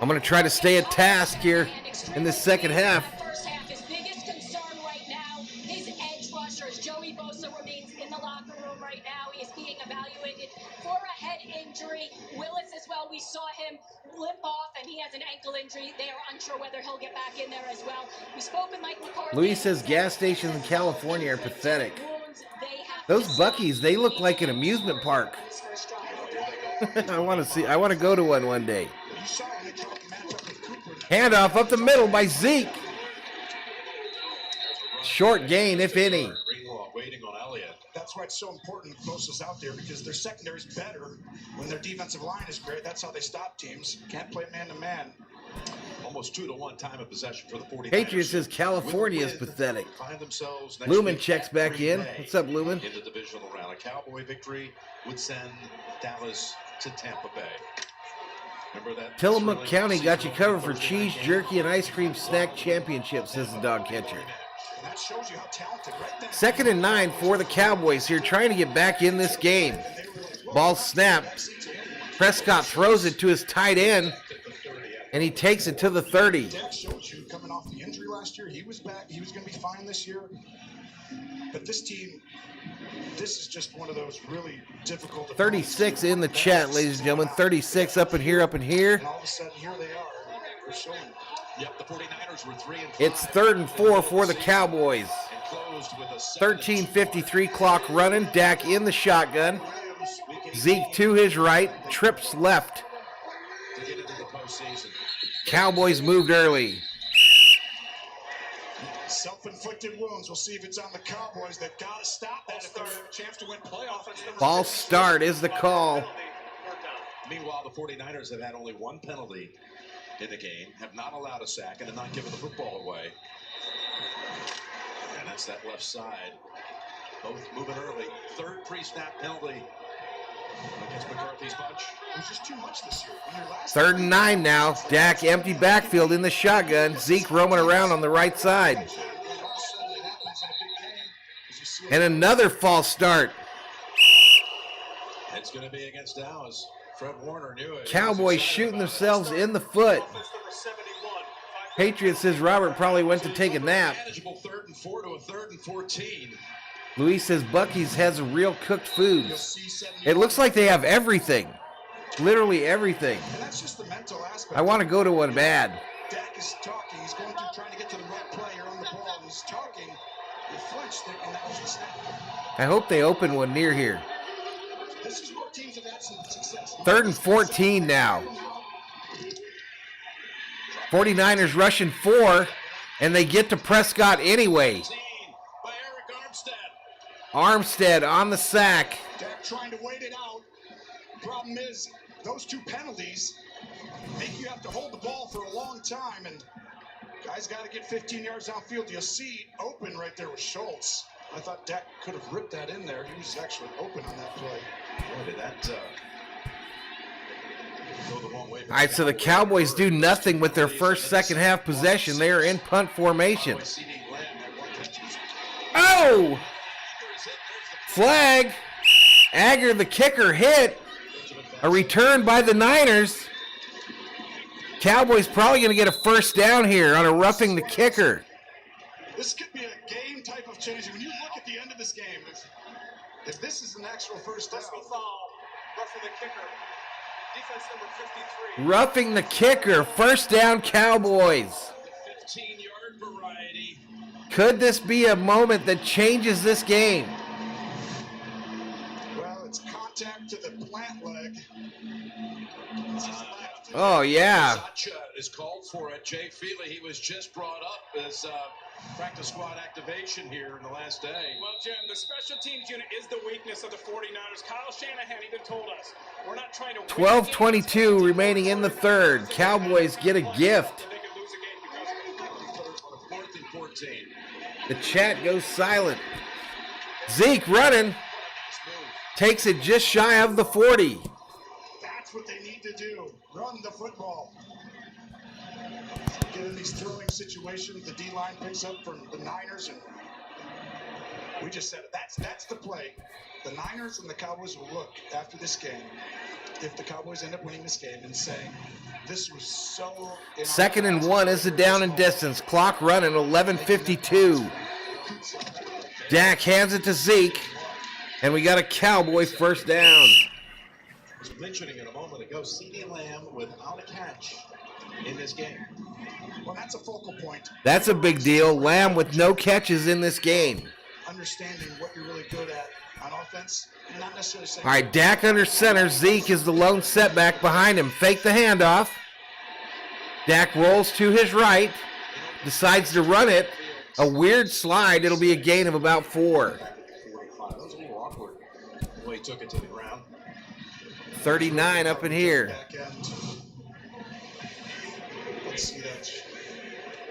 I'm going to try to stay at task here in this second half. First half, his biggest concern right now, his edge rushers. Joey Bosa remains in the locker room right now. He is being evaluated for a head injury. Willis as well. We saw him limp off, and he has an ankle injury. They are unsure whether he'll get back in there as well. We spoke with Mike McCarthy. Louis says gas stations in California are pathetic. Those Buc-ee's, they look like an amusement park. I want to go to one day. Handoff up the middle by Zeke. Short gain, if any. That's why it's so important Bosa's out there, because their secondary is better when their defensive line is great. That's how they stop teams. Can't play man-to-man. Almost 2-1 time of possession for the 49ers. Patriots says California is pathetic. Lumen checks back in. What's up, Lumen? In the divisional round, a Cowboy victory would send Dallas to Tampa Bay. Remember that? Tillamook County got you covered for cheese, jerky, and ice cream snack championship, says the dog catcher. That shows you how talented right there. 2nd and 9 for the Cowboys here, trying to get back in this game. Ball snapped. Prescott throws it to his tight end, and he takes it to the 30. That shows you coming off the injury last year, he was back. He was going to be fine this year. But this team, this is just one of those really difficult. 36 in the chat, ladies and gentlemen. 36 up in here, up in here. And all of a sudden, here they are. They're showing. Yep, the 49ers were 3 and 5. It's 3rd and 4 for the Cowboys. 13:53 clock running. Dak in the shotgun. Zeke to his right. Trips left. To get into the postseason. Cowboys moved early. Self-inflicted wounds. We'll see if it's on the Cowboys. They've got to stop that if they're a chance to win playoff. Ball start is the call. Meanwhile, the 49ers have had only one penalty in the game, have not allowed a sack, and have not given the football away. And that's that left side. Both moving early. 3rd pre-snap penalty against McCarthy's bunch. It was just too much this year. When you're last 3rd and 9 now. Dak empty backfield in the shotgun. Zeke roaming around on the right side. and all of a sudden it happens in a big game, as you see And another false start. It's going to be against Dallas. Fred Warner knew it. Cowboys shooting themselves in the foot. Offense number 71. Patriots says Robert probably went to take a nap. Manageable 3rd and 4 to a 3rd and 14. Luis says Buc-ee's has real cooked you'll foods. see 71. It looks like they have everything. Literally everything. And that's just the mental aspect. I want to go to one bad. Dak is talking. He's going through trying to get to the right player on the ball. He's talking. He flinched it, and that was the snap. I hope they open one near here. This is where teams have had some success. 3rd and 14 now. 49ers rushing 4, and they get to Prescott anyway. By Eric Armstead. Armstead on the sack. Dak trying to wait it out. Problem is, those 2 penalties make you have to hold the ball for a long time, and guys got to get 15 yards downfield. You'll see open right there with Schultz. I thought Dak could have ripped that in there. He was actually open on that play. Boy, did that go the wrong way. All right, so the Cowboys do nothing with their first second half possession. They are in punt formation. Oh! Flag. Agger, the kicker, hit. A return by the Niners. Cowboys probably going to get a first down here on a roughing the kicker. This could be a game type of change. When you look at the end of this game, if this is an actual first down. Personal foul. Roughing the kicker. Defense number 53. Roughing the kicker. First down, Cowboys. The 15-yard variety. Could this be a moment that changes this game? Well, it's contact to the plant leg. Oh, yeah. Sacha is called for it. Jay Feely, he was just brought up as practice squad activation here in the last day. Well, Jim, the special teams unit is the weakness of the 49ers. Kyle Shanahan even told us, we're not trying to 12:22 remaining in the third. Cowboys get a gift. They could lose a game because of it. On a 4th and 14. The chat goes silent. Zeke running. Takes it just shy of the 40. That's what they need to do. Run the football. Get in these throwing situations. The D-line picks up from the Niners, and we just said it. That's the play. The Niners and the Cowboys will look after this game, if the Cowboys end up winning this game, and saying, this was so... 2nd and 1 is the down and distance. Clock running, 11:52. Dak hands it to Zeke, and we got a Cowboy first down. I was mentioning it a moment ago, CeeDee Lamb without a catch in this game. Well, that's a focal point. That's a big deal. Lamb with no catches in this game. Understanding what you're really good at on offense, and not necessarily saying... All right, Dak under center. Zeke is the lone setback behind him. Fake the handoff. Dak rolls to his right. Decides to run it. A weird slide. It'll be a gain of about 4. That was a little awkward the way he took it to the ground. 39 up in here. Back end. Let's see that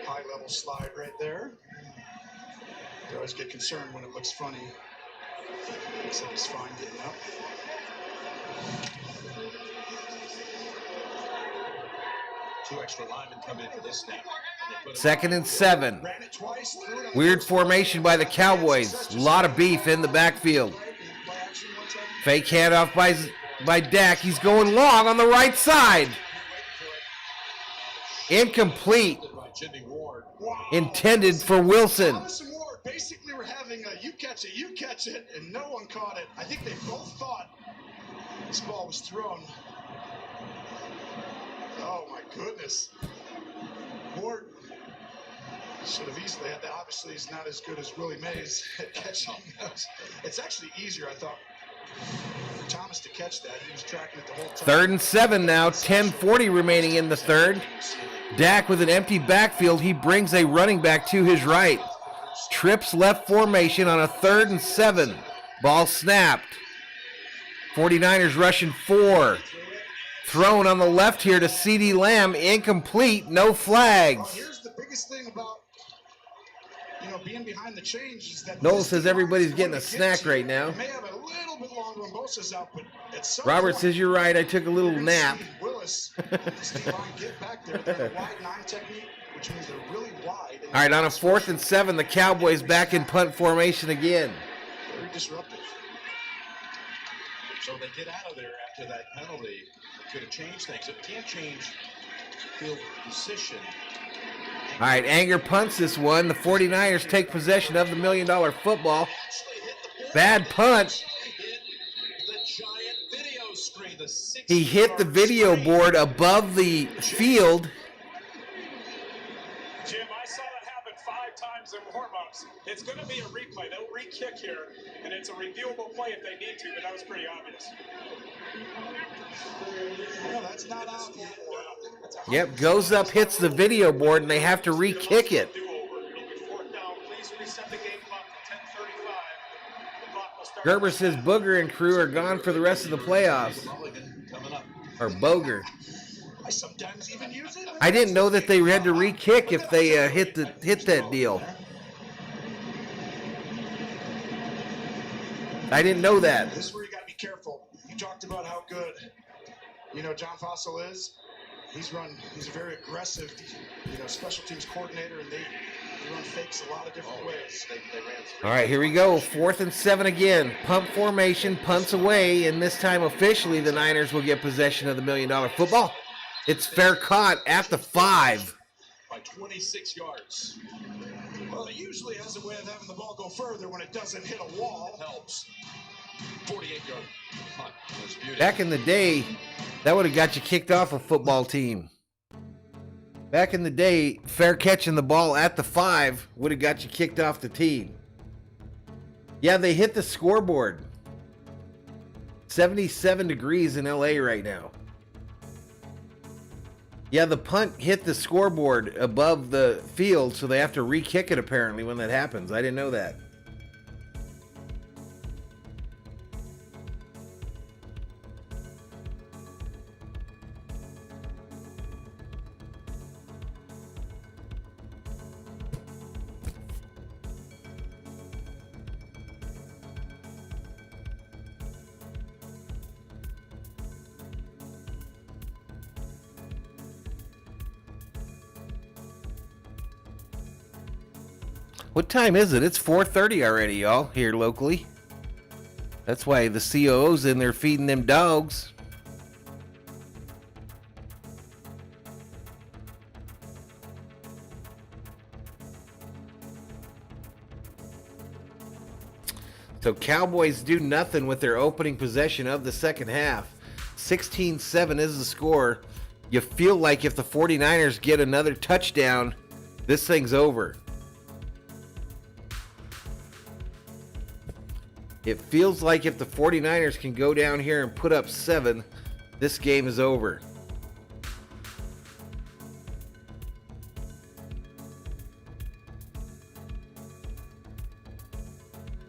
high-level slide right there. They always get concerned when it looks funny. Looks like he's fine getting up. Two extra linemen come in for this snap. 2nd and 7. Ran it twice, threw it on the Weird first formation by the Cowboys. A lot of beef in the backfield. play action one time. Fake handoff by Dak. He's going long on the right side. Incomplete. By Jimmy Ward. Wow. Intended for Wilson. Thomas and Ward basically were having a you catch it, and no one caught it. I think they both thought this ball was thrown. Oh my goodness. Ward should have easily had that. Obviously, he's not as good as Willie Mays at catching those. It's actually easier, I thought, for Thomas to catch that. He was tracking it the whole time. 3rd and 7 now. 10:40 remaining in the third. Dak with an empty backfield. He brings a running back to his right. Trips left formation on a 3rd and 7. Ball snapped. 49ers rushing 4. Thrown on the left here to CeeDee Lamb. Incomplete. No flags. Here's the biggest thing about being behind the change is that Noel says everybody's getting a snack right now. May have a little bit longer when Bosa's out, but at some Robert point, says you're right. I took a little nap. Willis, Steve Vaughn get back there. They're in a wide 9 technique, which means they're really wide. All right, on a 4th and 7, the Cowboys back in punt formation again. Very disruptive. So they get out of there after that penalty. It could have changed things. It can't change field position. All right, Anger punts this one. The 49ers take possession of the $1 million football. Bad punt. He hit the video board above the field. Jim, I saw that happen 5 times in warm-ups. It's going to be a replay. They'll re-kick here, and it's a reviewable play if they need to, but that was pretty obvious. No, that's not out yet. Yep, goes up, hits the video board, and they have to re-kick it. Gerber says Booger and crew are gone for the rest of the playoffs. Or Boger. I sometimes even use it. I didn't know that they had to re-kick if they hit that deal. I didn't know that. This is where you got to be careful. You talked about how good, John Fossil is. He's a very aggressive, special teams coordinator, and they run fakes a lot of different ways. All right, here we go. 4th and 7 again. Pump formation, punts away, and this time officially the Niners will get possession of the $1 million football. It's fair caught at the 5. By 26 yards. Well, it usually has a way of having the ball go further when it doesn't hit a wall. Helps. 48-yard punt. Back in the day, that would have got you kicked off a football team. Back in the day, fair catching the ball at the 5 would have got you kicked off the team. Yeah, they hit the scoreboard. 77 degrees in LA right now. Yeah, the punt hit the scoreboard above the field, so they have to re-kick it apparently when that happens. I didn't know that. What time is it? It's 4:30 already, y'all, here locally. That's why the COO's in there feeding them dogs. So Cowboys do nothing with their opening possession of the second half. 16-7 is the score. You feel like if the 49ers get another touchdown, this thing's over. It feels like if the 49ers can go down here and put up 7, this game is over.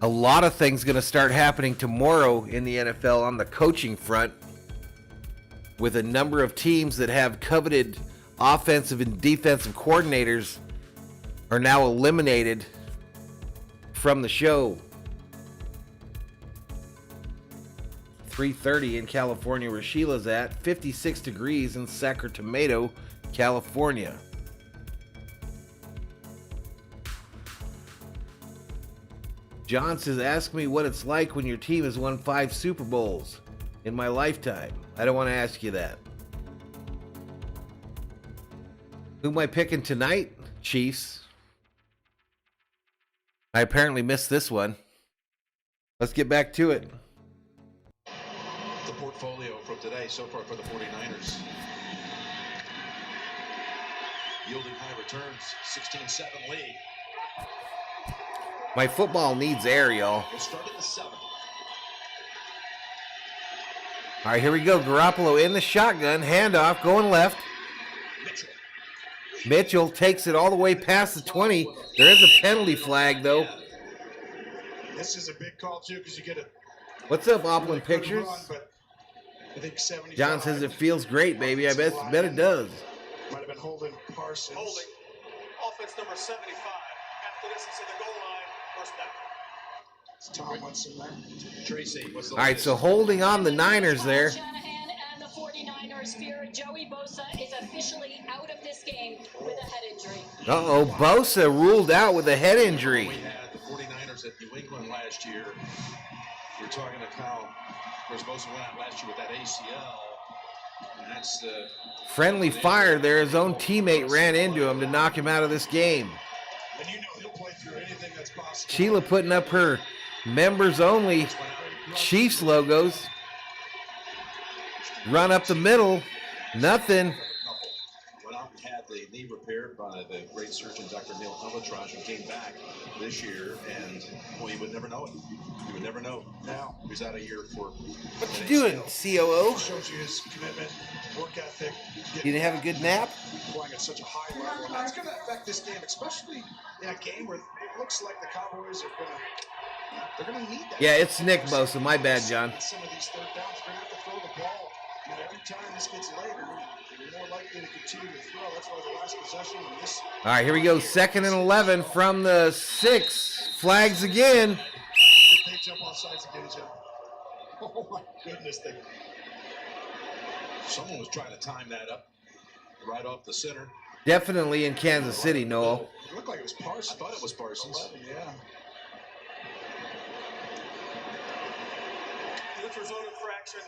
A lot of things going to start happening tomorrow in the NFL on the coaching front, with a number of teams that have coveted offensive and defensive coordinators are now eliminated from the show. 3:30 in California, where Sheila's at. 56 degrees in Sacramento, California. John says, ask me what it's like when your team has won 5 Super Bowls in my lifetime. I don't want to ask you that. Who am I picking tonight? Chiefs. I apparently missed this one. Let's get back to it. The portfolio from today so far for the 49ers. Yielding high returns, 16-7 lead. My football needs air, y'all. We'll start at the 7. All right, here we go. Garoppolo in the shotgun. Handoff, going left. Mitchell takes it all the way past the 20. There is a penalty flag, though. This is a big call, too, because you get a... What's up, Opland Pictures? I think 75. John says it feels great, baby. I bet it does. Might have been holding Parsons. Holding. Offense number 75 at the distance of the goal line, first down. Tom Winston there. Tracy, what's the All right, so holding on the Niners there. Shanahan and the 49ers fear Joey Bosa is officially out of this game with a head injury. Uh-oh, Bosa ruled out with a head injury. We had the 49ers at New England last year. We were talking to Kyle. Of course, Bosa went out last year with that ACL. And that's Friendly fire there. His own teammate ran into him to knock him out of this game. And you know he'll play through anything that's possible. Sheila putting up her members-only Chiefs logos. Run up the middle. Nothing. went out and had the knee repaired by the great surgeon, Dr. Neil Albatross, and came back this year, and well, you would never know it. You would never know. Now he's out a year for. What you doing, COO? Shows you his commitment, work ethic. You didn't have a good nap? Playing at such a high level, and that's going to affect this game, especially in a game where it looks like the Cowboys are going to. They're going to need that. Yeah, it's Nick Bosa. My bad, John. Some of these third downs, they're going to have to throw the ball. You know, every time this gets later, you're more likely to continue to throw. That's why the last possession in this. All right, here we go. 2nd and 11 from the 6. Flags again. They jump off sides again, Jim. Oh my goodness! Someone was trying to time that up right off the center. Definitely in Kansas City, Noel. It looked like it was Parsons. I thought it was Parsons. 11, yeah. Which resulted fraction.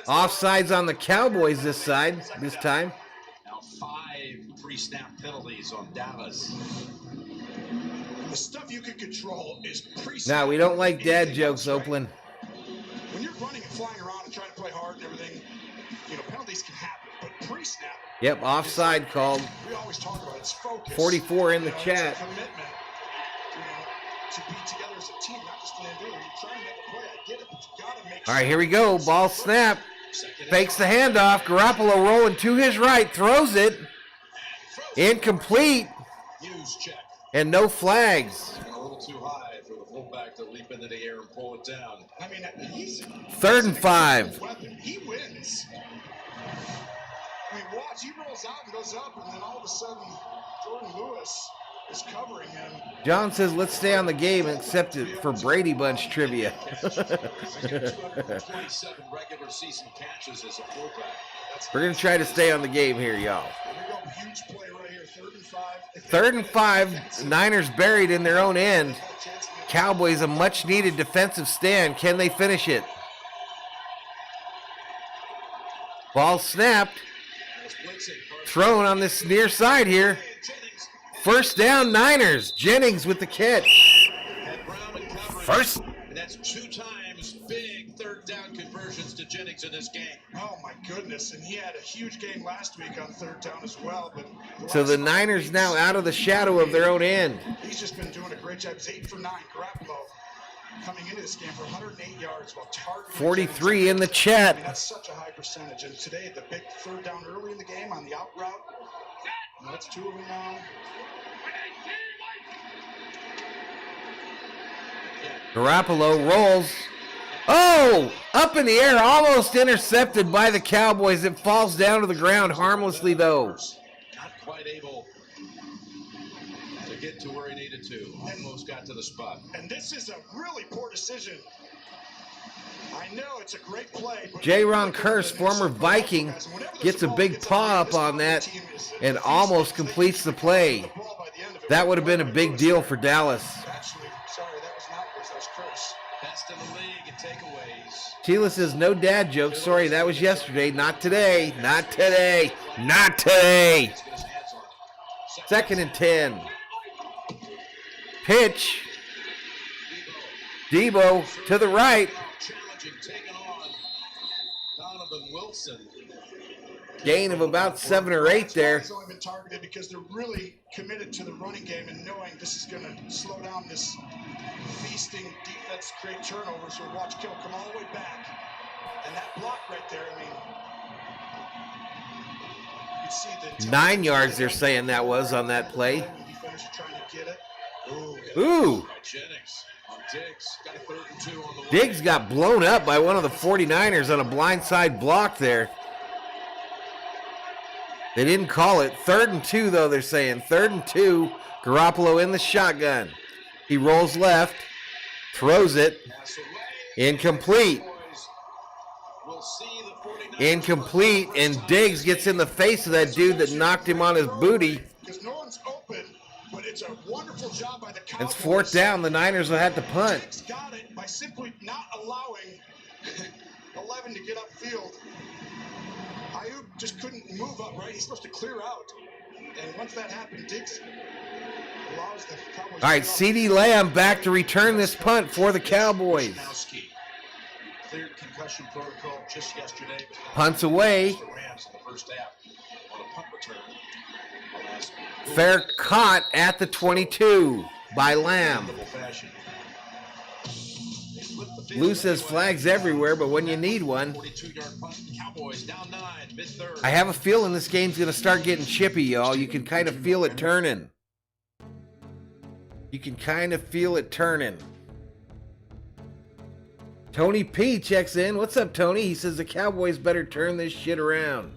Offsides on the Cowboys this time. Now 5 pre-snap penalties on Dallas. The stuff you can control is pre-snap. Now, we don't like dad jokes, Oakland. When you're running and flying around and trying to play hard and everything, you know, penalties can happen. But pre-snap. Yep, offside called. We always talk about it's focus. 44 in the it's chat. a commitment, you know, to be together as a team, not just an individual. You're trying to make a play. I get it, but you got to make. All right, here we go. Ball snap. Fakes the handoff. Garoppolo rolling to his right. Throws it. Incomplete. Hughes check. And no flags. A little too high for the fullback to leap into the air and pull it down. I mean, he's 3rd and 5. He wins. I mean, watch. He rolls out and goes up, and then all of a sudden, Jordan Lewis is covering him. John says, let's stay on the game except for Brady Bunch trivia. 227 regular season catches as a fullback. We're going to try to stay on the game here, y'all. Here we go. Huge play right here. 3rd and 5. 3rd and 5. Niners buried in their own end. Cowboys a much-needed defensive stand. Can they finish it? Ball snapped. Thrown on this near side here. 1st down, Niners. Jennings with the catch. First. And that's 2 times big 3rd down conversions to Jennings in this game. Oh, my goodness. And he had a huge game last week on 3rd down as well. But So the Niners now out of the shadow of their own end. He's just been doing a great job. He's 8 for 9. Garoppolo coming into this game for 108 yards while targeting 43 in the chat. I mean, that's such a high percentage. And today, the big 3rd down early in the game on the out route. And that's 2 of them now. Garoppolo rolls. Oh! Up in the air, almost intercepted by the Cowboys. It falls down to the ground harmlessly, though. Not quite able to get to where he needed to. Almost got to the spot. And this is a really poor decision. I know it's a great play. J-Ron Curse, former Viking, gets a big paw up on that and almost completes the play. That would have been a big deal for Dallas. Actually, sorry, that was not Curse, that was Curse. Best in the league in takeaways. Tila says, no dad jokes. Sorry, that was yesterday. Not today. Not today. Not today. 2nd and 10. Pitch. Debo to the right. Challenging, taking on Donovan Wilson. Gain of about 7 or 8 there. He's only been targeted because they're really committed to the running game and knowing this is going to slow down this feasting defense, create turnovers. So watch Kittle come all the way back. And that block right there, I mean, you see the 9 yards they're saying that was on that play. Defenders are trying to get it. Ooh. Jennings on Diggs. Got a 3rd and 2 on the way. Diggs got blown up by one of the 49ers on a blindside block there. They didn't call it. 3rd and 2, though, they're saying. 3rd and 2. Garoppolo in the shotgun. He rolls left. Throws it. Incomplete. Incomplete. And Diggs gets in the face of that dude that knocked him on his booty. Because no one's open, but it's a wonderful job by the Cowboys. It's 4th down. The Niners will have to punt. Diggs got it by simply not allowing 11 to get upfield. Ayuk just couldn't move up, right? He's supposed to clear out. And once that happened, Diggs allows the Cowboys. All right, CeeDee Lamb back to return this punt for the Cowboys. Cleared concussion protocol just yesterday. Punts away. The Rams in the first half on a punt return. Fair caught at the 22 by Lamb. Lou says flags everywhere, but when you need one. I have a feeling this game's going to start getting chippy, y'all. You can kind of feel it turning. You can kind of feel it turning. Tony P checks in. What's up, Tony? He says the Cowboys better turn this shit around.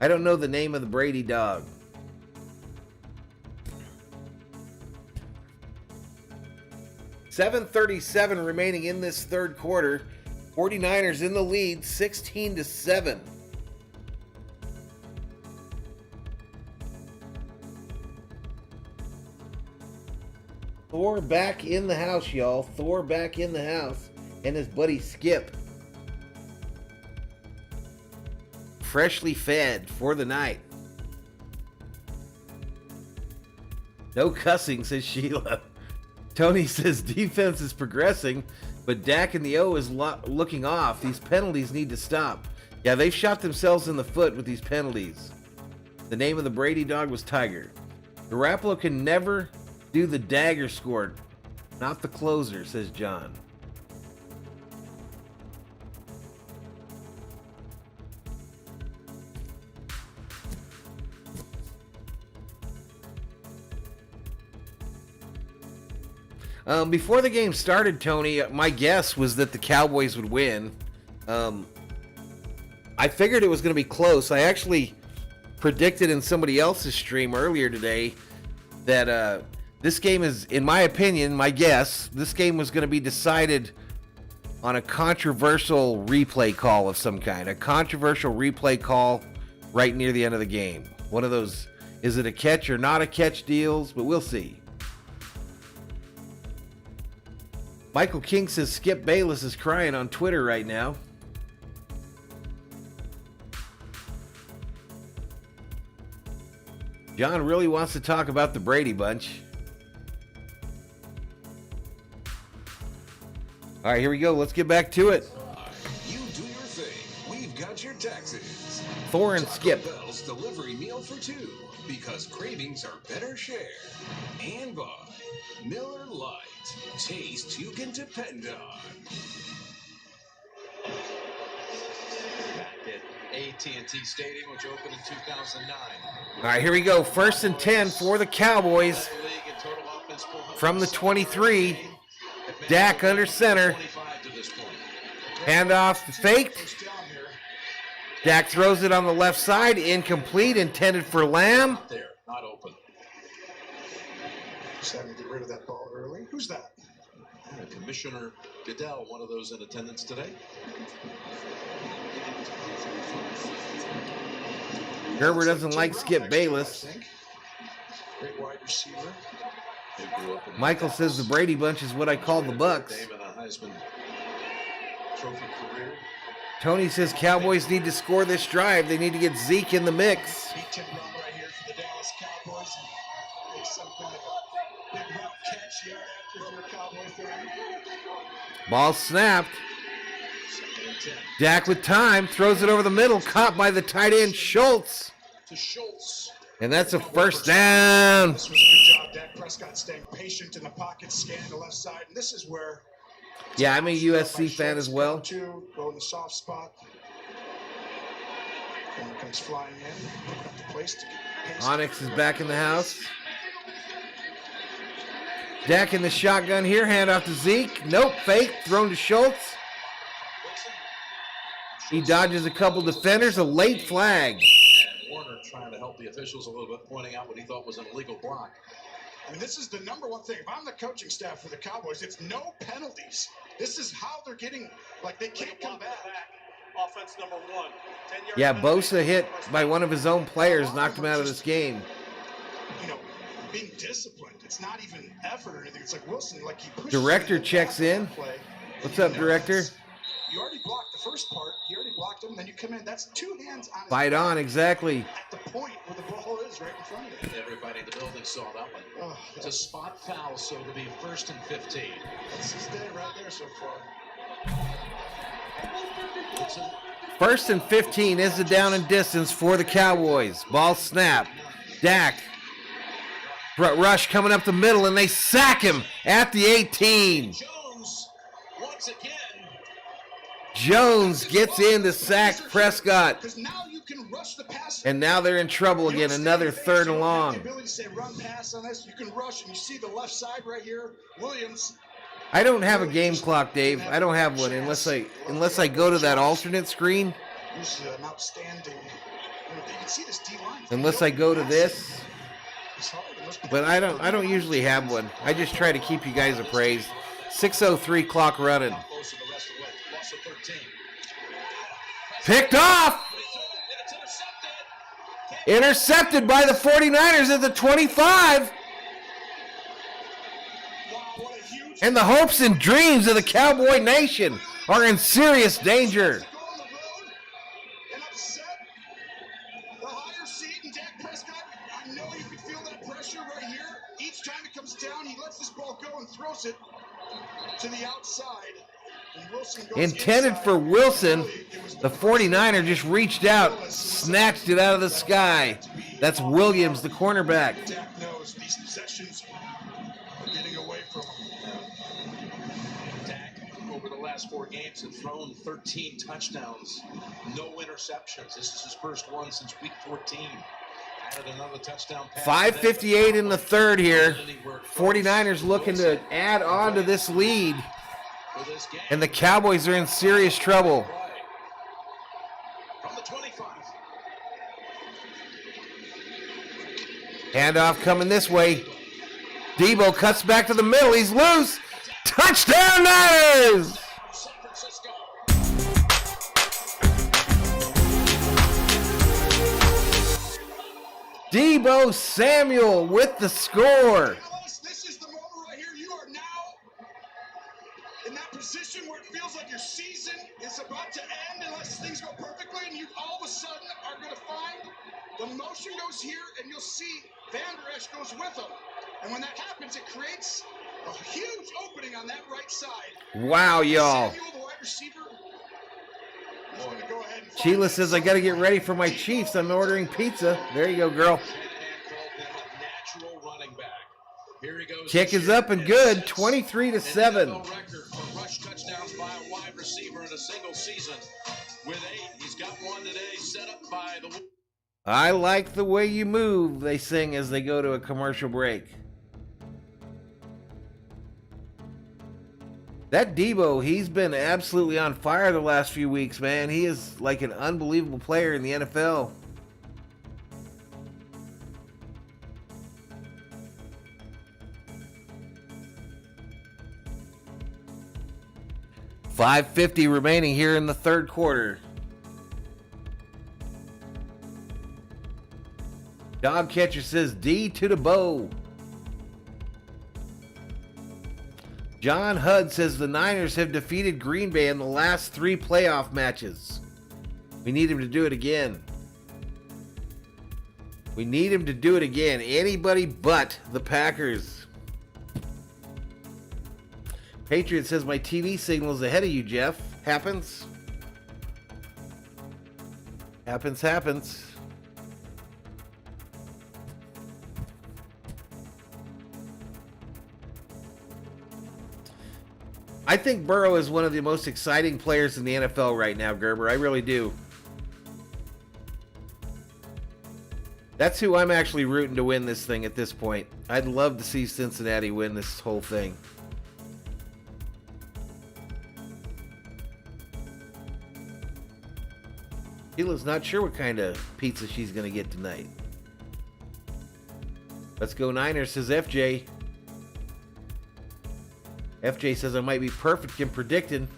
I don't know the name of the Brady dog. $7:37 remaining in this third quarter. 49ers in the lead, 16-7. Thor back in the house, y'all. Thor back in the house. And his buddy Skip. Freshly fed for the night. No cussing, says Sheila. Tony says defense is progressing, but Dak and the O is looking off. These penalties need to stop. Yeah, they've shot themselves in the foot with these penalties. The name of the Brady dog was Tiger. Garoppolo can never do the dagger score, not the closer, says John. Before the game started, Tony, my guess was that the Cowboys would win. I figured it was going to be close. I actually predicted in somebody else's stream earlier today that this game is, in my opinion, my guess, this game was going to be decided on a controversial replay call of some kind. A controversial replay call right near the end of the game. One of those, is it a catch or not a catch deals? But we'll see. Michael King says Skip Bayless is crying on Twitter right now. John really wants to talk about the Brady Bunch. All right, here we go. Let's get back to it. You do your thing. We've got your taxes. Thor and Skip. Taco Bell's delivery meal for two, because cravings are better shared. And by Miller Lite. Taste you can depend on. AT&T Stadium, which opened in 2009. All right, here we go. 1st and 10 for the Cowboys. From the 23. Dak under center. Handoff faked. Dak throws it on the left side. Incomplete. Intended for Lamb. There, not open. Just having to get rid of that ball early. Who's that? Commissioner Goodell, one of those in attendance today. Gerber doesn't like Skip Bayless. Great wide receiver. Michael says the Brady Bunch is what I call the Bucks. Tony says Cowboys need to score this drive. They need to get Zeke in the mix. Right here for the Dallas Cowboys. Make some kind of a big route catch here if you're a Cowboy fan. Ball snapped. Dak with time, throws it over the middle, caught by the tight end Schultz. And that's a first down. This was a good job. Dak Prescott staying patient in the pocket, scanning the left side. And this is where... Yeah, I'm a USC fan as well. Go in the soft spot. And comes flying in. Up the place to Onyx is back in the house. Dak in the shotgun here, handoff to Zeke. Nope, fake, thrown to Schultz. He dodges a couple defenders, a late flag. trying to help the officials a little bit, pointing out what he thought was an illegal block. I mean, this is the number one thing. If I'm the coaching staff for the Cowboys, it's no penalties. This is how they're getting, like, they can't come back. Offense number 1. 10-yard Yeah, penalty. Bosa hit by one of his own players, knocked him out of this game. You know, being disciplined. It's not even effort or anything. It's like Wilson, like he pushes. Director checks in. What's up, Director? You already blocked the first part. He already blocked him. Then you come in. That's 2 hands on his Fight back on, exactly. at the point where the ball is right in front of you. Everybody in the building saw that one. Oh, It's a spot foul, so it'll be 1st and 15. that's his day right there so far. First and 15 is the down and distance for the Cowboys. Ball snap. Dak. Rush coming up the middle, and they sack him at the 18. Jones, once again. Jones gets in to sack Prescott. Because now you can rush the pass. And now they're in trouble again. Another 3rd and long. The ability to say run pass on this. You can rush, and you see the left side right here. Williams. I don't have a game clock, Dave. I don't have one unless I go to that alternate screen. He's an outstanding. You can see this D line. Unless I go to this. It's hard. But I don't usually have one. I just try to keep you guys appraised. 6:03 clock running. Picked off. Intercepted by the 49ers at the 25. And the hopes and dreams of the Cowboy Nation are in serious danger. And upset. The higher seat and Dak Prescott. I know you can feel that pressure right here. Each time it comes down, he lets this ball go and throws it to the outside. And Wilson goes Intended inside. for Wilson. It was The 49er just reached out, snatched it out of the sky. That's Williams, the cornerback. Dak knows these possessions are getting away from him. Dak, over the last 4 games, have thrown 13 touchdowns, no interceptions. This is his first one since week 14. Added another touchdown pass. 5:58 in the third here. 49ers looking to add on to this lead. And the Cowboys are in serious trouble. From the 25. Handoff coming this way. Debo cuts back to the middle. He's loose. Touchdown Niners! San Francisco. Debo Samuel with the score. This is the moment right here. You are now in that position where it feels like your season is about to end unless things go perfectly, and you all of a sudden are going to find the motion goes here, and you'll see Van Der Esch goes with him. And when that happens, it creates a huge opening on that right side. Wow, y'all. Samuel, the wide receiver, is going to go ahead and Sheila says, I got to get ready for my Chiefs. I'm ordering pizza. There you go, girl. Natural running back. Here he goes. Kick is up and good, 23-7. NFL record for rush touchdowns by a wide receiver in a single season with 8. He's got one today set up by the... I like the way you move, they sing as they go to a commercial break. That Debo, he's been absolutely on fire the last few weeks, man. He is like an unbelievable player in the NFL. $5:50 remaining here in the third quarter. Dog catcher says D to the bow. John Hudd says the Niners have defeated Green Bay in the last 3 playoff matches. We need him to do it again. We need him to do it again. Anybody but the Packers. Patriot says my TV signal is ahead of you, Jeff. Happens. Happens. I think Burrow is one of the most exciting players in the NFL right now, Gerber. I really do. That's who I'm actually rooting to win this thing at this point. I'd love to see Cincinnati win this whole thing. Sheila's not sure what kind of pizza she's going to get tonight. Let's go Niners, says FJ. FJ says I might be perfect in predicting.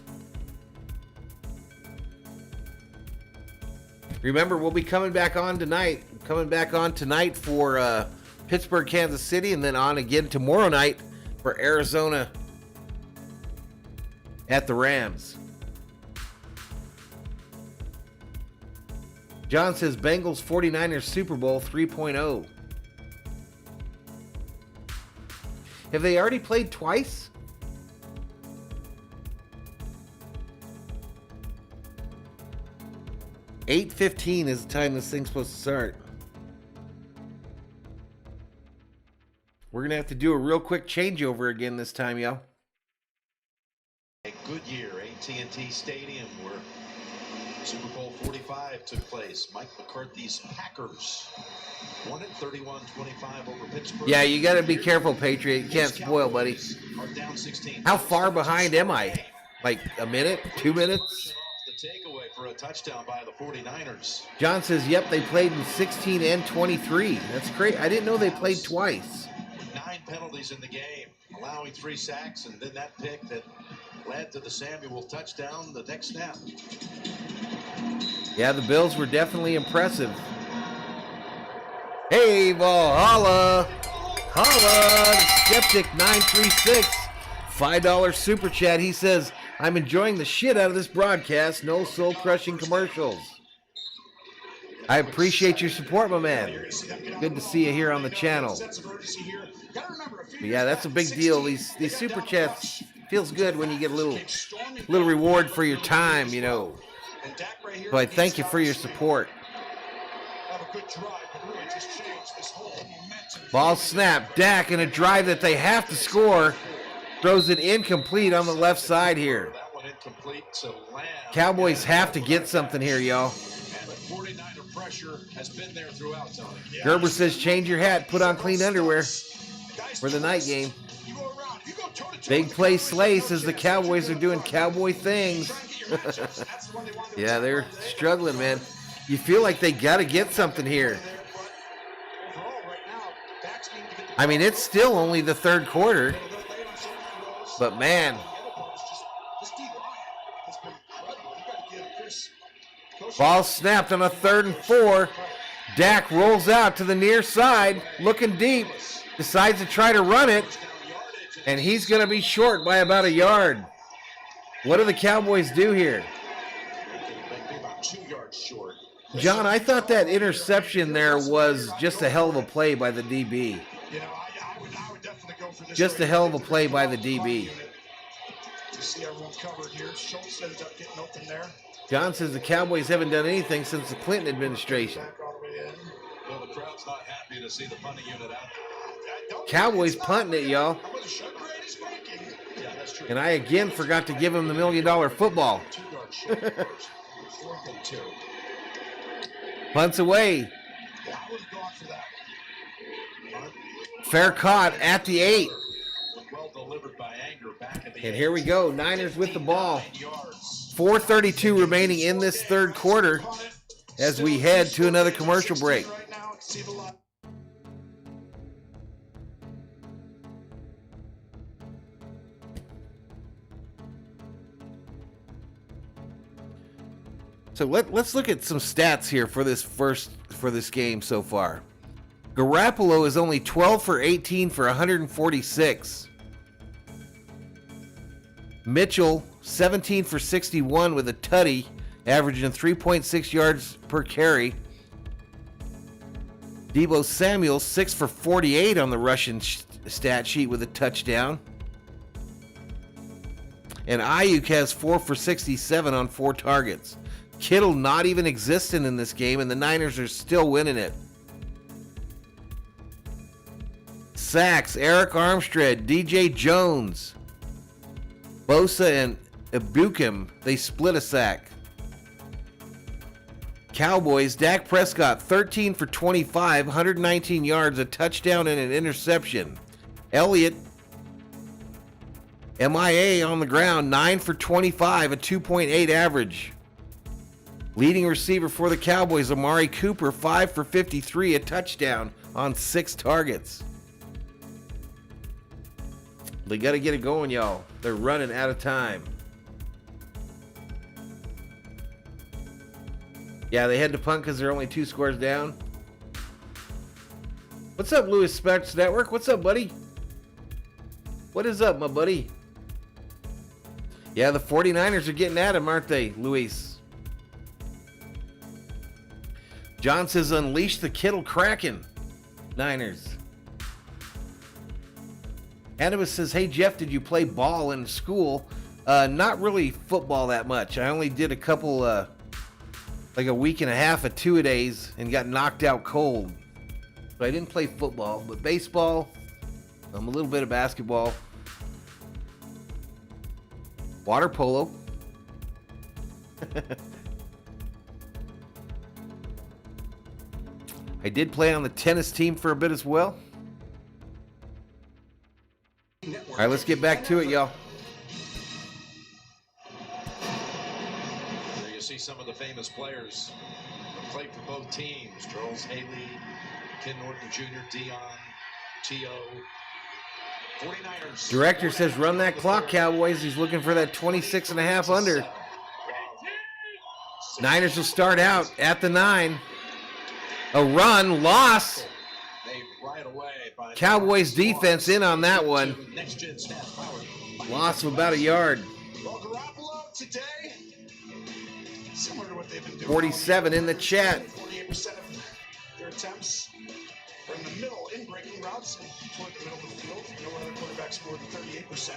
Remember, we'll be coming back on tonight. For Pittsburgh, Kansas City, and then on again tomorrow night for Arizona at the Rams. John says Bengals 49ers Super Bowl 3.0. Have they already played twice? $8:15 is the time this thing's supposed to start. We're going to have to do a real quick changeover again this time, y'all. A good year, AT&T Stadium, where Super Bowl 45 took place. Mike McCarthy's Packers won it 31-25 over Pittsburgh. Yeah, you got to be careful, Patriot. You can't spoil, buddy. Are down 16. How far behind am I? Like a minute? 2 minutes? The takeaway for a touchdown by the 49ers. John says, yep, they played in 16 and 23. That's great. I didn't know they played twice. 9 penalties in the game, allowing 3 sacks, and then that pick that led to the Samuel touchdown the next snap. Yeah, the Bills were definitely impressive. Hey, Valhalla! Holla! Skeptic 936, $5 super chat. He says, I'm enjoying the shit out of this broadcast. No soul-crushing commercials. I appreciate your support, my man. Good to see you here on the channel. But yeah, that's a big deal. These super chats feels good when you get a little reward for your time, you know. So I thank you for your support. Ball snap. Dak in a drive that they have to score. Throws it incomplete on the left side here. Cowboys have to get something here, y'all. Gerber says, change your hat, put on clean underwear for the night game. Big play Slay says the Cowboys are doing cowboy things. Yeah, they're struggling, man. You feel like they got to get something here. I mean, it's still only the third quarter. But, man. Ball snapped on a 3rd and 4. Dak rolls out to the near side, looking deep. Decides to try to run it. And he's going to be short by about a yard. What do the Cowboys do here? John, I thought that interception there was just a hell of a play by the DB. Just a hell of a play by the DB. John says the Cowboys haven't done anything since the Clinton administration. Well, the crowd's not happy to see the punting unit out. Cowboys punting it, y'all. And I again forgot to give him the $1 million football. Punts away. Fair caught at the 8. And here we go. Niners with the ball. 4:32 remaining in this third quarter as we head to another commercial break. So let's look at some stats here for this game so far. Garoppolo is only 12 for 18 for 146. Mitchell 17 for 61 with a tutty, averaging 3.6 yards per carry. Deebo Samuel 6 for 48 on the Russian stat sheet with a touchdown. And Ayuk has 4 for 67 on 4 targets. Kittle not even existing in this game, and the Niners are still winning it. Sacks, Eric Armstead, DJ Jones, Bosa, and Ibukim, they split a sack. Cowboys, Dak Prescott, 13 for 25, 119 yards, a touchdown, and an interception. Elliott, MIA on the ground, 9 for 25, a 2.8 average. Leading receiver for the Cowboys, Amari Cooper, 5 for 53, a touchdown on 6 targets. They got to get it going, y'all. They're running out of time. Yeah, they had to punt because they're only 2 scores down. What's up, Louis Specs Network? What's up, buddy? What is up, my buddy? Yeah, the 49ers are getting at him, aren't they, Luis? John says, unleash the Kittle Kraken. Niners. Annabis says, hey, Jeff, did you play ball in school? Not really football that much. I only did a couple, like a week and a half of 2-a-days and got knocked out cold. So I didn't play football, but baseball, a little bit of basketball. Water polo. I did play on the tennis team for a bit as well. All right, let's get back to it, y'all. There you see some of the famous players who played for both teams. Charles Haley, Ken Norton Jr., Dion, T.O. 49ers. Director says run that clock, Cowboys. He's looking for that 26.5 under. Niners will start out at the 9. A run, loss. Cowboys defense in on that one. Loss of about a yard. Well, Garoppolo today, similar to what they've been doing. 47 in the chat. 48% of their attempts are in the middle, in breaking routes and toward the middle of the field. No other quarterback scored 38%.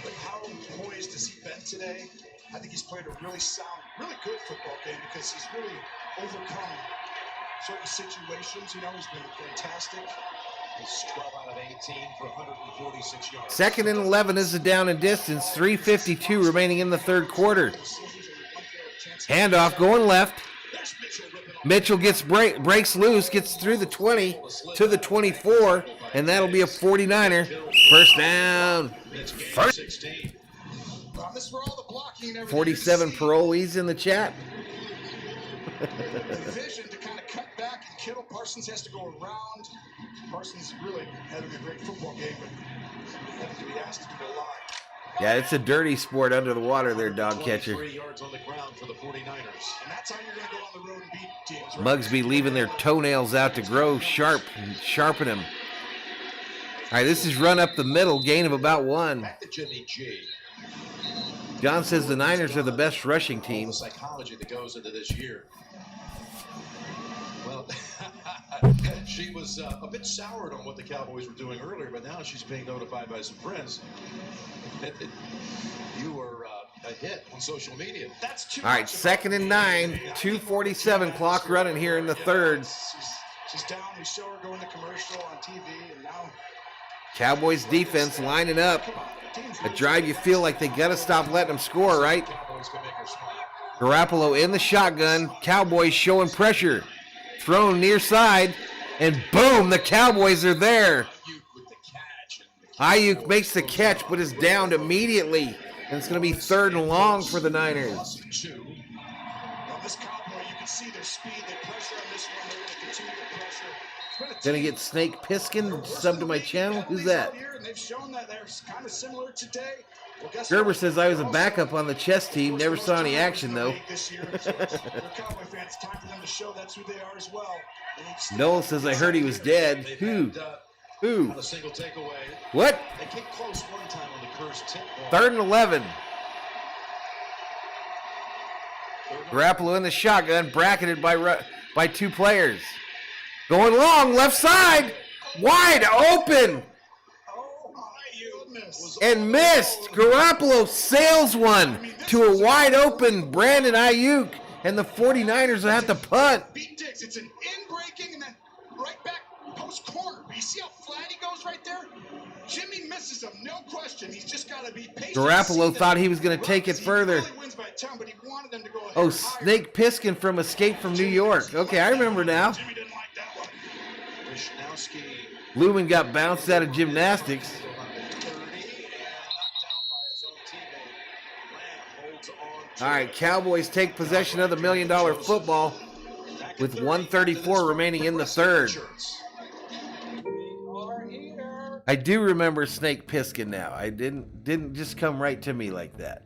But how poised has he been today? I think he's played a really sound, really good football game because he's really overcome certain situations. You know, he's been fantastic. He's 12 out of 18 for 146 yards. Second and 11 is a down and distance. 3:52 remaining in the third quarter. Handoff going left. Mitchell gets breaks loose, gets through the 20 to the 24, and that'll be a 49er. First down. 47 parolees in the chat. The vision to kind of cut back and Kittle. Parsons has to go around. Parsons really having a great football game, but having to be asked to do a lot. Yeah, it's a dirty sport under the water there, dog catcher. 3 yards on the ground for the 49ers. And that's how you're going to go on the road and beat teams. Right? Mugsby leaving their toenails out to grow sharp and sharpen them. All right, this is run up the middle, gain of about 1. Back to Jimmy G. John says the Niners are the best rushing team. The psychology that goes into this year. Well, she was a bit soured on what the Cowboys were doing earlier, but now she's being notified by some friends. You were a hit on social media. That's too All right, much. second and 9, 2:47 clock running here in the third. She's down. We show her going to commercial on TV, and now Cowboys defense lining up. A drive you feel like they got to stop letting them score, right? Cowboys can make her smile. Garoppolo in the shotgun. Cowboys showing pressure. Thrown near side. And boom, the Cowboys are there. Ayuk makes the catch, but is downed immediately. And it's going to be 3rd and long for the Niners. on this Cowboy, you can see their speed. They pressure on this one. They're going to continue to pressure. Gonna get Snake Piskin sub to my channel? Who's that? And they've shown that they're kind of similar today. Well, Gerber says I was a backup on the chess team. Never saw any action though. This year, so for Cowboy fans, it's time for them to show that's who they are as well. Noel says I heard he was dead. Who? Who? A single takeaway. What? They came close one time on the cursed tip ball. 3rd and 11. Garoppolo in the shotgun, bracketed by 2 players. Going long, left side, wide open, and missed. Garoppolo sails one to a wide open Brandon Ayuk, and the 49ers will have to punt. Beat Diggs. It's an in-breaking and then right back post corner. You see how flat he goes right there? Jimmy misses him, no question. He's just got to be patient. Garoppolo thought he was going to take it further. Oh, Snake Piskin from Escape from New York. Okay, I remember now. Jimmy didn't like that one. Lumen got bounced out of gymnastics. 30 and knocked down by his own teammate. Lamb holds on All right, Cowboys take possession of the $1 million football with 1:34 remaining in the third. I do remember Snake Plissken now. I didn't just come right to me like that.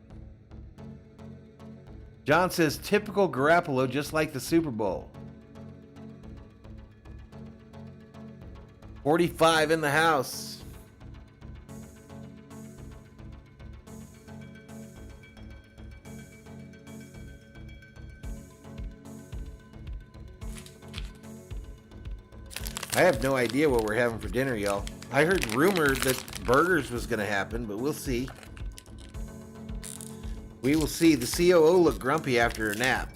John says, typical Garoppolo, just like the Super Bowl. 45 in the house. I have no idea what we're having for dinner, y'all. I heard rumor that burgers was going to happen, but we'll see. We will see. The COO looked grumpy after a nap.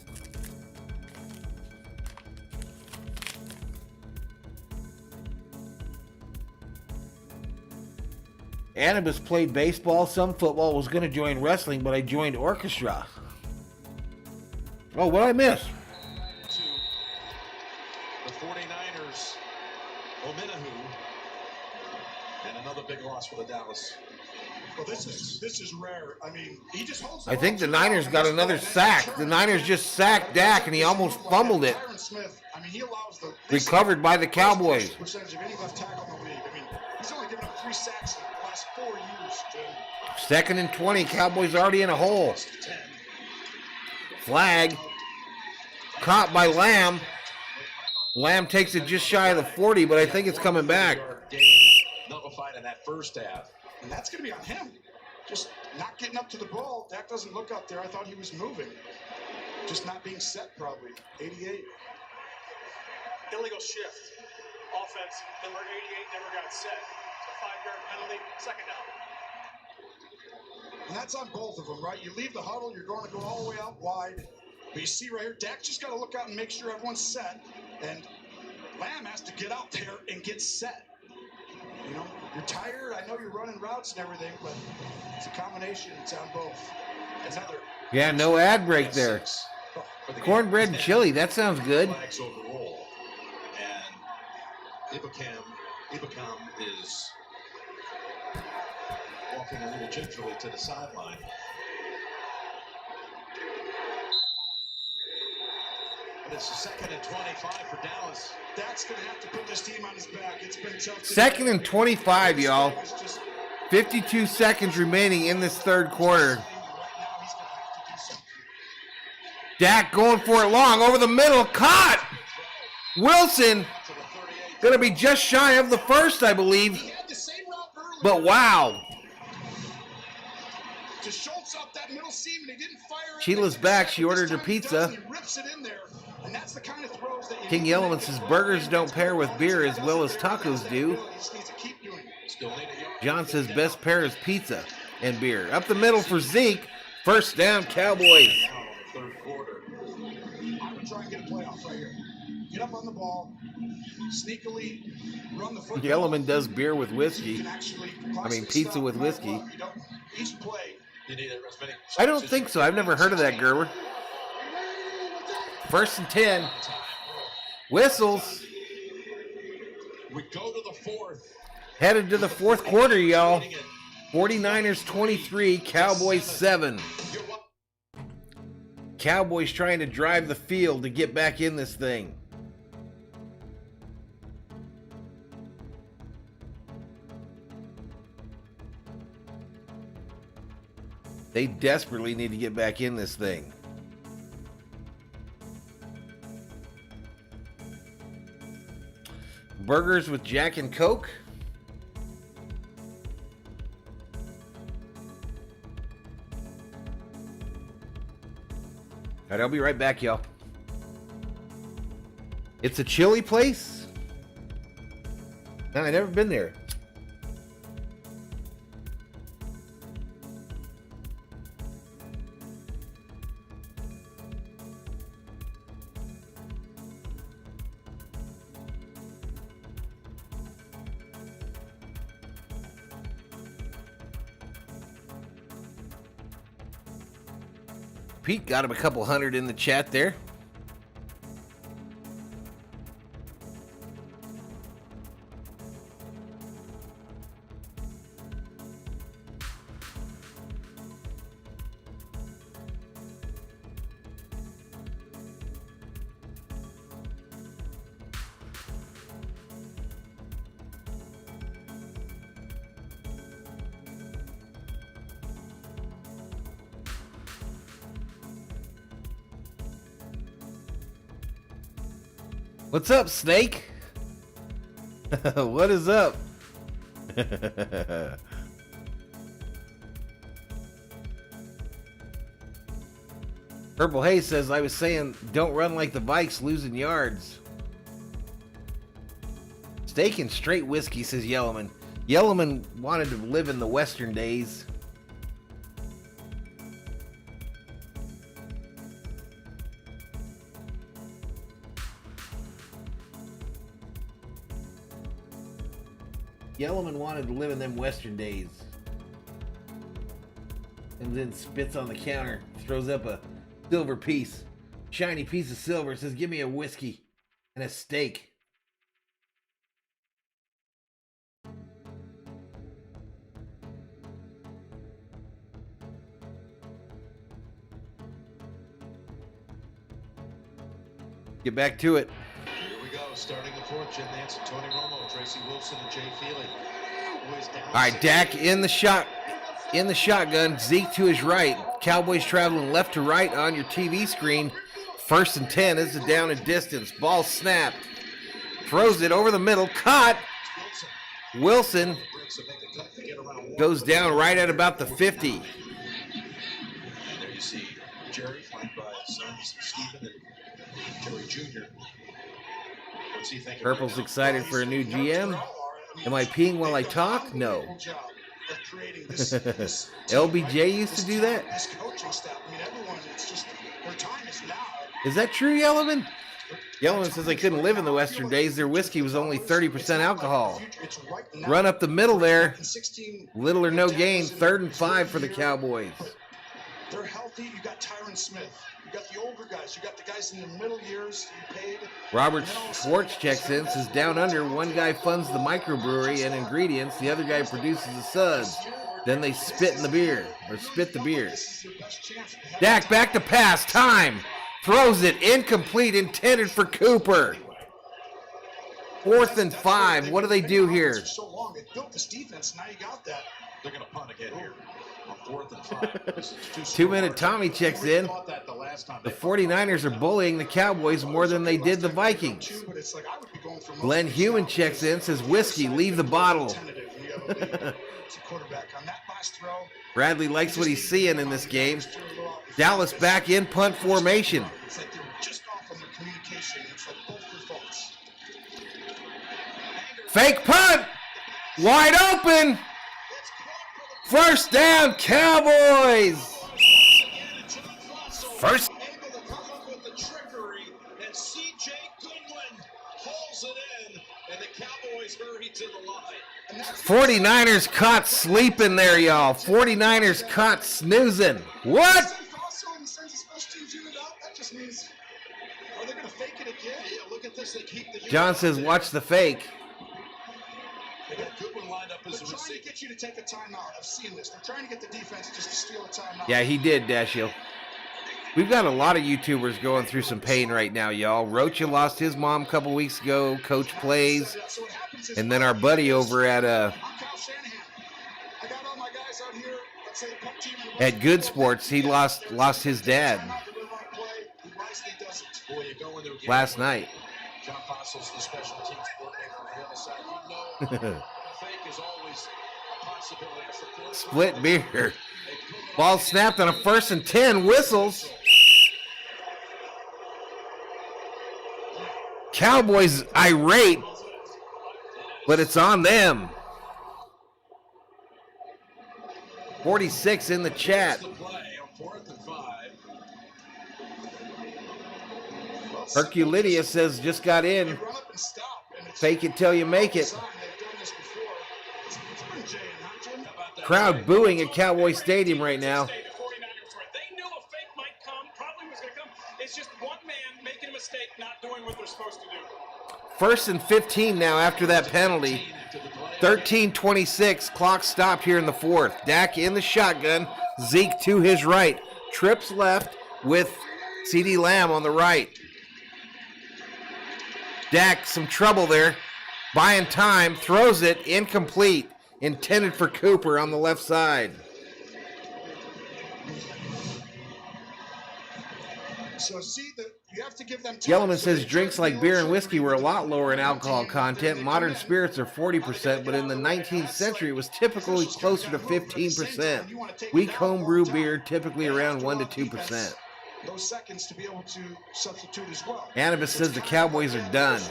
Annabis played baseball, some football, was going to join wrestling, but I joined orchestra. Oh, what did I miss? The 49ers, Ominahu, and another big loss for the Dallas. Well, this is rare. I mean, he just holds the I think the Niners got another sack. The Niners just sacked Dak, and he almost fumbled it. Smith, I mean, he allows the Recovered by the Cowboys. Percentage of any left tackle in the league. I mean, he's only given up 3 sacks in the last 4 years, Jim. 2nd and 20. Cowboys already in a hole. Flag. Caught by Lamb. Lamb takes it just shy of the 40, but I think it's coming back. Nullified in that first half. And that's going to be on him. Just not getting up to the ball. Dak doesn't look up there. I thought he was moving. Just not being set, probably. 88. Illegal shift. Offense, number 88 never got set. It's a 5-yard penalty, 2nd down. And that's on both of them, right? You leave the huddle, you're going to go all the way out wide. But you see right here, Dak just got to look out and make sure everyone's set. And Lamb has to get out there and get set. You know, you're tired. I know you're running routes and everything, but it's a combination. It's on both. Another. Yeah, no ad break there. Cornbread and chili. That sounds good. Flags overall. And Ibukam is walking a little gingerly to the sideline. But it's 2nd and 25 for Dallas. Dak's going to have to put this team on his back. It's been tough. 2nd and 25, y'all. 52 seconds remaining in this third quarter. Dak going for it long over the middle. Caught! Wilson going to be just shy of the first, I believe. But wow. Sheila's back. She ordered her pizza. King Yellowman says burgers don't pair with beer as well as tacos do. John says best pair is pizza and beer. Up the middle for Zeke. First down, Cowboys. Third quarter. I would try and get a playoff right here. Get up on the ball, sneakily run the football. Yellowman does beer with whiskey. I mean pizza with whiskey. Each play. I don't think so. I've never heard of that, Gerber. 1st and 10. Whistles. We go to the 4th. Headed to the 4th quarter, y'all. 49ers 23, Cowboys 7. Cowboys trying to drive the field to get back in this thing. They desperately need to get back in this thing. Burgers with Jack and Coke. All right, I'll be right back, y'all. It's a chili place? No, I've never been there. Pete got him a couple hundred in the chat there. What's up, Snake? What is up? Purple Haze says, I was saying, don't run like the Vikes, losing yards. Steak and straight whiskey, says Yellowman. Yellowman wanted to live in the Western days. Yellowman wanted to live in them Western days. And then spits on the counter, throws up a silver piece, shiny piece of silver, says, give me a whiskey and a steak. Get back to it. Here we go, starting the fourth. Jim Nance, Tony Romo, Tracy Wilson, and Jay Feely. All right, Dak in the shotgun. Zeke to his right. Cowboys traveling left to right on your TV screen. 1st and 10 is a down and distance. Ball snapped. Throws it over the middle. Caught. Wilson goes down right at about the 50. And there you see Jerry flanked by his sons, Stephen and Jerry Jr. What's he thinking? Purple's excited for a new GM. Am I peeing while I talk? No. LBJ used to do that? This coaching staff, I mean, everyone, it's just, their time is now. Is that true, Yellowman? Yellowman says they couldn't live in the Western days. Their whiskey was only 30% alcohol. Run up the middle there. Little or no gain. 3rd and 5 for the Cowboys. They're healthy. You got Tyron Smith. You got the older guys. You got the guys in the middle years. You paid. Robert Schwartz checks in, says down under, one guy funds the microbrewery and ingredients, the other guy produces the suds. Then they spit the beer. Dak back to pass. Time. Throws it. Incomplete. Intended for Cooper. 4th and 5. What do they do here? So long. They built this defense. Now you got that. They're going to punt again here. On 4th and 5. 2-minute Tommy checks in. The 49ers are bullying the Cowboys more than they did the Vikings. Glenn Heumann checks in, says whiskey, leave the bottle. Bradley likes what he's seeing in this game. Dallas back in punt formation. It's like they were just off on their communication. It's like both their faults. Fake punt! Wide open! 1st down, Cowboys! First. Able to come up with the trickery, and C.J. Goodwin hauls it in, and the Cowboys hurry to the line. 49ers caught sleeping there, y'all. 49ers caught snoozing. What? John says, watch the fake. They got Goodwin lined up as a receiver. They're trying to get you to take a timeout. I've seen this. They're trying to get the defense just to steal a timeout. Yeah, he did, Dashiell. We've got a lot of YouTubers going through some pain right now, y'all. Rocha lost his mom a couple weeks ago. Coach plays. And then our buddy over at Good Sports, he lost his dad last night. John Fossil's the special teams coordinator on the other side. Fake is always a possibility. Split beer. Ball snapped on a 1st and 10. Whistles. Cowboys irate, but it's on them. 46 in the chat. Herculidia says just got in. Fake it till you make it. Crowd booing at Cowboy Stadium right now. They knew a fake might come, probably was going to come. It's just one man making a mistake, not doing what they're supposed to do. 1st and 15 now after that penalty. 13:26. Clock stopped here in the 4th. Dak in the shotgun. Zeke to his right. Trips left with CeeDee Lamb on the right. Dak, some trouble there. Buying time. Throws it. Incomplete. Intended for Cooper on the left side. So see that you have to give them time. Yellowman says drinks like beer and whiskey were a lot lower in alcohol content. Modern spirits are 40%, but in the 19th century it was typically closer to 15%. Weak homebrew beer typically around 1 to 2%. Those seconds to be able to substitute as well. Anubis says the Cowboys are done.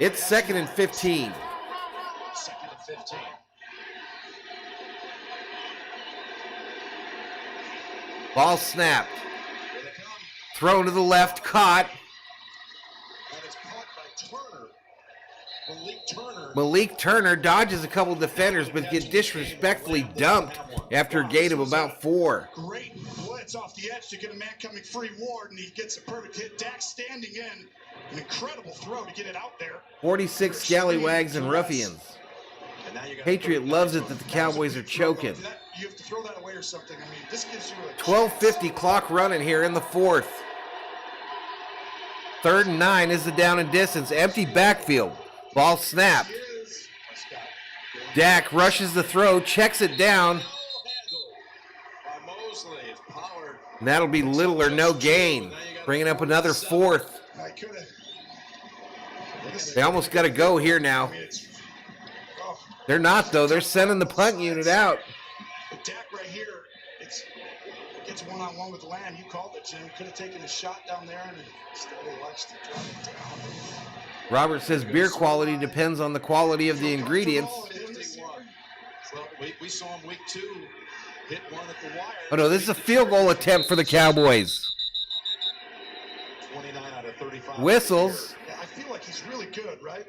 It's 2nd and 15. 2nd and 15. Ball snapped. Thrown to the left, caught. And it's caught by Turner. Malik Turner dodges a couple of defenders, but gets disrespectfully dumped after a gain of about 4. Great blitz off the edge to get a man coming free Ward, and he gets a perfect hit. Dak standing in. An incredible throw to get it out there. 46 scallywags and ruffians. Patriot loves it that the Cowboys are choking. You have to throw that away or something. I mean, this gives you a 12:50 clock running here in the 4th. 3rd and 9 is the down and distance. Empty backfield. Ball snapped. Dak rushes the throw, checks it down. And that'll be little or no gain. Bringing up another 4th. They almost got to go here now. They're not, though. They're sending the punt unit out. Dak right here, gets one-on-one with Lamb. You called it, Jim. Could have taken a shot down there and instead watched it drop it down. Robert says beer quality depends on the quality of the ingredients. We saw him week 2 hit one at the wire. Oh, no, this is a field goal attempt for the Cowboys. 29 out of 35. Whistles. Yeah, I feel like he's really good, right?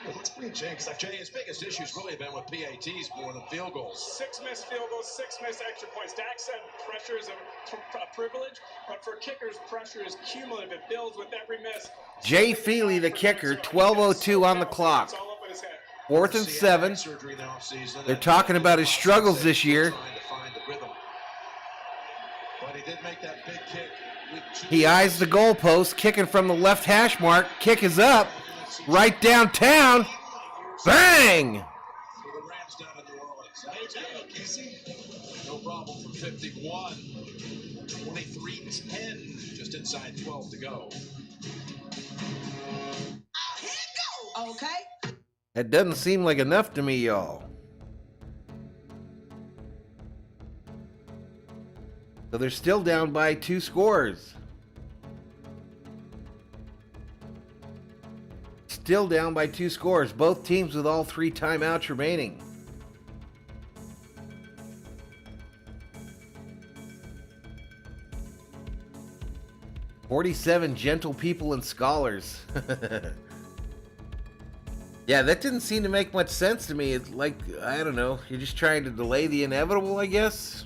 Well, let's bring Jay, because Jay, his biggest issue's really been with PATs more than field goals. 6 missed field goals, 6 missed extra points. Dak said pressure is a privilege, but for kickers, pressure is cumulative. It builds with every miss. Jay Feely, the kicker, 12:02 on the clock. 4th and 7. They're talking about his struggles this year. But he did make that big kick. He eyes the goalpost, kicking from the left hash mark. Kick is up. Right downtown. Bang! The Rams down in New Orleans. No problem from 51. 23-10. Just inside 12 to go. Okay. That doesn't seem like enough to me, y'all. So they're still down by 2 scores. Still down by 2 scores. Both teams with all 3 timeouts remaining. "47 gentle people and scholars." Yeah, that didn't seem to make much sense to me. It's like, I don't know, you're just trying to delay the inevitable, I guess.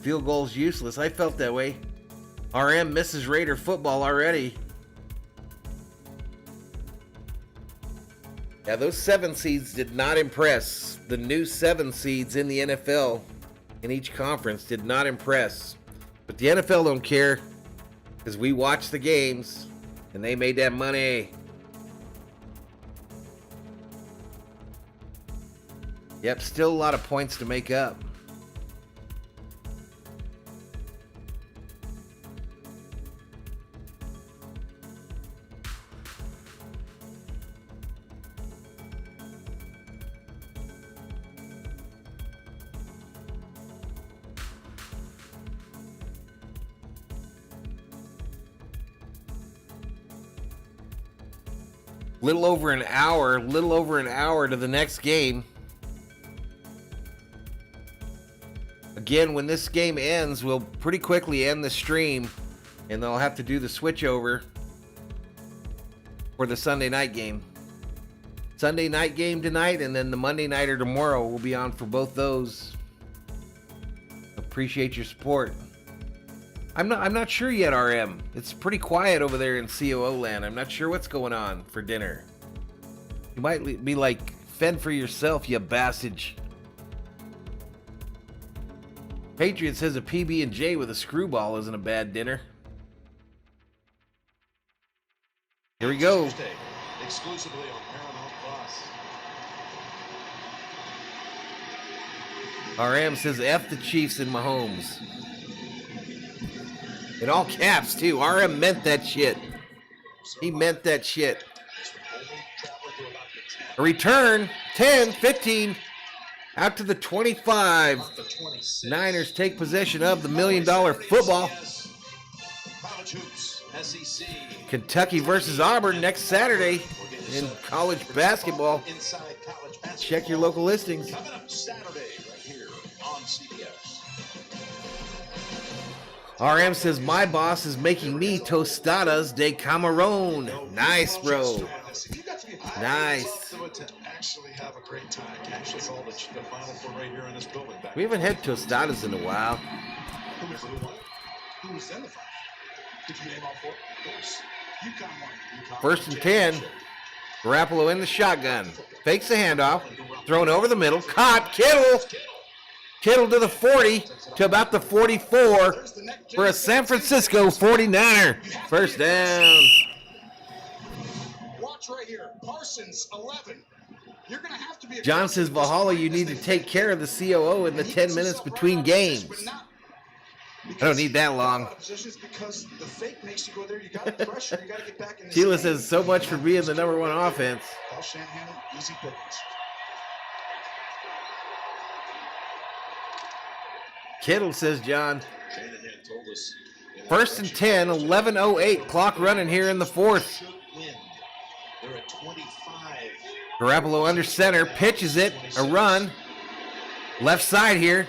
Field goal's useless. I felt that way. RM misses Raider football already. Yeah, those 7 seeds did not impress. The new 7 seeds in the NFL in each conference did not impress. But the NFL don't care, because we watch the games and they made that money. Yep, still a lot of points to make up. Little over an hour to the next game. Again, when this game ends, we'll pretty quickly end the stream, and they'll have to do the switch over for the Sunday night game. Sunday night game tonight, and then the Monday nighter tomorrow will be on for both those. Appreciate your support. I'm not sure yet, RM. It's pretty quiet over there in COO land. I'm not sure what's going on for dinner. You might be like, fend for yourself, you bastard. Patriot says a PB&J with a screwball isn't a bad dinner. Here we go. Exclusively on Paramount Plus. RM says F the Chiefs and Mahomes. In all caps, too. RM meant that shit. He meant that shit. A return, 10, 15, out to the 25. Niners take possession of the $1 million football. Kentucky versus Auburn next Saturday in college basketball. Check your local listings. Coming up Saturday right here on CBS. RM says, my boss is making me tostadas de camarón. Nice, bro. Nice. Actually have a great time. Actually saw the Final Four right here in this building. We haven't had tostadas in a while. Who was in the final? Did you name all four? Of course. UConn won. First and 10. Garoppolo in the shotgun. Fakes the handoff. Thrown over the middle. Caught. Kittle. Kittle to the 40 to about the 44 for a San Francisco 49er. First down. Watch right here. Parsons, 11. You're going to have to be. John says, Valhalla, you need to take care of the COO in the 10 minutes between games. I don't need that long. Because the fake makes you go there. You got pressure. You got to get back in. Sheila says, so much for being the number one offense. Kyle Shanahan, easy pickings. Kittle, says John. First and 10, 11:08. Clock running here in the fourth. They're at 25. Garoppolo under center. Pitches it. A run. Left side here.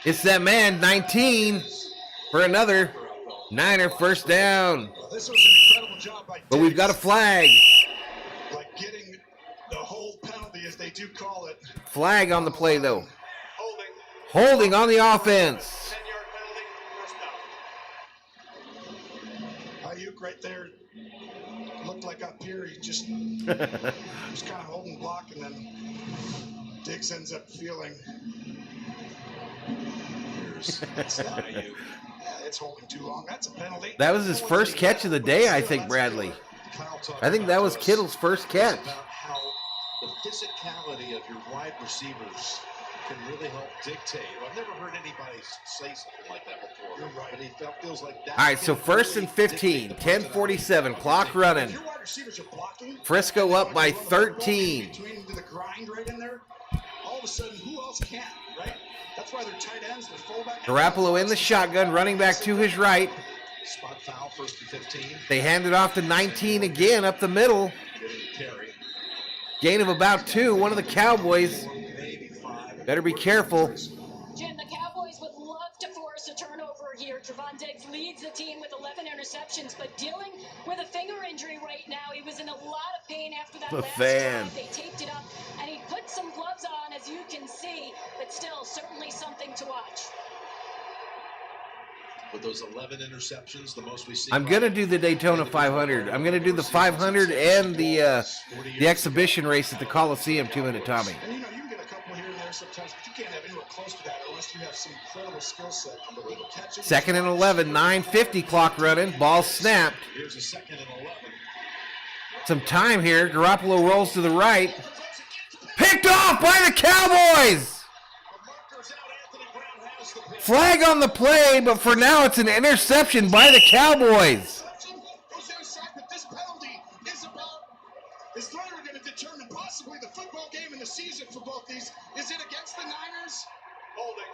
It's that man, 19, for another Niner first down. Well, this was an incredible job by But we've got a flag. Like getting the whole penalty, as they do call it. Flag on the play, though. Holding on the offense. 10-yard penalty, first down. Ayuk right there looked like up here. He just was kind of holding block, and then Diggs ends up feeling. It's not Ayuk. Yeah, it's holding too long. That's a penalty. That was his first catch of the day, I think, Bradley. I think that was Kittle's first catch. About how the physicality of your wide receivers can really help dictate. I've never heard anybody say something like that before. You're right. But he feels like that. All right, so first and 15, 10:47, clock running. Your wide receivers are blocking. Frisco up by 13. Between the grind right in there. All of a sudden, who else can, right? That's why they're tight ends, they're fullback. Garoppolo in the shotgun, running back to his right. Spot foul, first and 15. They hand it off to 19 again up the middle. Carry. Gain of about 2. One of the Cowboys. Maybe 5. Better be careful. Jim, the Cowboys would love to force a turnover here. Trevon Diggs leads the team with 11 interceptions, but dealing with a finger injury right now. He was in a lot of pain after that last drive. They taped it up, and he put some gloves on, as you can see, but still, certainly something to watch. With those 11 interceptions, the most we see. I'm going to do the Daytona 500. I'm going to do the 500 and the exhibition race at the Coliseum, 2-minute Tommy. And you can get a couple here and there sometimes, but you can't have anywhere close to that unless you have some incredible skill set. Unbelievable catches. Second and 11, 9:50 clock running. Ball snapped. Here's a second and 11. Some time here. Garoppolo rolls to the right. Picked off by the Cowboys! Flag on the play, but for now it's an interception by the Cowboys. This penalty is later going to determine possibly the football game in the season for both these. Is it against the Niners? Holding.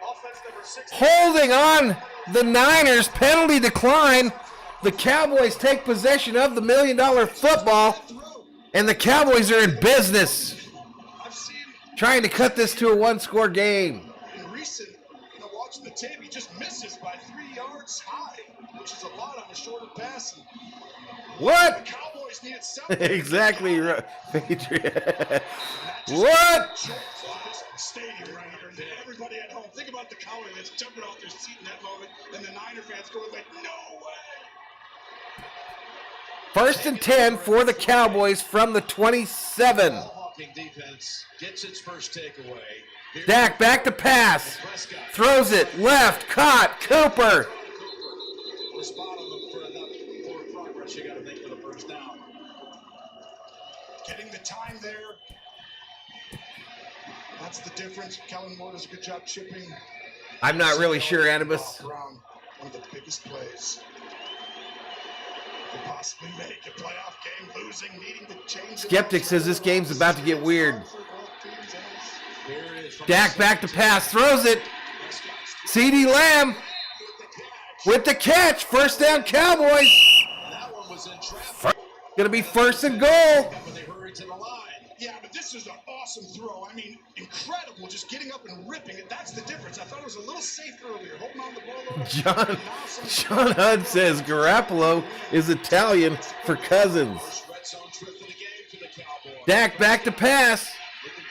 Offense number 6. Holding on the Niners, penalty decline. The Cowboys take possession of the $1 million football, and the Cowboys are in business, trying to cut this to a one-score game. In recent, watching the tape, he just misses by 3 yards high, which is a lot on a shorter pass. What? The Cowboys needed something. Exactly right, Patriot. What? Stadium right here, and everybody at home. Think about the Cowboys that's jumping off their seat in that moment, and the Niner fans going like, no way. First and 10 for the Cowboys from the 27. Hawking defense gets its first takeaway. Dak back to pass. Throws it left. Caught. Cooper. The spot on them for enough forward progress. You got to make for the first down. Getting the time there. That's the difference. Kellen Moore does a good job chipping. I'm not really sure, Anibus. One of the biggest plays could possibly make a playoff game, losing, needing to change. Skeptic says this game's about to get weird. Dak back to pass, throws it. CeeDee Lamb with the catch. First down, Cowboys. Gonna be first and goal. Yeah, but this is an awesome throw. I mean, incredible. Just getting up and ripping it. That's the difference. I thought it was a little safe earlier. Holding on the ball. John Hudd says Garoppolo is Italian for Cousins. Dak back to pass.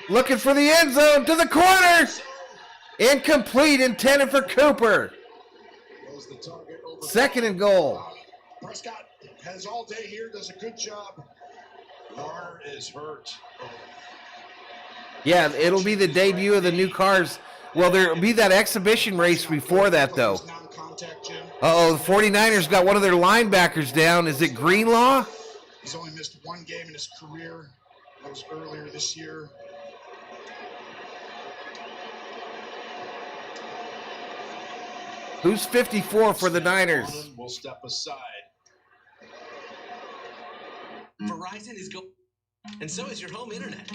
Looking for the end zone to the corner. Incomplete, intended for Cooper. Second and goal. Prescott has all day here, does a good job. Car is hurt. Yeah, it'll be the debut of the new cars. Well, there'll be that exhibition race before that, though. Uh-oh, the 49ers got one of their linebackers down. Is it Greenlaw? He's only missed one game in his career. That was earlier this year. Who's 54 for the Niners? Will step aside. Verizon is going, and so is your home internet.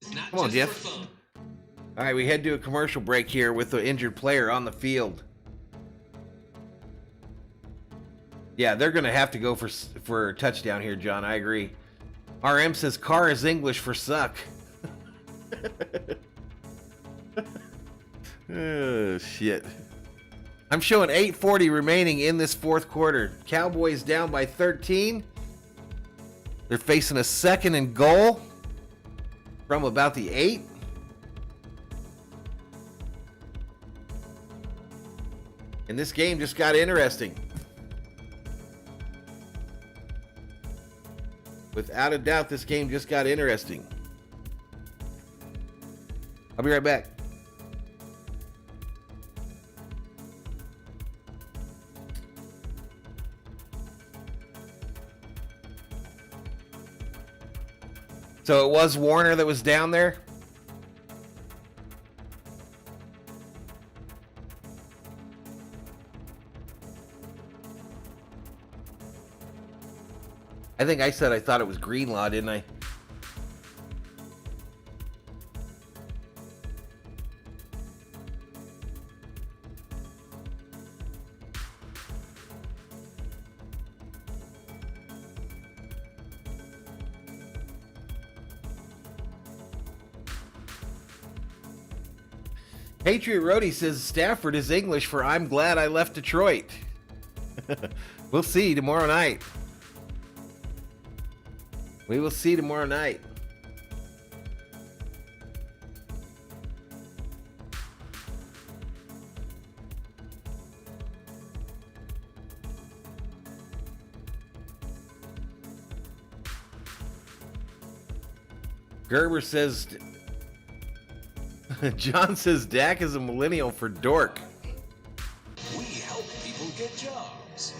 It's not Come on, just Jeff. for phone. All right, we head to a commercial break here with the injured player on the field. Yeah, they're going to have to go for a touchdown here, John. I agree. RM says car is English for suck. Oh, shit. I'm showing 8:40 remaining in this fourth quarter. Cowboys down by 13. They're facing a second and goal from about the 8. And this game just got interesting. Without a doubt, this game just got interesting. I'll be right back. So it was Warner that was down there? I think I said I thought it was Greenlaw, didn't I? Patriot Roadie says Stafford is English for I'm glad I left Detroit. We'll see tomorrow night. We will see tomorrow night. Gerber says... John says Dak is a millennial for dork. We help people get jobs.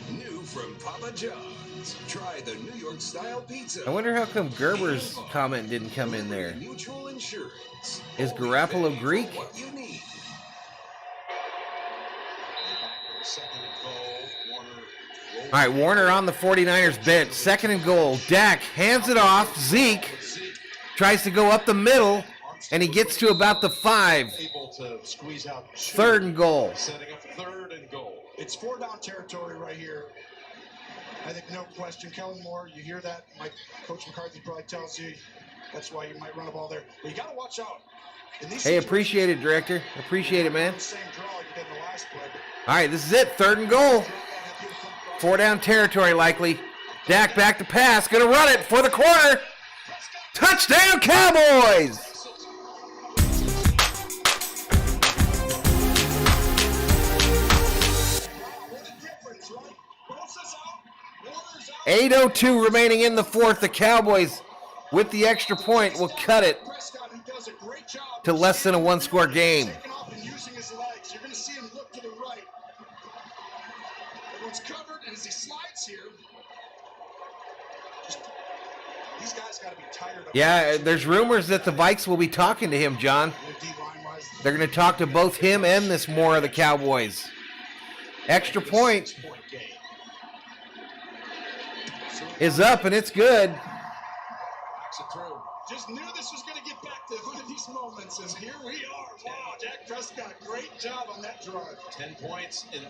New from Papa John's. Try the New York style pizza. I wonder how come Gerber's comment didn't come in there. Mutual insurance. Is Garoppolo Greek? What you need. All right, Warner on the 49ers bench. Second and goal. Dak hands it off. Zeke tries to go up the middle, and he gets to about the 5. Able to squeeze out Third and goal. Setting up third and goal. It's 4-down territory right here. I think no question. Kellen Moore, you hear that? Coach McCarthy probably tells you that's why you might run a ball there. But you got to watch out. Hey, appreciate it, Director. Appreciate it, man. Same draw you did in the last play. All right, this is it. Third and goal. 4-down territory, likely. Dak back to pass. Going to run it for the corner. Touchdown, Cowboys! .802 remaining in the fourth. The Cowboys, with the extra point, will cut it to less than a one-score game. You're going to see him look to the right. Everyone's covered, and as he slides here, These guys got to be tired of. Yeah, there's rumors that the Vikes will be talking to him, John. They're going to talk to both him and this more of the Cowboys. Extra point is up, and it's good. Just knew this was going to get back to one of these moments, and here we are. Wow, Dak Prescott, great job on that drive. 10 points in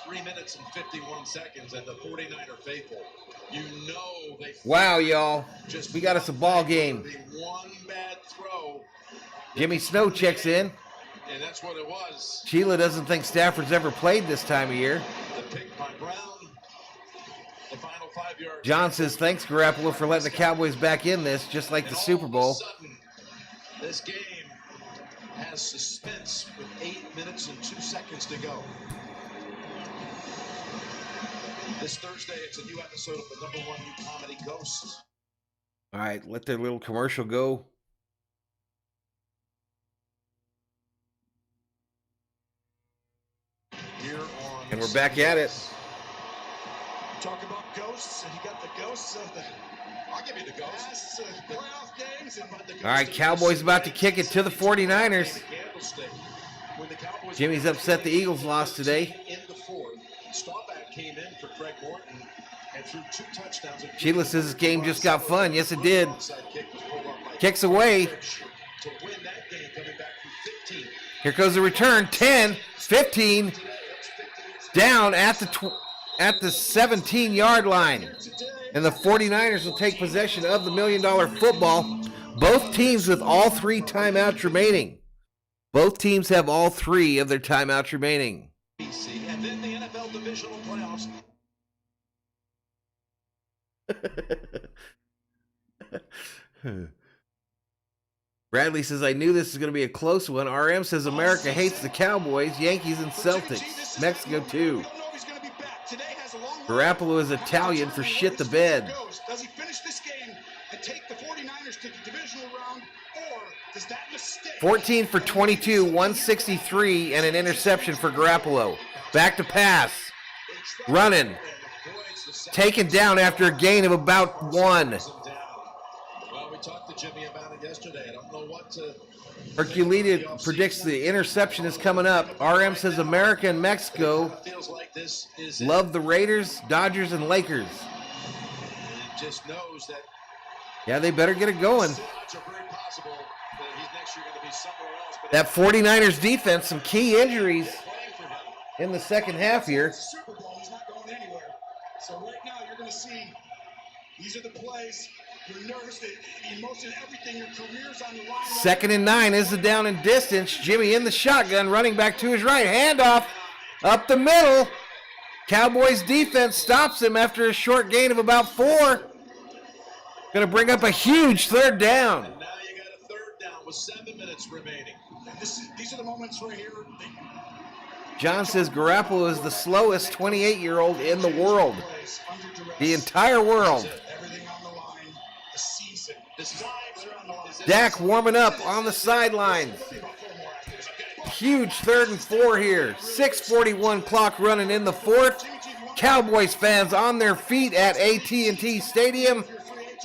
3 minutes and 51 seconds, and the 49er faithful. You know they. Wow, y'all. We got us a ball game. One bad throw. Jimmy Snow checks in. And that's what it was. Sheila doesn't think Stafford's ever played this time of year. The pick by Brown. The final 5 yards. John says, thanks, Garoppolo, for letting the Cowboys back in this, just like the Super Bowl. Sudden, this game has suspense with 8 minutes and 2 seconds to go. This Thursday, it's a new episode of the #1 new comedy, Ghosts. All right, let their little commercial go. And we're back at it. Talk about ghosts, and you got the ghosts of the. I'll give you the ghosts. Playoff games. All right, Cowboys about to kick it to the 49ers. Jimmy's upset the Eagles lost today. In the fourth, Staubach came in for Craig Morton and threw 2 touchdowns. Sheila says this game just got fun. Yes, it did. Kicks away. To win that game, coming back from 15. Here goes the return. 10, 15. Down at the 17-yard line. And the 49ers will take possession of the $1 million football. Both teams with all 3 timeouts remaining. Both teams have all 3 of their timeouts remaining. And then the NFL divisional playoffs. Bradley says, I knew this was going to be a close one. RM says America hates the Cowboys, Yankees, and Celtics. Mexico, too. Garoppolo is Italian for shit the bed. Does he finish this game and take the 49ers to the divisional round, or does that mistake? 14 for 22, 163, and an interception for Garoppolo. Back to pass. Running. Taken down after a gain of about 1. Well, we talked to Jimmy about it yesterday. I don't know what to. Herculita predicts the interception is coming up. RM says America and Mexico love the Raiders, Dodgers, and Lakers. Just knows that. Yeah, they better get it going. That 49ers defense, some key injuries in the second half here. Super Bowl, he's not going anywhere. So right now you're going to see these are the plays. You're nervous, the emotion, everything. Your career's on the line. 2nd and 9 is the down and distance. Jimmy in the shotgun, running back to his right. Handoff up the middle. Cowboys defense stops him after a short gain of about 4. Going to bring up a huge 3rd down. And now you got a 3rd down with 7 minutes remaining. These are the moments right here. John says Garoppolo is the slowest 28-year-old in the world. The entire world. Everything on the line. The season. Dak warming up on the sidelines. Huge 3rd and 4 here. 6:41 clock running in the 4th. Cowboys fans on their feet at AT&T Stadium.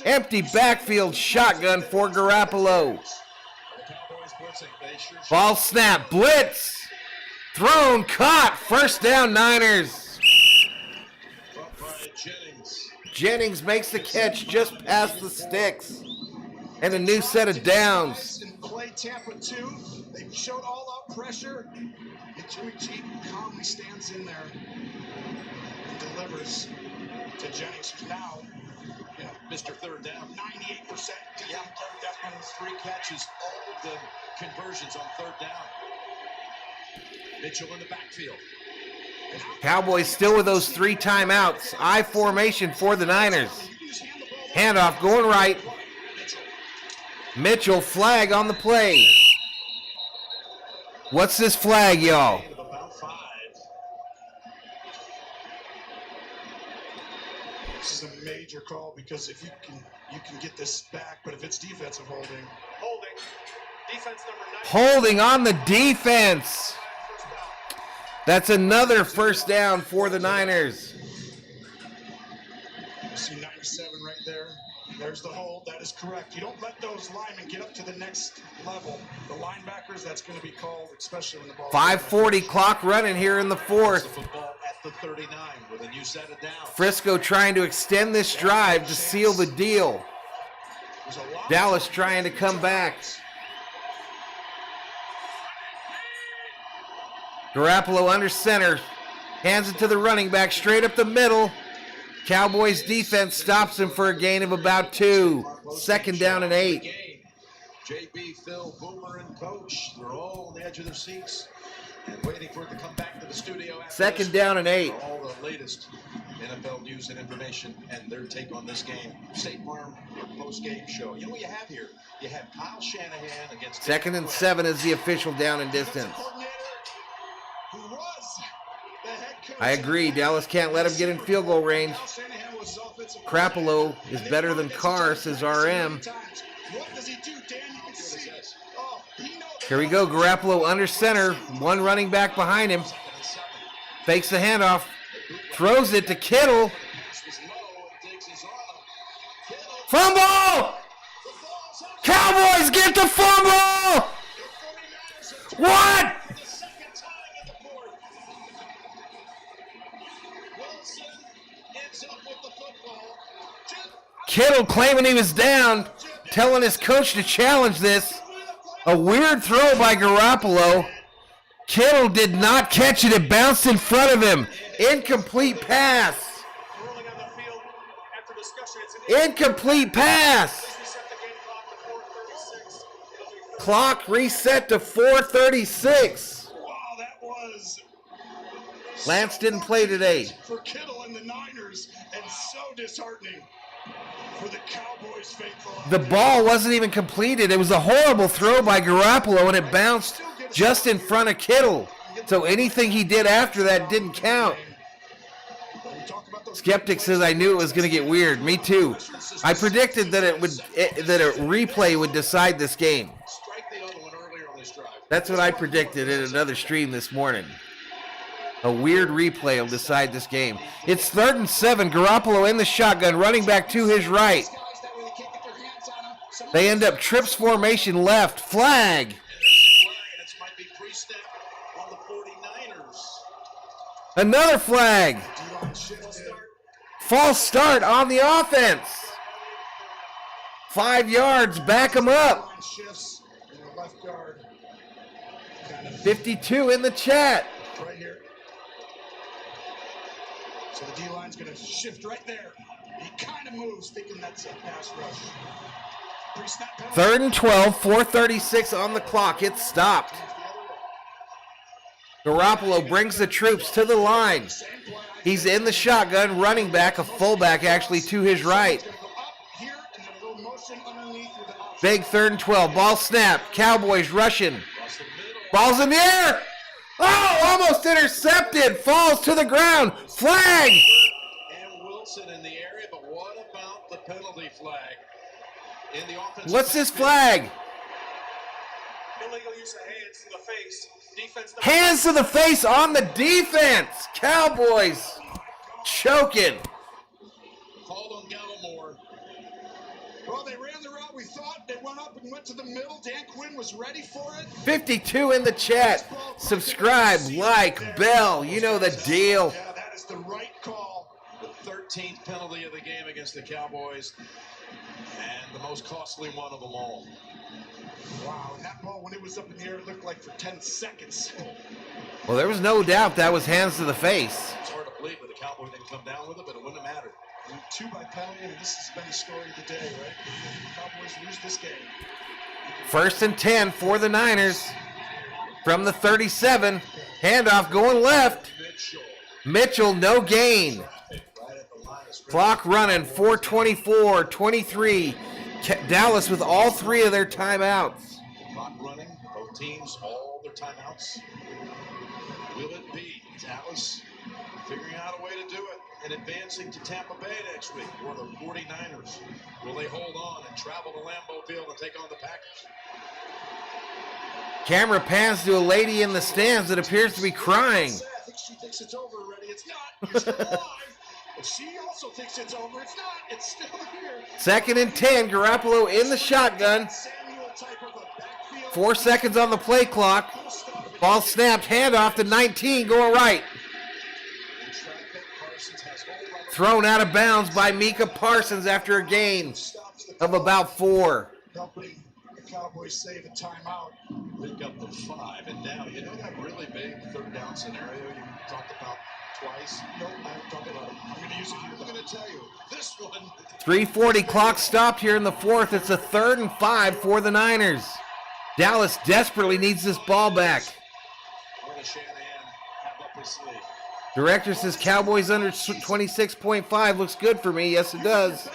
Empty backfield shotgun for Garoppolo. Ball snap. Blitz. Thrown. Caught. 1st down Niners. Jennings makes the catch just past the sticks. And a new set of downs. Play Tampa 2. They showed all-out pressure. And Jimmy G calmly stands in there and delivers to Jennings, who's now, Mr. 3rd down. 98%. Yeah, 3 catches, all of the conversions on 3rd down. Mitchell in the backfield. Cowboys still with those 3 timeouts. I formation for the Niners. Handoff going right. Mitchell, flag on the play. What's this flag, y'all? About 5. This is a major call because if you can get this back, but if it's defensive holding. Defense number 9. Holding on the defense. That's another 1st down for the Niners. You see 97 right there. There's the hold. That is correct. You don't let those linemen get up to the next level. The linebackers, that's going to be called, especially when the ball. 5:40 clock running here in the fourth. Football at the 39 with a new set of downs. Frisco trying to extend this drive to seal the deal. Dallas trying to come back. Garoppolo under center. Hands it to the running back straight up the middle. Cowboys defense stops him for a gain of about 2. 2nd down and 8. JB, Phil, Boomer, and Coach, they're all on the edge of their seats and waiting for it to come back to the studio. 2nd down and 8. All the latest NFL news and information and their take on this game. State Farm post-game show. You know what you have here? You have Kyle Shanahan against... 2nd and 7 is the official down and distance. I agree. Dallas can't let him get in field goal range. Garoppolo is better than Carr, says RM. Here we go. Garoppolo under center. One running back behind him. Fakes the handoff. Throws it to Kittle. Fumble! Cowboys get the fumble! What? Kittle claiming he was down, telling his coach to challenge this. A weird throw by Garoppolo. Kittle did not catch it. It bounced in front of him. Incomplete pass. Incomplete pass. Clock reset to 4:36. Wow, that was... Lance didn't play today. For Kittle and the Niners, and so disheartening for the Cowboys faithful. The ball wasn't even completed. It was a horrible throw by Garoppolo, and it bounced just in front of Kittle. So anything he did after that didn't count. Skeptic says I knew it was going to get weird. Me too. I predicted that that a replay would decide this game. That's what I predicted in another stream this morning. A weird replay will decide this game. It's 3rd and 7. Garoppolo in the shotgun, running back to his right. They end up trips formation left. Flag. Another flag. False start on the offense. 5 yards. Back them up. 52 in the chat. Right here. So the D-line's going to shift right there. He kind of moves, thinking that's a pass rush. 3rd and 12, 4:36 on the clock. It's stopped. Garoppolo brings the troops to the line. He's in the shotgun, running back, a fullback actually to his right. Big 3rd and 12, ball snap. Cowboys rushing. Ball's in the air. Oh, almost intercepted. Falls to the ground. Flag. And Wilson in the area, but what about the penalty flag? In the offensive What's this flag? Illegal use of hands to the face. Defense. Hands to the face on the defense. Cowboys choking. Called on Gallimore. Well, they ran the route we thought. They went up and went to the middle. Dan Quinn was ready for it. 52 in the chat. Subscribe, like, bell. You know the deal. Yeah, that is the right call. The 13th penalty of the game against the Cowboys. And the most costly one of them all. Wow, and that ball, when it was up in the air, it looked like for 10 seconds. Well, there was no doubt that was hands to the face. It's hard to believe that the Cowboys didn't come down with it, but it wouldn't have mattered. 2 by penalty, and this has been the story of the day, right? The Cowboys lose this game. 1st and 10 for the Niners. From the 37, handoff going left. Mitchell, no gain. Clock running, 4:24, 23. Dallas with all 3 of their timeouts. Clock running, both teams, all their timeouts. Will it be Dallas figuring out a way to do it and advancing to Tampa Bay next week, or the 49ers? Will they hold on and travel to Lambeau Field and take on the Packers? Camera pans to a lady in the stands that appears to be crying. I think she thinks it's over already. It's not. It's still alive. She also thinks it's over. It's not. It's still here. 2nd and 10. Garoppolo in the shotgun. 4 seconds on the play clock. Ball snapped. Handoff to 19. Going right. Thrown out of bounds by Micah Parsons after a gain of about 4. Helping the Cowboys save a timeout. Pick up the 5. And now, you know that really big 3rd down scenario you talked about twice? Nope, I haven't talked about it. I'm going to use it here. I'm going to tell you, this one. 3:40 clock stopped here in the 4th. It's a 3rd and 5 for the Niners. Dallas desperately needs this ball back. What does Shanahan have up his sleeve? Director says Cowboys under 26.5 looks good for me. Yes, it does.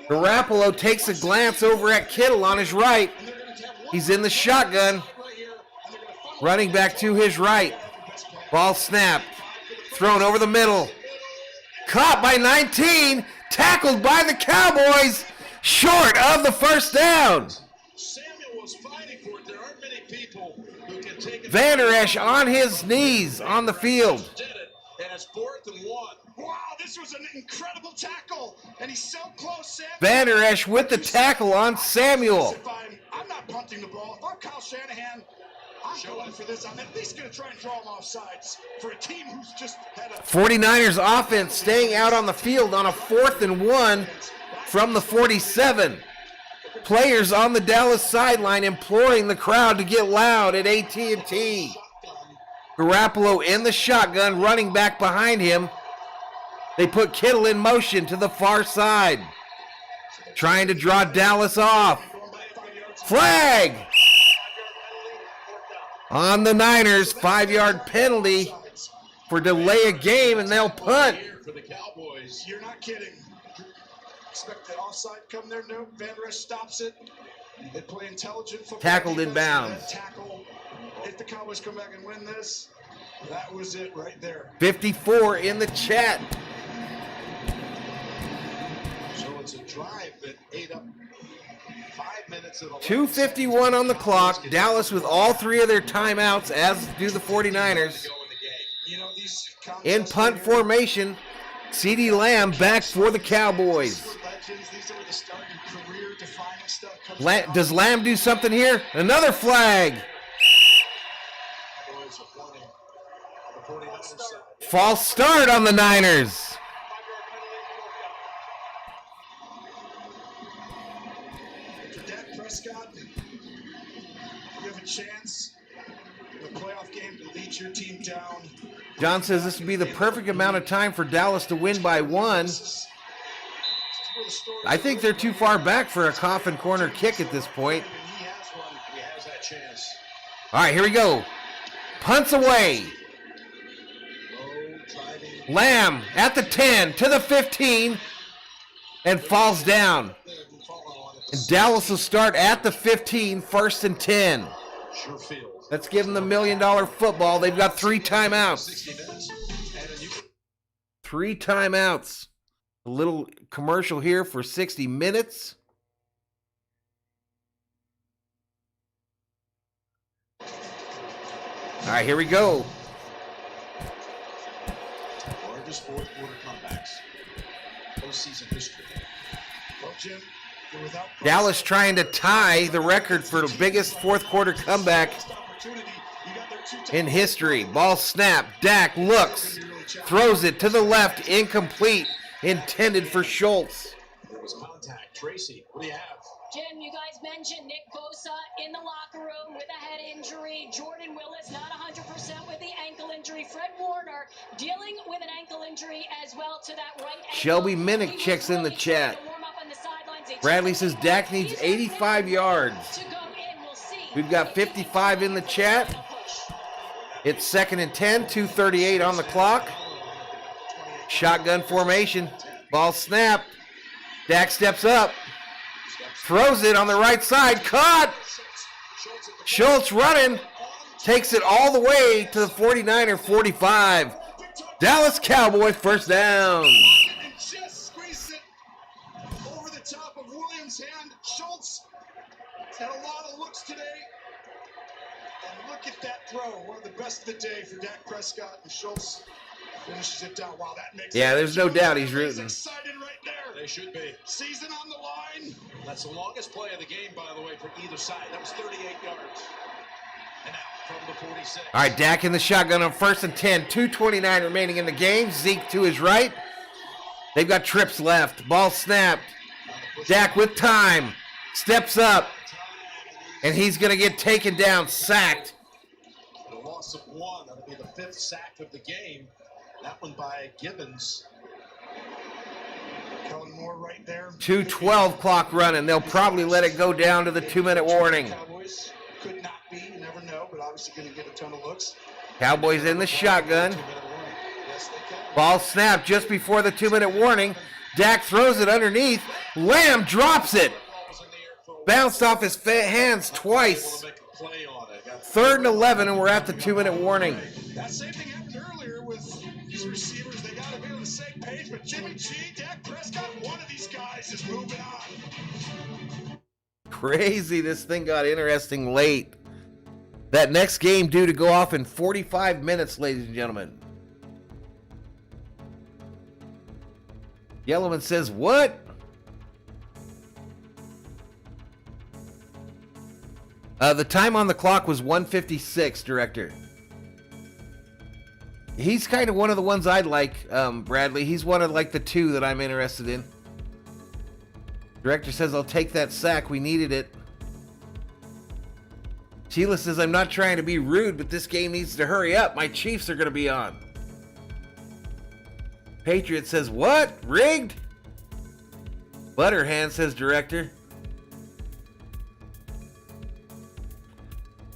Garoppolo takes a glance over at Kittle on his right. He's in the shotgun. Running back to his right. Ball snapped. Thrown over the middle. Caught by 19. Tackled by the Cowboys. Short of the 1st down. Samuel was fighting for it. There aren't many people who can take it. Vander Esch on his knees on the field. Did it, and it's 4th and 1. Wow, this was an incredible tackle, and he's so close, Sam. Vander Esch with the tackle on Samuel. I'm not punting the ball. If I'm Kyle Shanahan, I'm going for this. I'm at least going to try and draw him off sides for a team who's just had a 49ers offense staying out on the field on a 4th and 1 from the 47. Players on the Dallas sideline imploring the crowd to get loud at AT&T. Garoppolo in the shotgun, running back behind him. They put Kittle in motion to the far side, trying to draw Dallas off. Flag on the Niners, 5-yard penalty for delay of game, and they'll punt. For the Cowboys. You're not kidding. Expect the offside come there. No, Van Der Esch stops it. They play intelligent football. Tackled in defense. bounds. That tackle. If the Cowboys come back and win this, that was it right there. 54 in the chat. So it's a drive that ate up 5 minutes of 2:51 on the clock. Dallas with all 3 of their timeouts, as do the 49ers. You know, these In punt formation, CeeDee Lamb back for the Cowboys. These are the starting career-defining stuff. Does Lamb do something here? Another flag. False start on the Niners. For Dak Prescott, you have a chance in the playoff game to lead your team down. John says this would be the perfect amount of time for Dallas to win by 1. I think they're too far back for a coffin corner kick at this point. He has that chance. All right, here we go. Punts away. Lamb at the 10 to the 15 and falls down. And Dallas will start at the 15, 1st and 10. Let's give them the $1 million football. They've got 3 timeouts. 3 timeouts. A little commercial here for 60 minutes. All right, here we go. Largest 4th quarter comebacks. Postseason history. Well, Jim, you're without Dallas trying to tie the record for the biggest 4th quarter comeback in history. Ball snap. Dak looks. Throws it to the left. Incomplete. Intended for Schultz. There was contact. Tracy, what do you have? Jim, you guys mentioned Nick Bosa in the locker room with a head injury. Jordan Willis not 100% with the ankle injury. Fred Warner dealing with an ankle injury as well to that right ankle. Shelby Minnick checks in the chat. Bradley says Dak needs 85 yards. We've got 55 in the chat. It's 2nd and 10, 2:38 on the clock. Shotgun formation. Ball snapped. Dak steps up. Throws it on the right side. Caught. Schultz running. Takes it all the way to the 49er 45. Dallas Cowboys 1st down. And just squeezed it over the top of Williams' hand. Schultz had a lot of looks today. And look at that throw. One of the best of the day for Dak Prescott. And Schultz Finishes it down. Wow, that makes Yeah, there's no doubt he's rooting. Excited right there. They should be. Season on the line. That's the longest play of the game, by the way, for either side. That was 38 yards. And out from the 46. All right, Dak in the shotgun on 1st and 10. 2:29 remaining in the game. Zeke to his right. They've got trips left. Ball snapped. Dak with time. Steps up. And he's going to get taken down, sacked. A loss of 1. That'll be the 5th sack of the game. That one by Gibbons. Kellen Moore right there. 2:12 clock running. They'll probably let it go down to the 2-minute warning. Cowboys could not be. You never know, but obviously going to get a ton of looks. Cowboys in the shotgun. Yes, they can. Ball snapped just before the 2-minute warning. Dak throws it underneath. Lamb drops it. Bounced off his hands twice. 3rd and 11, and we're at the 2-minute warning. That same thing happened earlier with these receivers. They got to be on the same page, but Jimmy G, Dak Prescott, one of these guys is moving on. Crazy, this thing got interesting late. That next game due to go off in 45 minutes, ladies and gentlemen. Yellowman says, what? The time on the clock was 1:56, Director. He's kind of one of the ones I'd like, Bradley. He's one of like the 2 that I'm interested in. Director says, I'll take that sack. We needed it. Sheila says, I'm not trying to be rude, but this game needs to hurry up. My Chiefs are going to be on. Patriot says, what? Rigged? Butterhand says, Director.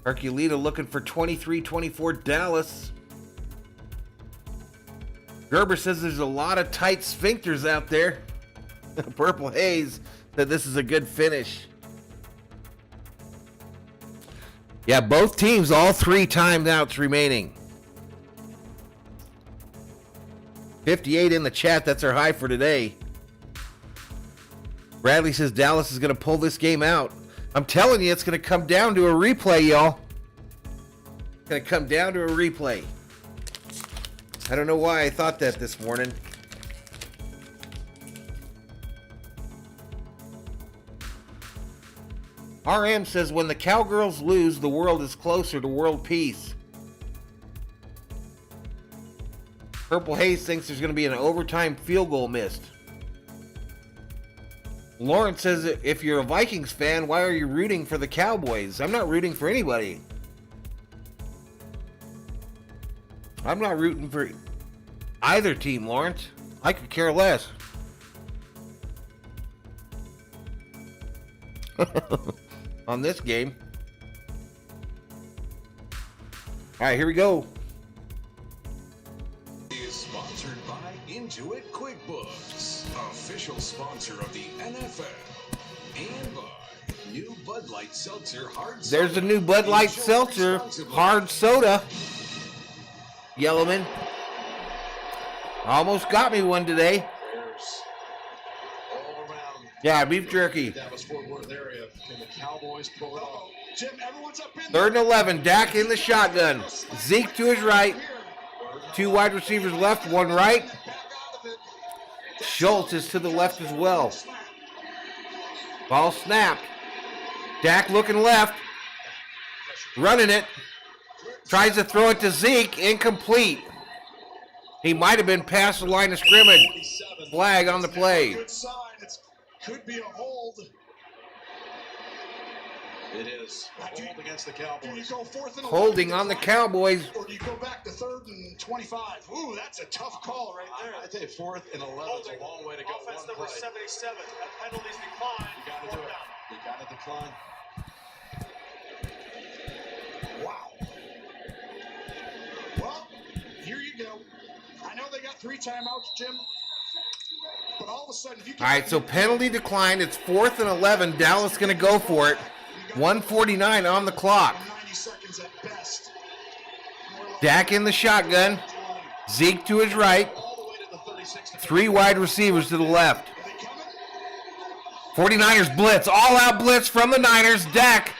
Herculita looking for 23-24 Dallas. Gerber says there's a lot of tight sphincters out there. Purple Haze said this is a good finish. Yeah, both teams, all 3 timeouts remaining. 58 in the chat. That's our high for today. Bradley says Dallas is going to pull this game out. I'm telling you, it's going to come down to a replay, y'all. It's going to come down to a replay. I don't know why I thought that this morning. RM says, when the Cowgirls lose, the world is closer to world peace. Purple Haze thinks there's going to be an overtime field goal missed. Lawrence says, if you're a Vikings fan, why are you rooting for the Cowboys? I'm not rooting for anybody. I'm not rooting for either team, Lawrence. I could care less. On this game. All right, here we go. Is sponsored by Intuit QuickBooks, official sponsor of the NFL, and by new Bud Light Seltzer Hard Soda. There's a new Bud Light Seltzer Hard Soda. Yellowman. Almost got me one today. All around. Yeah, beef jerky. That was Fort Worth area. Can the Cowboys pull it off? Jim, everyone's up in 3rd and 11. Dak in the shotgun. Zeke to his right. 2 wide receivers left, 1 right. Schultz is to the left as well. Ball snapped. Dak looking left. Running it. Tries to throw it to Zeke. Incomplete. He might have been past the line of scrimmage. Flag on the play. Good sign. It could be a hold. It is. A hold against the Cowboys. Do you go 4th and 11? Holding on the Cowboys. Or do you go back to 3rd and 25? Ooh, that's a tough call right there. I tell you, 4th and 11 is a long way to go. Offense One number play. 77. That penalty's declined. You got to do it. You got to decline. Wow. Well, here you go. I know they got 3 timeouts, Jim. But all of a sudden, if you All right, so penalty declined. It's 4th and 11. Dallas going to go for it. 1:49 on the clock. 90 seconds at best. Dak in the shotgun. Zeke to his right. 3 wide receivers to the left. 49ers blitz. All-out blitz from the Niners. Dak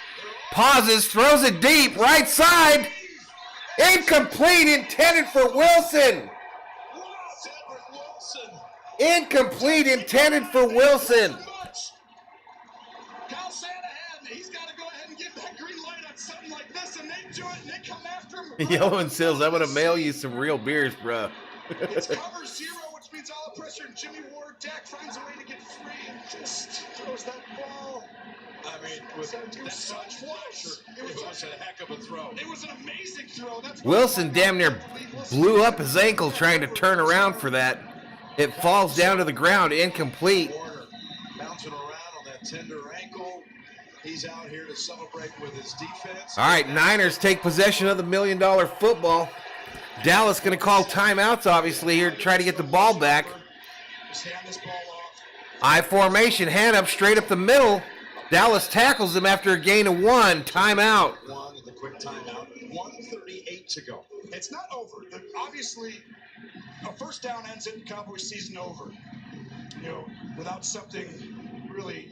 pauses, throws it deep. Right side. Incomplete, intended for Wilson. Incomplete, intended for Wilson. Kyle Shanahan, he's got to go ahead and give that green light on something like this, and they do it, and they come after him. Yellow and Sills, I'm going to mail you some real beers, bro. It's cover 0, which means all the pressure, and Jimmy Ward, Dak finds a way to get free and just throws that ball. I mean, with that such pressure, it was a heck of a throw. It was an amazing throw. That's Wilson damn near blew up his ankle trying to turn around for that. It falls down to the ground, incomplete. Warner bouncing around on that tender ankle. He's out here to celebrate with his defense. All right, Niners take possession of the $1 million football. Dallas going to call timeouts, obviously, here to try to get the ball back. Just hand this ball off. I formation, hand up straight up the middle. Dallas tackles him after a gain of 1. Timeout. One, the quick timeout. 1:38 to go. It's not over. Obviously, a first down ends it, Cowboys season over. You know, without something really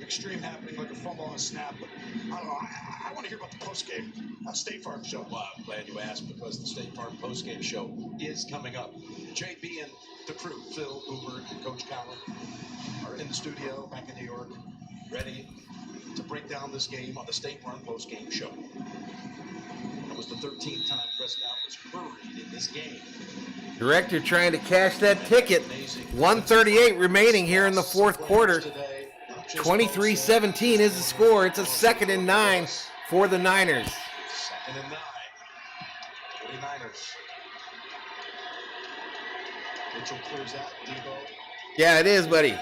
extreme happening like a fumble on a snap. But I don't know. I want to hear about the post-game State Farm show. Well, I'm glad you asked because the State Farm post-game show is coming up. JB and the crew, Phil, Uber, and Coach Cowan, are in the studio back in New York, ready to break down this game on the State Farm post-game show. It was the 13th time Prescott was buried in this game. Director trying to cash that ticket. 1:38 remaining here in the fourth quarter. 23-17 is the score. It's a 2nd and 9 for the Niners. 2nd and 9. 49ers. Mitchell clears out. Debo. Yeah, it is, buddy.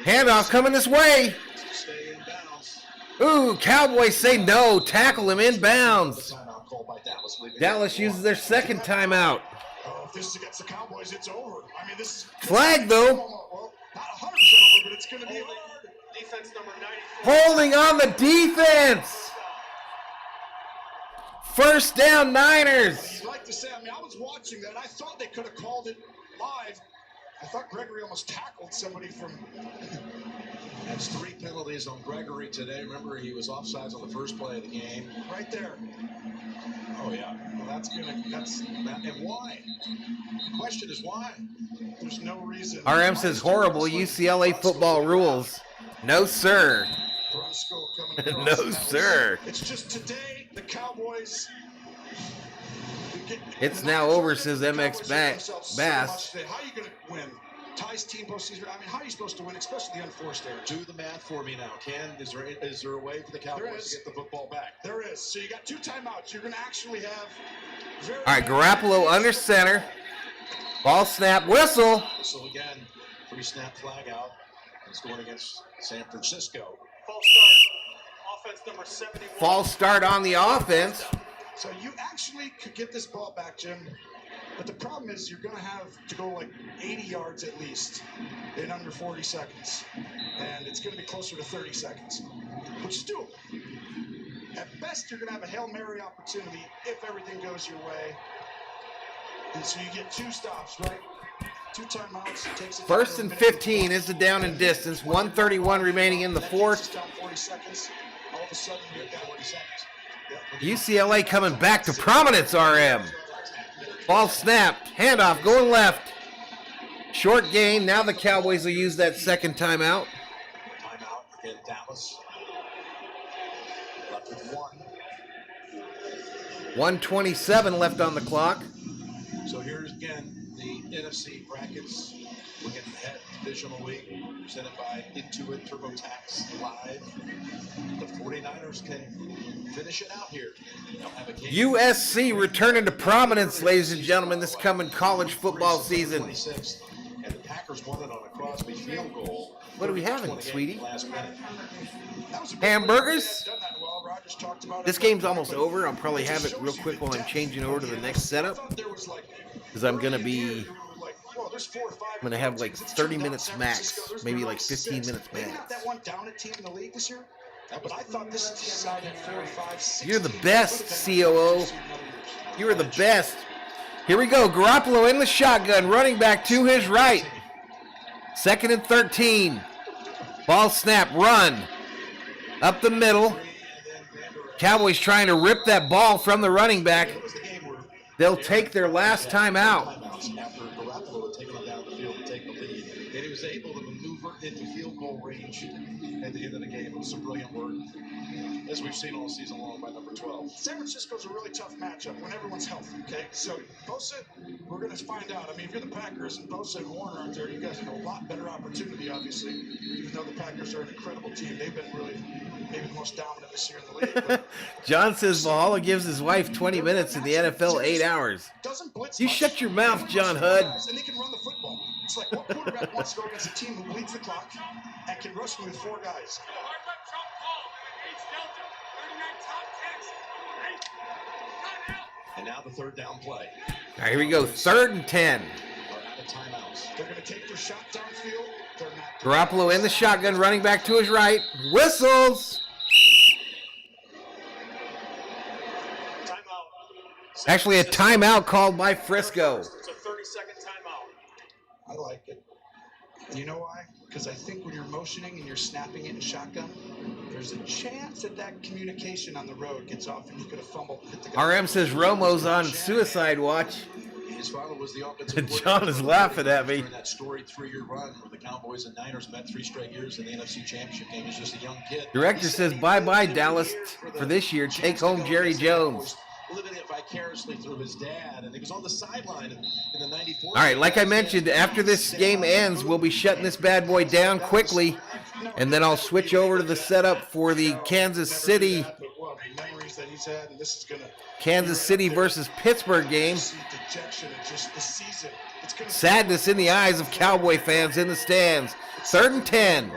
Handoff coming this way. Stay in bounds. Ooh, Cowboys say no. Tackle him in bounds. Timeout called by Dallas. Dallas uses their second timeout. Oh, if this is against the Cowboys, it's over. I mean, this is... Flag, though. Well, not 100% over, but it's going to be hard. Defense number 94. Holding on the defense. First down, Niners. You'd like to say, I mean, I was watching that, and I thought they could have called it live. I thought Gregory almost tackled somebody from... That's 3 penalties on Gregory today. Remember, he was offsides on the first play of the game. Right there. Oh, yeah. Well, that's going to... And why? The question is why? There's no reason. RM says horrible UCLA football rules. No, sir. No, sir. It's just today, the Cowboys... It's now over, says MX Bass. How are you going to win? Ty's team postseason. I mean, how are you supposed to win, especially the unforced error? Do the math for me now, Ken. Is there a way for the Cowboys to get the football back? There is. So you got 2 timeouts. You're going to actually have... All right, Garoppolo under center. Ball snap, whistle. Whistle again. 3-snap flag out. It's going against San Francisco. False start. Offense number 71. False start on the offense. So you actually could get this ball back, Jim. But the problem is you're going to have to go like 80 yards at least in under 40 seconds. And it's going to be closer to 30 seconds, which is doable. At best, you're going to have a Hail Mary opportunity if everything goes your way. And so you get 2 stops, right? 2 timeouts. Takes it 1st and 15 is the down and distance. 1:31 remaining in the fourth. Down 40 seconds. All of a sudden, you're down 40 seconds. UCLA coming back to prominence, RM. Ball snapped. Handoff going left. Short gain. Now the Cowboys will use that second timeout. Timeout in Dallas. Left with 1. 1:27 left on the clock. So here's again the NFC brackets. Looking ahead, divisional week, presented by Intuit TurboTax Live. The 49ers can finish it out here. They'll have a game. USC returning to prominence, ladies and gentlemen, this coming college football season. 26th, and the Packers won it on a Crosby field goal. What are we having, sweetie? Last minute. Hamburgers? This game's almost over. I'll probably have it real quick while I'm changing over to the next setup. Because I'm going to be... I'm going to have like 30 minutes max. Maybe like 15 minutes max. That one down a team in the league this year? But I thought this decided 4, 5, 6. You're the best, COO. You are the best. Here we go. Garoppolo in the shotgun. Running back to his right. 2nd and 13. Ball snap. Run. Up the middle. Cowboys trying to rip that ball from the running back. They'll take their last time out. timeouts after Garoppolo had taken him down the field to take the lead. And he was able to maneuver into field goal range at the end of the game. It was some brilliant work, as we've seen all season long by number 12. San Francisco's a really tough matchup when everyone's healthy, okay? So Bosa, we're going to find out. I mean, if you're the Packers and Bosa and Warner aren't there, you guys have a lot better opportunity, obviously, even though the Packers are an incredible team. They've been really maybe the most dominant this year in the league. But John says Valhalla gives his wife 20 minutes in the NFL, 8 hours. doesn't blitz You much. shut your mouth, John Hood. And they can run the football. It's like what quarterback wants to go against a team who bleeds the clock and can rush me with 4 guys? And now the third down play. All right, here we go. 3rd and 10. Are out of timeouts. They're going to take their shot downfield. They're not. Garoppolo in the shotgun, running back to his right. Whistles. Timeout. Actually, a timeout called by Frisco. It's a 30-second timeout. I like it. You know why? Because I think when you're motioning and you're snapping it in shotgun, there's a chance that that communication on the road gets off and you could have fumbled. Hit the guy. RM says Romo's on suicide watch. His father was the offensive John is laughing at me. during that storied 3-year run where the Cowboys and Niners met 3 straight years in the NFC Championship game. He's just a young kid. Director says bye-bye, Dallas, for this year. Take home Jerry Jones. Living it vicariously through his dad, and he was on the sideline in the 94. All right, like I mentioned, after this game ends, we'll be shutting this bad boy down quickly, and then I'll switch over to the setup for the Kansas City Memories that he's had, and this is gonna Kansas City versus Pittsburgh game. dejection and just the season. It's gonna Sadness in the eyes of Cowboy fans in the stands. 3rd and 10.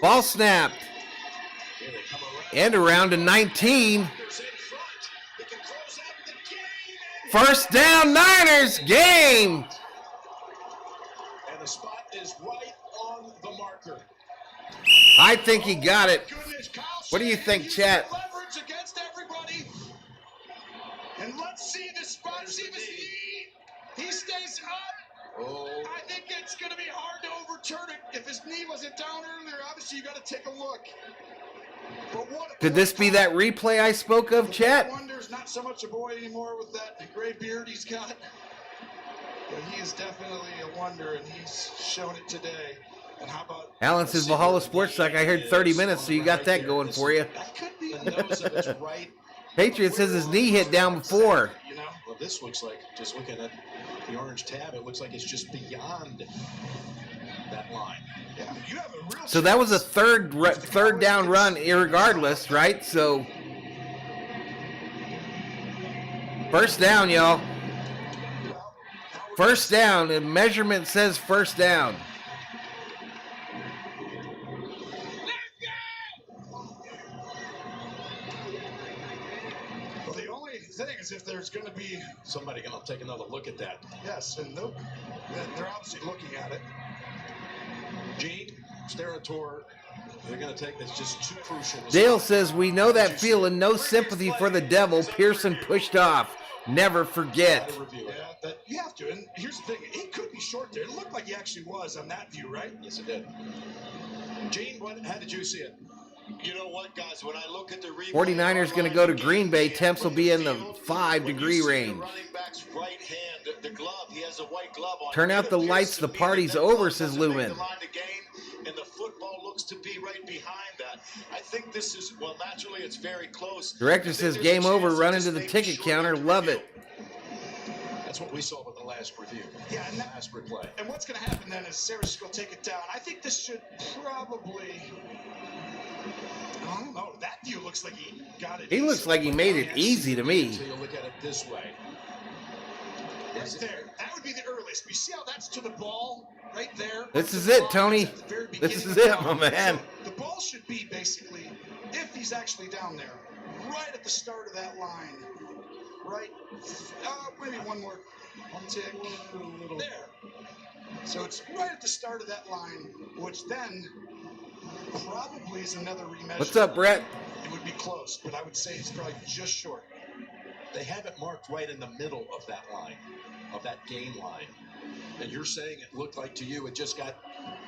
Ball snapped. End around to 19. First down, Niners. Game. And the spot is right on the marker. I think he got it. Goodness, Kyle What do you Shanahan think, used chat? leverage against everybody. And let's see the spot. See this knee. He stays up. Oh, I think it's going to be hard to overturn it. If his knee wasn't down earlier, obviously you got to take a look. But what? Could this be that replay I spoke of, chat? Wonder's not so much a boy anymore with that gray beard he's got. But he is definitely a wonder, and he's shown it today. And how about Alan says Valhalla Sports Talk. I heard 30 minutes, so you got that going for you. that could be the nose of it's right. Patriot says his knee hit down before. you know? Well, this looks like, just looking at the orange tab, it looks like it's just beyond that line. Yeah, you have a real So that was a third down run, irregardless, right? So first down, y'all. First down. The measurement says first down. Well, the only thing is if there's going to be, Somebody going to take another look at that. yes, and they're obviously looking at it. Gene, Sterator, they're going to take this just too crucial. Dale says we know that feeling. No sympathy for the devil. Pearson pushed off. Never forget. Review it. Yeah, that you have to. And here's the thing: he could be short there. It looked like he actually was on that view, right? Yes, it did. Gene, how did you see it? You know what, guys? When I look at the replay, 49ers going to go to Green Bay. Temps will be in the 5-degree range. running back's right hand, the glove, he has a white glove on. Turn out the lights. The party's over, says Lumen. And the football looks to be right behind that. I think this is, well, naturally it's very close. Director says game over. Run into the ticket counter. Love it. That's what we saw with the last review. Yeah, and Last replay. And what's going to happen then is San Francisco will take it down. I think this should probably. I don't know. That view looks like he got it. He looks like he made it easy to me. So you look at it this way. Right there. That would be the earliest. You see how that's to the ball right there? This is it, Tony. This is it, my man. So the ball should be basically, if he's actually down there, right at the start of that line. Right? Maybe one more tick. There. So it's right at the start of that line, which then probably is another remeasure. What's up, Brett? It would be close, but I would say it's probably just short. They have it marked right in the middle of that line, of that gain line. And you're saying it looked like to you it just got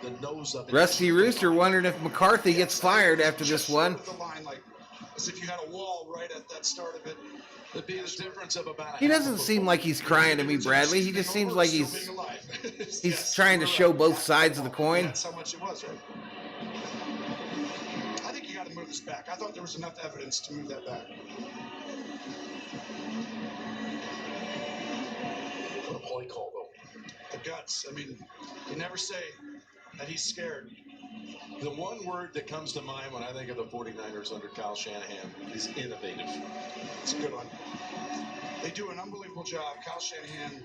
the nose of it. Rusty Rooster wondering if McCarthy gets fired after this one. The line, like as if you had a wall right at that start of it. There'd be a difference of about. He doesn't seem like he's crying to me, Bradley. He just seems like he's trying to show both sides of the coin. That's how much it was, right? I think you got to move this back. I thought there was enough evidence to move that back. What a play call, though. The guts. I mean, you never say that he's scared. The one word that comes to mind when I think of the 49ers under Kyle Shanahan is innovative. It's a good one. They do an unbelievable job, Kyle Shanahan,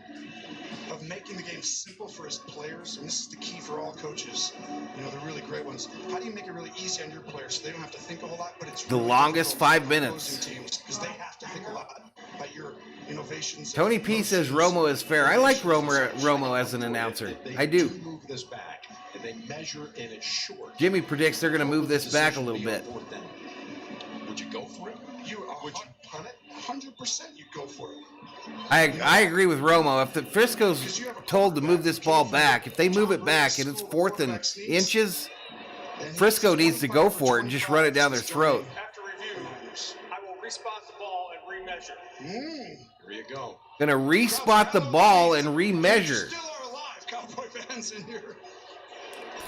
of making the game simple for his players. And this is the key for all coaches. You know, the really great ones. How do you make it really easy on your players so they don't have to think a whole lot? But it's The really longest difficult 5 for minutes. opposing teams because they have to think a lot about your innovations. Tony P says Romo is fair. I like Romo as an announcer. I do. Move this back, and they measure, and it's short. Jimmy predicts they're going to move this back a little bit. Would you go for it? Would you punt it? 100% you go for it. I agree with Romo. If the Frisco's told to move this ball back, if they move it back and it's 4th and inches, Frisco needs to go for it and just run it down their throat. After review, I will respot the ball and remeasure. Here you go. Gonna respot the ball and remeasure. Still are alive, Cowboy fans in here.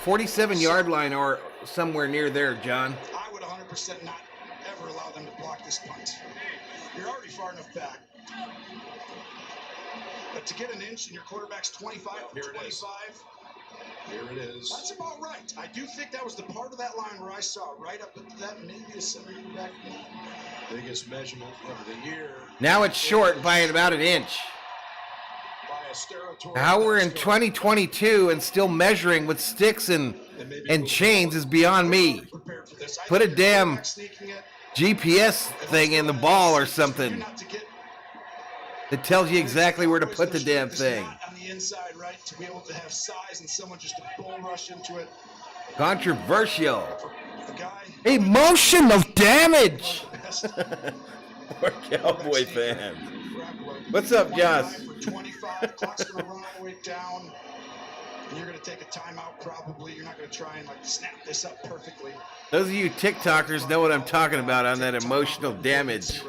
47-yard line or somewhere near there, John. I would 100% not ever allow them to block this punt. You're already far enough back. But to get an inch and your quarterback's 25, Here it is. 25, Here it is. that's about right. I do think that was the part of that line where I saw right up at that, maybe a 7 back. Biggest measurement of the year. Now it's short by about an inch. By a stereotype. How we're in 2022 and still measuring with sticks and chains is beyond me. Prepared for this. I Put a think the damn quarterback sneaking it, GPS thing in the ball or something not to get that tells you exactly where to put the damn It's thing. not on the inside, right? To be able to have size and someone just to bull rush into it. Controversial. The guy. Emotional damage. Best. Poor Cowboy fans. What's up, Josh? For 25, clock's gonna run all the way down, and you're gonna take a timeout. Probably you're not gonna try and like snap this up perfectly. Those of you TikTokers know what I'm talking about on that emotional damage.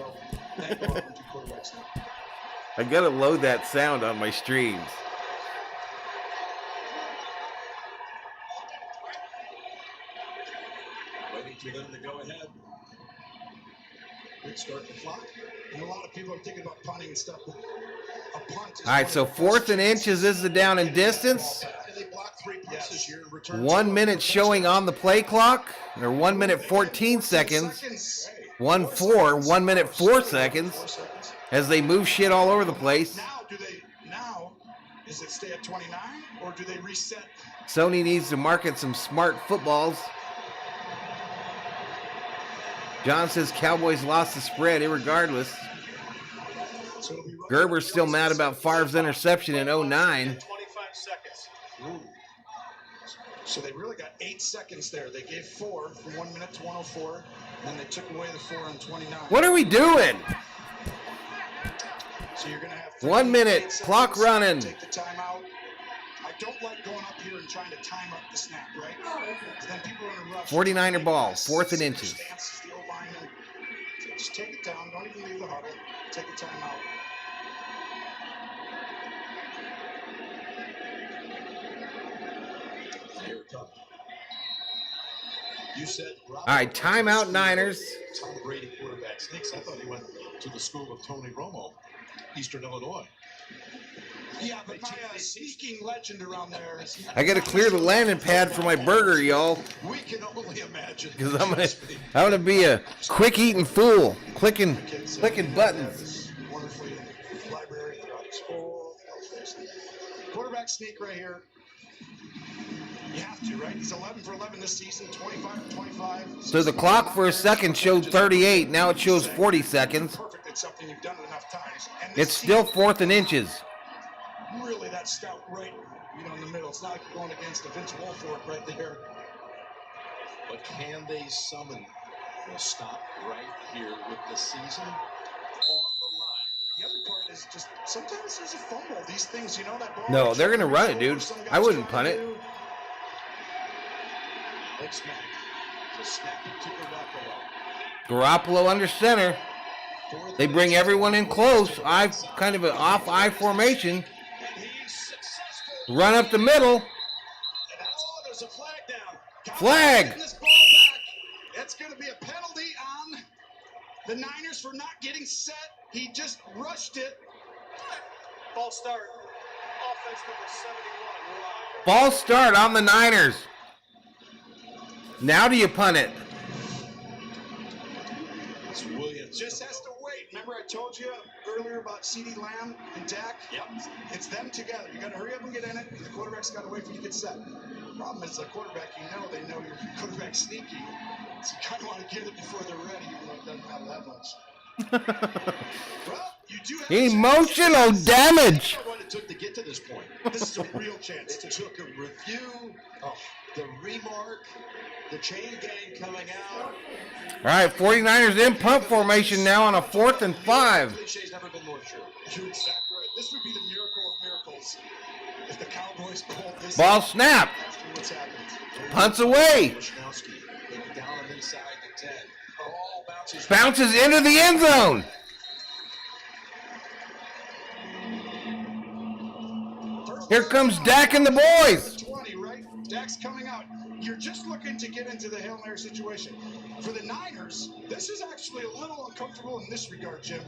I gotta load that sound on my streams. Waiting for them to go ahead. Good start the clock. And a lot of people are thinking about punting and stuff. But a punt is All right, so 4th and inches is the down and distance. They blocked 3 punts this year and returned 1 minute showing on the play clock, or 1 minute 14 seconds. 1 minute 4 seconds as they move shit all over the place. Now is it stay at 29 or do they reset? Sony needs to market some smart footballs. John says Cowboys lost the spread irregardless. So it'll be Gerber's still mad about Favre's interception in 09. 25 seconds. So they really got 8 seconds there. They gave 4 from 1 minute to 104, and then they took away the 4 on 29. What are we doing? So you're gonna have 1 minute, 38 seconds, clock running. Take the timeout. I don't like going up here and trying to time up the snap, right? 'Cause then people are in a rush. 49er ball, 4th and inches. Stance is the old lineman. So just take it down. Don't even leave the huddle. Take a timeout. Here it comes. You said. All right, timeout Niners. Tom Brady quarterback sneaks. I thought he went to the school of Tony Romo, Eastern Illinois. Yeah, but my sneaking legend around there is. I got to clear the landing pad for my burger, y'all, We can only imagine. because I'm gonna be a quick eating fool, clicking buttons. Wonderfully library throughout the school. Quarterback sneak right here. You have to, right? He's 11 for 11 this season, 25 for 25. So the clock for a second showed 38. Now it shows 40 seconds. Perfect. It's something you've done enough times. And It's still 4th and inches. really that stout right, in the middle. It's not like you're going against a Vince Wilfork right there. But can they summon the stop right here with the season on the line? The other part is just sometimes there's a fumble. These things, that ball. No, they're gonna run it, dude. I wouldn't punt it. Big smack. To snap it to Garoppolo. Garoppolo under center. They bring everyone in close. Kind of an off I formation. Run up the middle. There's a flag down. Flag. This ball back. That's going to be a penalty on the Niners for not getting set. He just rushed it. False start. Offense number 71. False start on the Niners. Now do you punt it? It's Williams. Just has to wait. Remember I told you earlier about CeeDee Lamb and Dak? Yep. It's them together. You got to hurry up and get in it. And the quarterback's got to wait for you to get set. The problem is the quarterback, they know your quarterback's sneaky. So you kind of want to get it before they're ready, even though it doesn't matter that much. Well, you do have Emotional damage. What it took to get to this point. This is a real chance. It took a review, the remark, the chain gang coming out. All right, 49ers in punt formation now on a 4th and 5. Cliché's never been more true. You're exactly right. This would be the miracle of miracles if the Cowboys pulled this. Ball snap. After what's happened. Punts away. Wisnowski down and inside the 10. Ball bounces. Bounces into the end zone. Here comes Dak and the boys. 20, right? Dak's coming out. You're just looking to get into the Hail Mary situation. For the Niners, this is actually a little uncomfortable in this regard, Jim.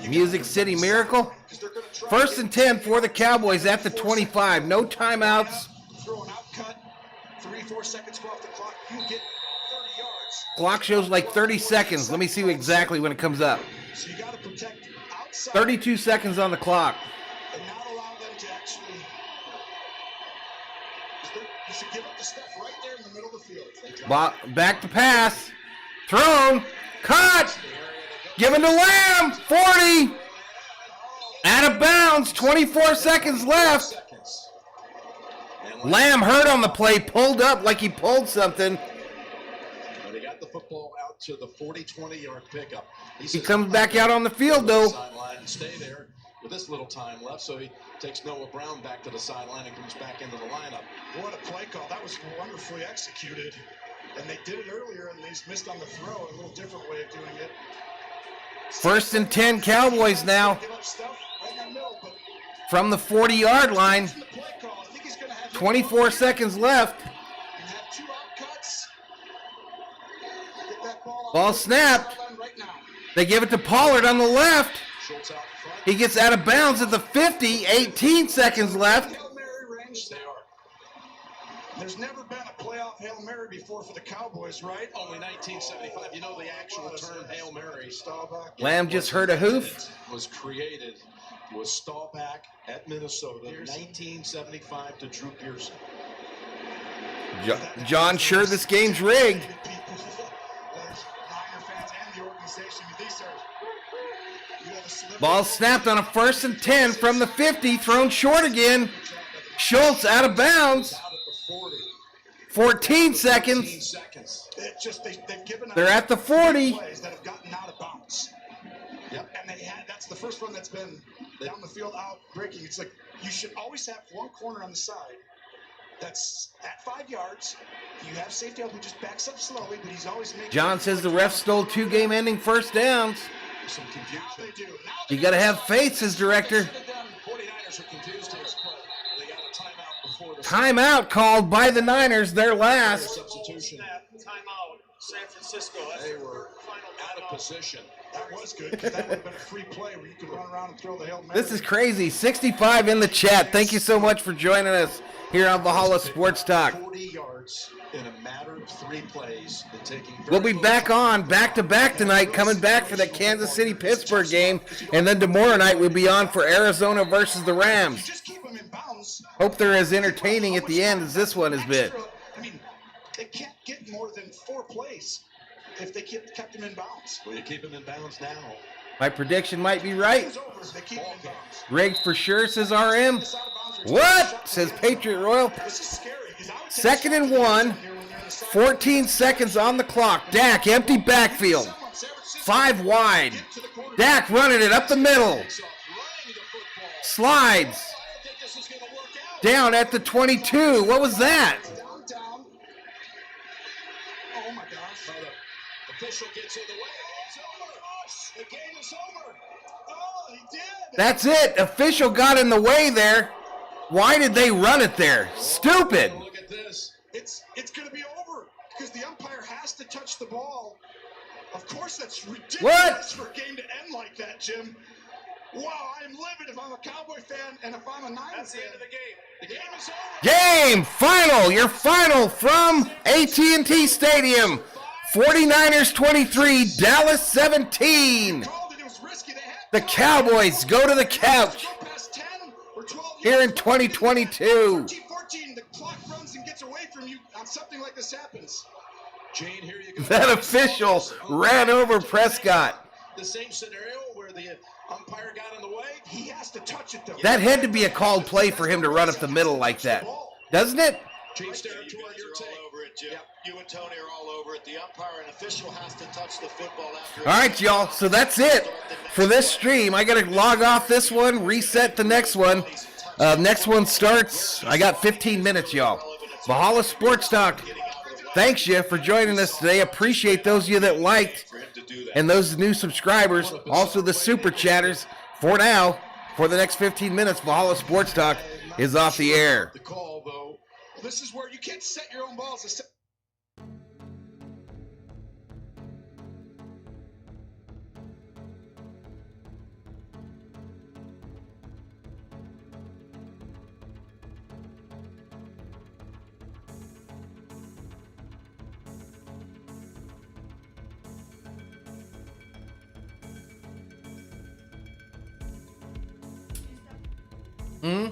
Music City Miracle. 1st and 10 for the Cowboys at the 25. No timeouts. Throw an outcut. 3-4 seconds go off the clock. You get 30 yards. Clock shows like 30 seconds. Let me see exactly when it comes up. So you got to protect outside. 32 seconds on the clock. And not allow them to actually. You should give up the stuff right there in the middle of the field. Back to pass. Thrown. Caught. Given to Lamb. 40. Out of bounds. 24 seconds left. Lamb hurt on the play. Pulled up like he pulled something. But he got the football out to the 40-20 yard pickup. He comes back out on the field though. Sideline and stay there with this little time left, so he takes Noah Brown back to the sideline and comes back into the lineup. What a play call. That was wonderfully executed. And they did it earlier, and they missed on the throw. A little different way of doing it. 1st and 10 Cowboys now. Give up stuff right in the middle, but From the 40-yard line. 24 seconds left. Ball snapped. They give it to Pollard on the left. He gets out of bounds at the 50. 18 seconds left. There's never been a playoff Hail Mary before for the Cowboys, right? Only 1975. You know the actual term Hail Mary. Lamb just heard a hoof. Was created with Staubach at Minnesota, 1975 to Drew Pearson. John, sure this game's rigged. Ball snapped on a 1st and 10 from the 50, thrown short again. Schultz out of bounds. 14 seconds. They're at the 40. That have gotten out of bounds. Yep. And that's the first one that's been down the field out breaking. It's like you should always have one corner on the side that's at 5 yards. You have safety who just backs up slowly, but he's always making. John says the ref stole 2 game-ending first downs. Some confusion. You got to have faith, says director. 49ers are confused here. They got a timeout before the Timeout called by the Niners, their last. substitution. Timeout. San Francisco. They were out of position. That was good because that would have been a free play where you could run around and throw the Hail Mary. This is crazy. 65 in the chat. Thank you so much for joining us here on Valhalla Sports Talk. 40 yards in a matter of 3 plays and taking. We'll be back on back-to-back tonight, coming back for that Kansas City-Pittsburgh game. And then tomorrow night we'll be on for Arizona versus the Rams. Just keep them in bounds. Hope they're as entertaining at the end as this one has been. I mean, they can't get more than 4 plays if they kept them in bounds. Well, you keep them in bounds now. My prediction might be right. It's over if they keep them in bounds. Rigged for sure, says RM. What? Says Patriot Royal. This is scary. 2nd and 1. 14 seconds on the clock. Dak, empty backfield. 5 wide. Dak running it up the middle. Slides. Down at the 22. What was that? Down. Oh my gosh. The official gets in the way. It's over. The game is over. Oh, he did. That's it. Official got in the way there. Why did they run it there? Stupid. Look at this. It's going to be over because the umpire has to touch the ball. Of course, that's ridiculous What? for a game to end like that, Jim. Wow, I'm livid if I'm a Cowboy fan and if I'm a Niners That's the fan. end of the game. The game is over. Game final. Your final from AT&T Stadium. 49ers 23, Dallas 17. Called it. It was risky. They had The Cowboys go to the couch go past 10 or 12 here in yards. 2022. 14, the clock runs and gets away from you. Something like this happens. Jane, here you go. That official ran over Prescott. The same scenario where the umpire got in the way. He has to touch it, though. That had to be a called play for him to run up the middle like that. Doesn't it? James You territory, guys your are take. all over it, Jim. You and Tony are all over it. The umpire and official has to touch the football after. All right, y'all. So that's it for this stream. I got to log off this one, reset the next one. Next one starts. I got 15 minutes, y'all. Valhalla Sports Talk. Thanks you for joining us today. Appreciate those of you that liked and those new subscribers. Also the super chatters. For now, for the next 15 minutes, Valhalla Sports Talk is off the air. The call, though. This is where you can't set your own balls. Hmm?